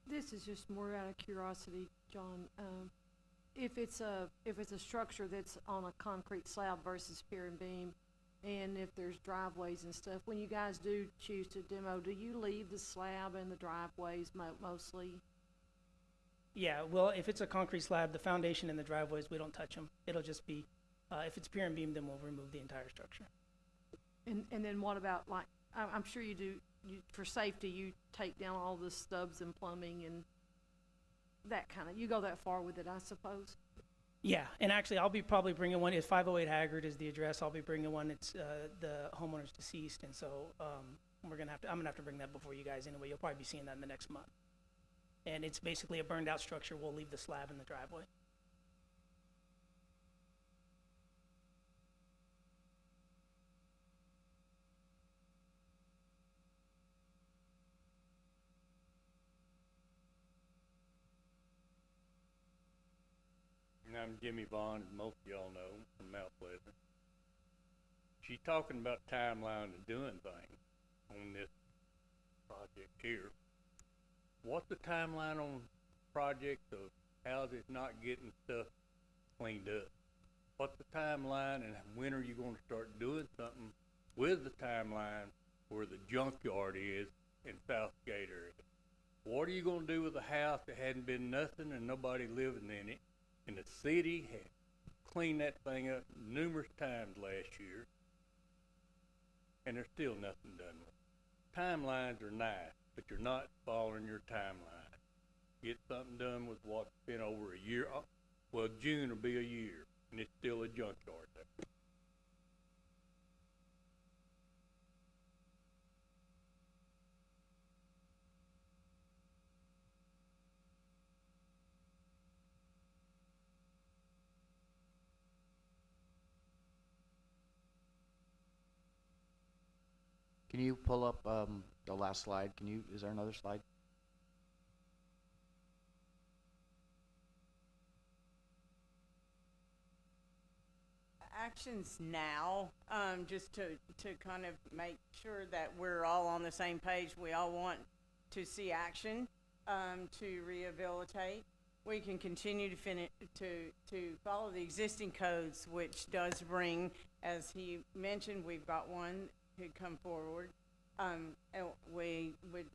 This is just more out of curiosity, John. If it's a structure that's on a concrete slab versus pier and beam, and if there's driveways and stuff, when you guys do choose to demo, do you leave the slab and the driveways mostly? Yeah, well, if it's a concrete slab, the foundation and the driveways, we don't touch them. It'll just be If it's pier and beam, then we'll remove the entire structure. And then what about, like, I'm sure you do, for safety, you take down all the stubs and plumbing and that kind of, you go that far with it, I suppose? Yeah, and actually, I'll be probably bringing one. It's 508 Haggard is the address. I'll be bringing one. It's the homeowner's deceased, and so I'm gonna have to bring that before you guys anyway. You'll probably be seeing that in the next month. And it's basically a burned out structure. We'll leave the slab in the driveway. And I'm Jimmy Vaughn, as most of y'all know, from Mount Pleasant. She's talking about timeline of doing things on this project here. What's the timeline on project of houses not getting stuff cleaned up? What's the timeline, and when are you gonna start doing something with the timeline where the junkyard is in Southgate area? What are you gonna do with a house that hadn't been nothing and nobody living in it? And the city had cleaned that thing up numerous times last year, and there's still nothing done with it. Timelines are nice, but you're not following your timeline. Get something done with what's been over a year. Well, June will be a year, and it's still a junkyard there. Can you pull up the last slide? Is there another slide? Actions now, just to kind of make sure that we're all on the same page. We all want to see action to rehabilitate. We can continue to follow the existing codes, which does bring, as he mentioned, we've got one could come forward. And we would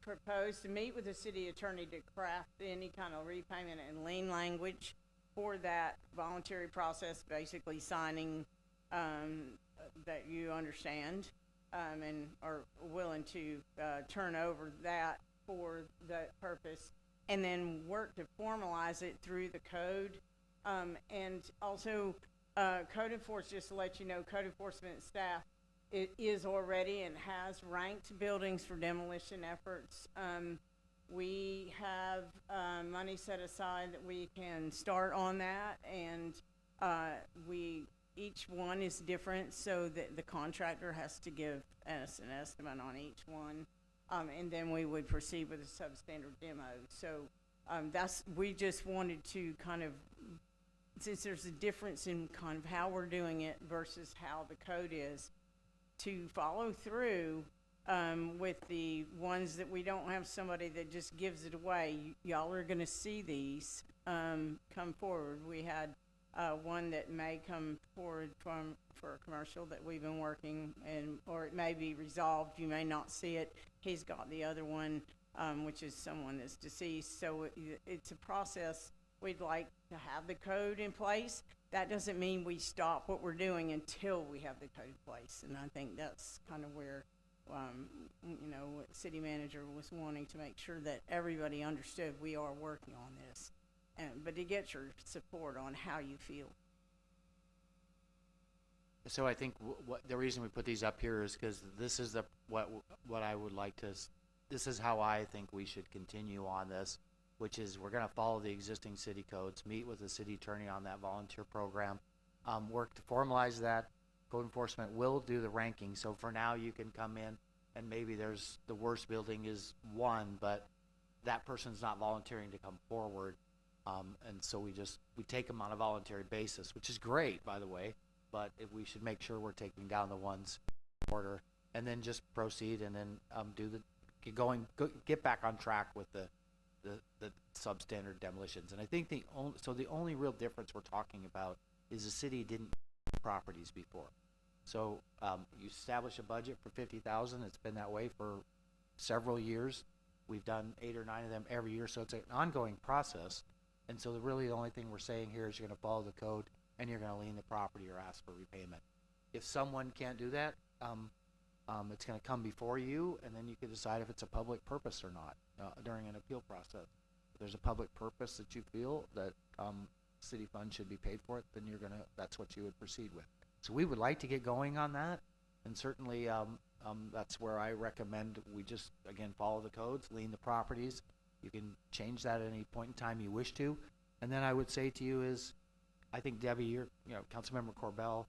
propose to meet with the city attorney to craft any kind of repayment and lien language for that voluntary process, basically signing that you understand and are willing to turn over that for that purpose, and then work to formalize it through the code. And also, code enforcement, just to let you know, code enforcement staff, it is already and has ranked buildings for demolition efforts. We have money set aside that we can start on that, and each one is different, so that the contractor has to give us an estimate on each one, and then we would proceed with a substandard demo. So we just wanted to kind of, since there's a difference in kind of how we're doing it versus how the code is, to follow through with the ones that we don't have somebody that just gives it away. Y'all are going to see these come forward. We had one that may come forward for a commercial that we've been working, or it may be resolved. You may not see it. He's got the other one, which is someone that's deceased. So it's a process. We'd like to have the code in place. That doesn't mean we stop what we're doing until we have the code in place. And I think that's kind of where, city manager was wanting to make sure that everybody understood we are working on this. But to get your support on how you feel. So I think what the reason we put these up here is because this is what I would like to. This is how I think we should continue on this, which is we're going to follow the existing city codes, meet with the city attorney on that volunteer program, work to formalize that. Code enforcement will do the ranking. So for now, you can come in and maybe there's the worst building is one, but that person's not volunteering to come forward. And so we take them on a voluntary basis, which is great, by the way, but we should make sure we're taking down the ones in order, and then just proceed and then get back on track with the substandard demolitions. And I think the only real difference we're talking about is the city didn't properties before. So you establish a budget for $50,000. It's been that way for several years. We've done 8 or 9 of them every year, so it's an ongoing process. And so really the only thing we're saying here is you're going to follow the code and you're gonna lien the property or ask for repayment. If someone can't do that, it's gonna come before you, and then you can decide if it's a public purpose or not, during an appeal process. If there's a public purpose that you feel that, city funds should be paid for it, then that's what you would proceed with. So we would like to get going on that, and certainly, that's where I recommend we just, again, follow the codes, lien the properties. You can change that at any point in time you wish to. And then I would say to you is, I think Debbie, Councilmember Corbell,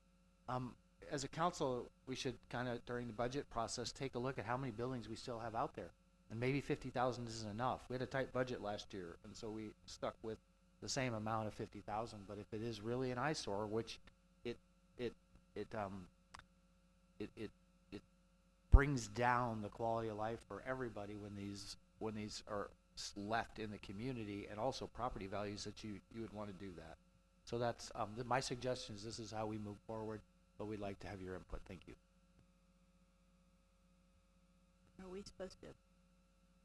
as a council, we should kind of, during the budget process, take a look at how many buildings we still have out there. And maybe 50,000 isn't enough. We had a tight budget last year, and so we stuck with the same amount of 50,000. But if it is really an eyesore, which it brings down the quality of life for everybody when these are left in the community, and also property values that you would want to do that. So that's my suggestion is this is how we move forward, but we'd like to have your input. Thank you. Are we supposed to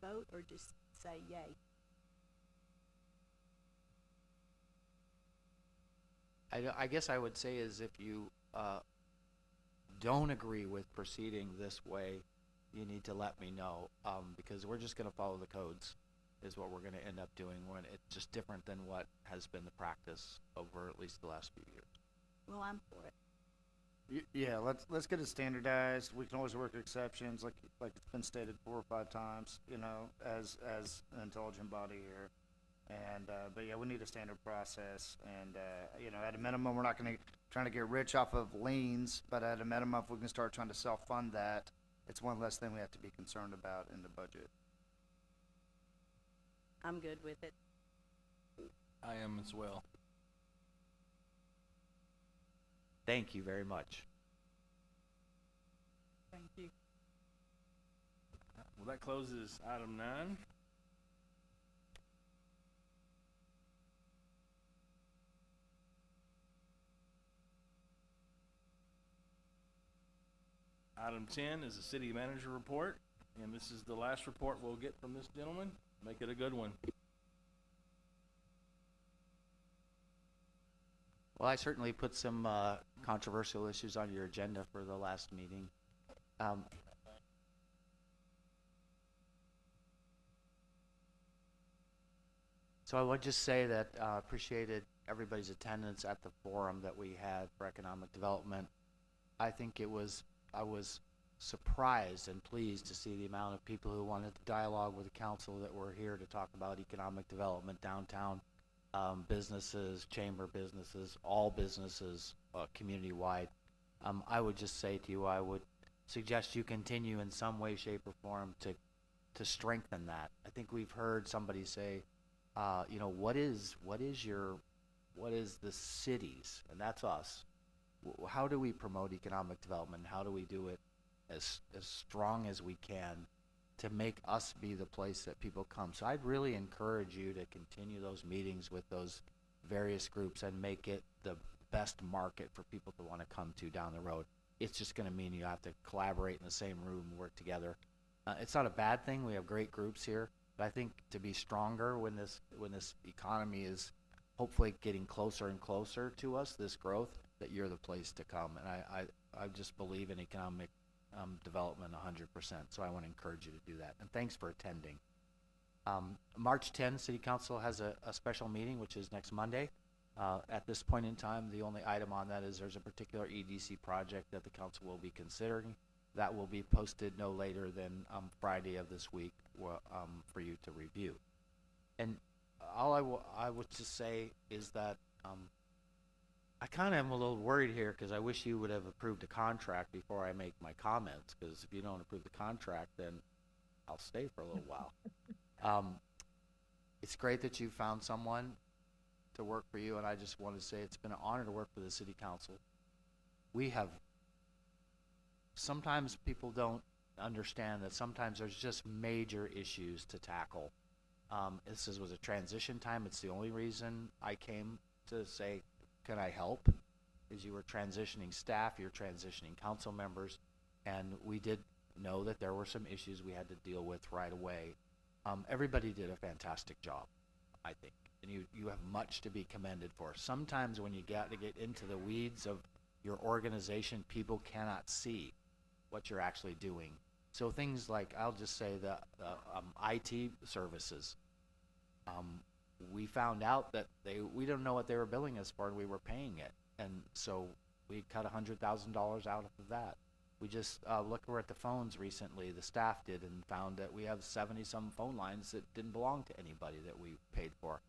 vote or just say yay? I guess I would say is if you don't agree with proceeding this way, you need to let me know, because we're just going to follow the codes is what we're going to end up doing when it's just different than what has been the practice over at least the last few years. Well, I'm for it. Yeah, let's get it standardized. We can always work exceptions, like it's been stated 4 or 5 times, as an intelligent body here. And but yeah, we need a standard process. And at a minimum, we're not going to trying to get rich off of liens, but at a minimum, if we can start trying to self-fund that, it's one less thing we have to be concerned about in the budget. I'm good with it. I am as well. Thank you very much. Thank you. Well, that closes item 9. Item 10 is the city manager report, and this is the last report we'll get from this gentleman. Make it a good one. Well, I certainly put some controversial issues on your agenda for the last meeting. So I would just say that appreciated everybody's attendance at the forum that we had for economic development. I think I was surprised and pleased to see the amount of people who wanted to dialogue with the council that were here to talk about economic development downtown. Businesses, chamber businesses, all businesses, community-wide. I would just say to you, I would suggest you continue in some way, shape, or form to strengthen that. I think we've heard somebody say, what is the city's, and that's us. How do we promote economic development? How do we do it as strong as we can to make us be the place that people come? So I'd really encourage you to continue those meetings with those various groups and make it the best market for people to want to come to down the road. It's just going to mean you have to collaborate in the same room, work together. It's not a bad thing. We have great groups here, but I think to be stronger when this economy is hopefully getting closer and closer to us, this growth, that you're the place to come. And I just believe in economic development 100%. So I want to encourage you to do that. And thanks for attending. March 10, City Council has a special meeting, which is next Monday. At this point in time, the only item on that is there's a particular EDC project that the council will be considering. That will be posted no later than Friday of this week for you to review. And all I would just say is that I kind of am a little worried here because I wish you would have approved a contract before I make my comments, because if you don't approve the contract, then I'll stay for a little while. It's great that you found someone to work for you, and I just want to say it's been an honor to work for the City Council. Sometimes people don't understand that sometimes there's just major issues to tackle. This was a transition time. It's the only reason I came to say, can I help? Is you were transitioning staff, you're transitioning council members, and we did know that there were some issues we had to deal with right away. Everybody did a fantastic job, I think. and you have much to be commended for. Sometimes when you got to get into the weeds of your organization, people cannot see what you're actually doing. So things like, I'll just say the IT services. We found out that we didn't know what they were billing us for, and we were paying it. And so we cut $100,000 out of that. We just we're at the phones recently, the staff did, and found that we have 70-some phone lines that didn't belong to anybody that we paid for.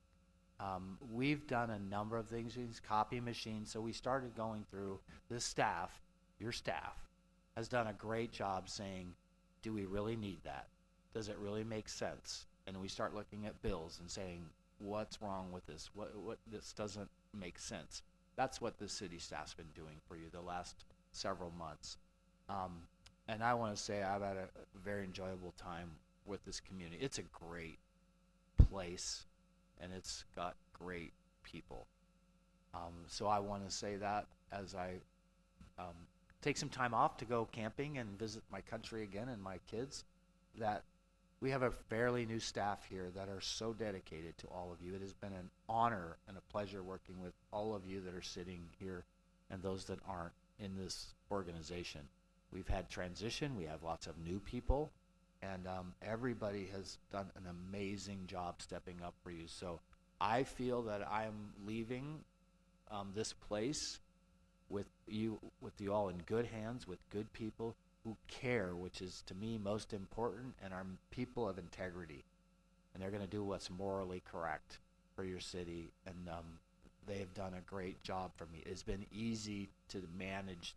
We've done a number of things, these copy machines, so we started going through this staff, your staff, has done a great job saying, do we really need that? Does it really make sense? And we start looking at bills and saying, what's wrong with this? What this doesn't make sense. That's what the city staff's been doing for you the last several months. And I want to say I've had a very enjoyable time with this community. It's a great place, and it's got great people. So I want to say that as I take some time off to go camping and visit my country again and my kids, that we have a fairly new staff here that are so dedicated to all of you. It has been an honor and a pleasure working with all of you that are sitting here and those that aren't in this organization. We've had transition, we have lots of new people, and everybody has done an amazing job stepping up for you. So I feel that I am leaving this place with you all in good hands, with good people who care, which is to me most important, and are people of integrity. And they're going to do what's morally correct for your city, and they have done a great job for me. It's been easy to manage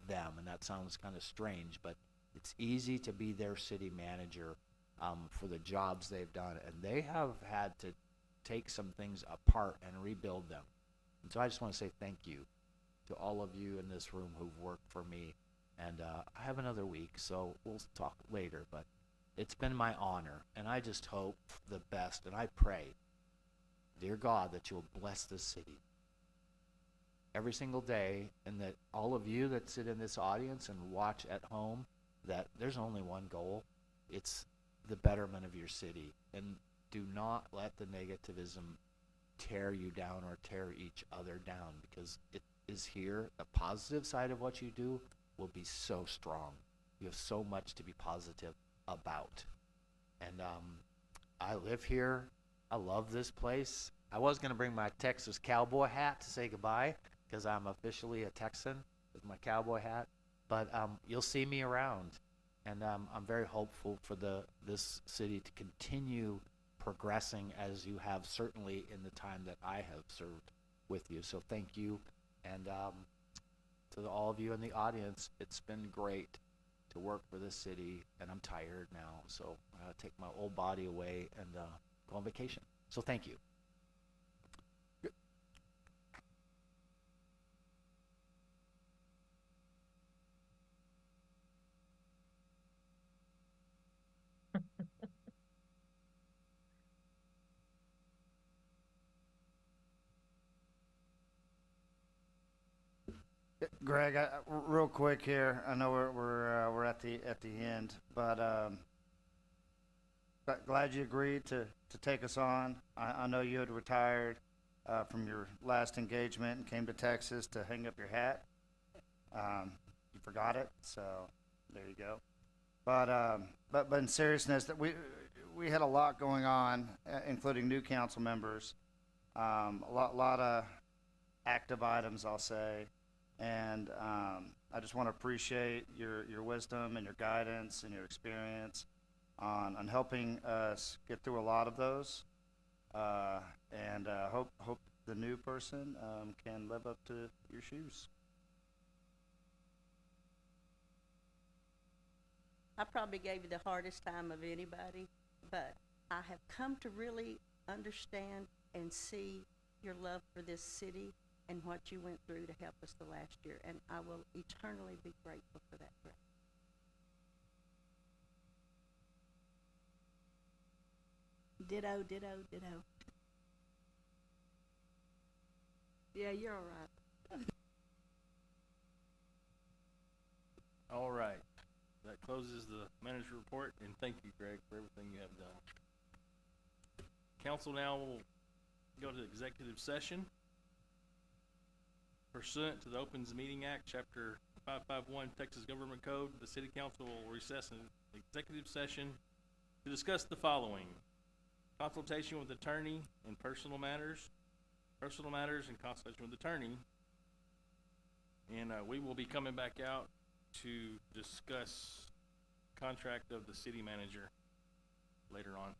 them, and that sounds kind of strange, but it's easy to be their city manager for the jobs they've done, and they have had to take some things apart and rebuild them. And so I just want to say thank you to all of you in this room who've worked for me. And I have another week, so we'll talk later, but it's been my honor, and I just hope the best, and I pray, dear God, that you'll bless this city every single day, and that all of you that sit in this audience and watch at home, that there's only one goal. It's the betterment of your city, and do not let the negativism tear you down or tear each other down, because it is here. The positive side of what you do will be so strong. You have so much to be positive about. And I live here. I love this place. I was going to bring my Texas cowboy hat to say goodbye, because I'm officially a Texan with my cowboy hat. But you'll see me around. And I'm very hopeful for this city to continue progressing as you have certainly in the time that I have served with you. So thank you. And to all of you in the audience, it's been great to work for this city, and I'm tired now, so I gotta take my old body away and go on vacation. So thank you. Greg, real quick here. I know we're at the end, but glad you agreed to take us on. I know you had retired from your last engagement and came to Texas to hang up your hat. You forgot it, so there you go. But in seriousness, that we had a lot going on, including new council members, a lot of active items, I'll say. And I just want to appreciate your wisdom and your guidance and your experience on helping us get through a lot of those. And hope the new person can live up to your shoes. I probably gave you the hardest time of anybody, but I have come to really understand and see your love for this city and what you went through to help us the last year, and I will eternally be grateful for that, Greg. Ditto, ditto, ditto. Yeah, you're all right. All right. That closes the manager report, and thank you, Greg, for everything you have done. Council now will go to executive session. Pursuant to the Opens Meeting Act, Chapter 551 Texas Government Code, the City Council will recess an executive session to discuss the following: consultation with attorney in personal matters and consultation with attorney. And we will be coming back out to discuss contract of the city manager later on.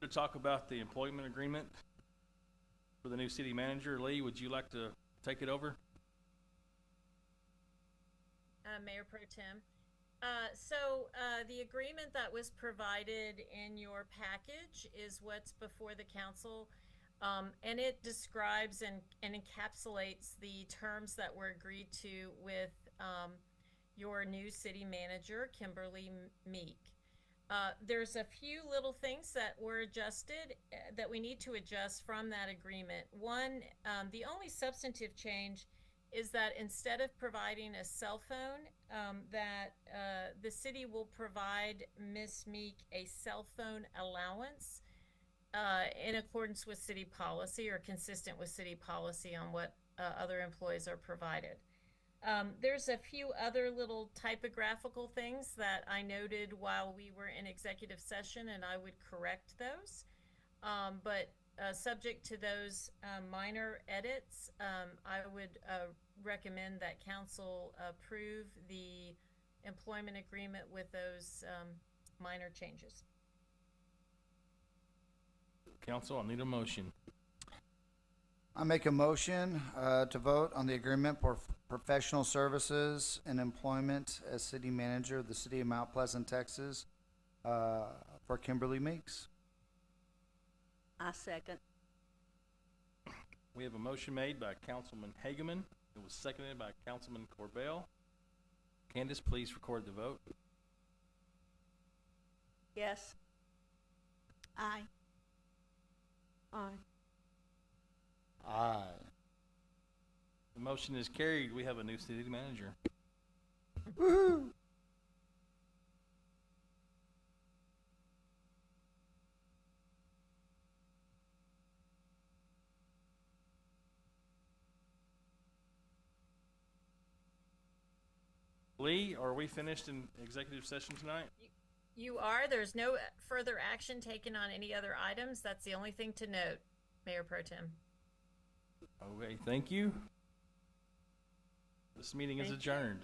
to talk about the employment agreement for the new city manager. Lee, would you like to take it over? Mayor Pro Tem. The agreement that was provided in your package is what's before the council. And it describes and encapsulates the terms that were agreed to with your new city manager, Kimberly Meek. There's a few little things that were adjusted that we need to adjust from that agreement. One, the only substantive change is that instead of providing a cell phone, the city will provide Ms. Meek a cell phone allowance in accordance with city policy or consistent with city policy on what other employees are provided. There's a few other little typographical things that I noted while we were in executive session, and I would correct those. But subject to those minor edits, I would recommend that council approve the employment agreement with those minor changes. Council, I need a motion. I make a motion to vote on the agreement for professional services and employment as city manager of the city of Mount Pleasant, Texas, for Kimberly Meeks. I second. We have a motion made by Councilman Hageman. It was seconded by Councilman Corbell. Candace, please record the vote. Yes. Aye. Aye. Aye. The motion is carried. We have a new city manager. Woohoo! Lee, are we finished in executive session tonight? You are. There's no further action taken on any other items. That's the only thing to note, Mayor Pro Tem. Okay, thank you. This meeting is adjourned.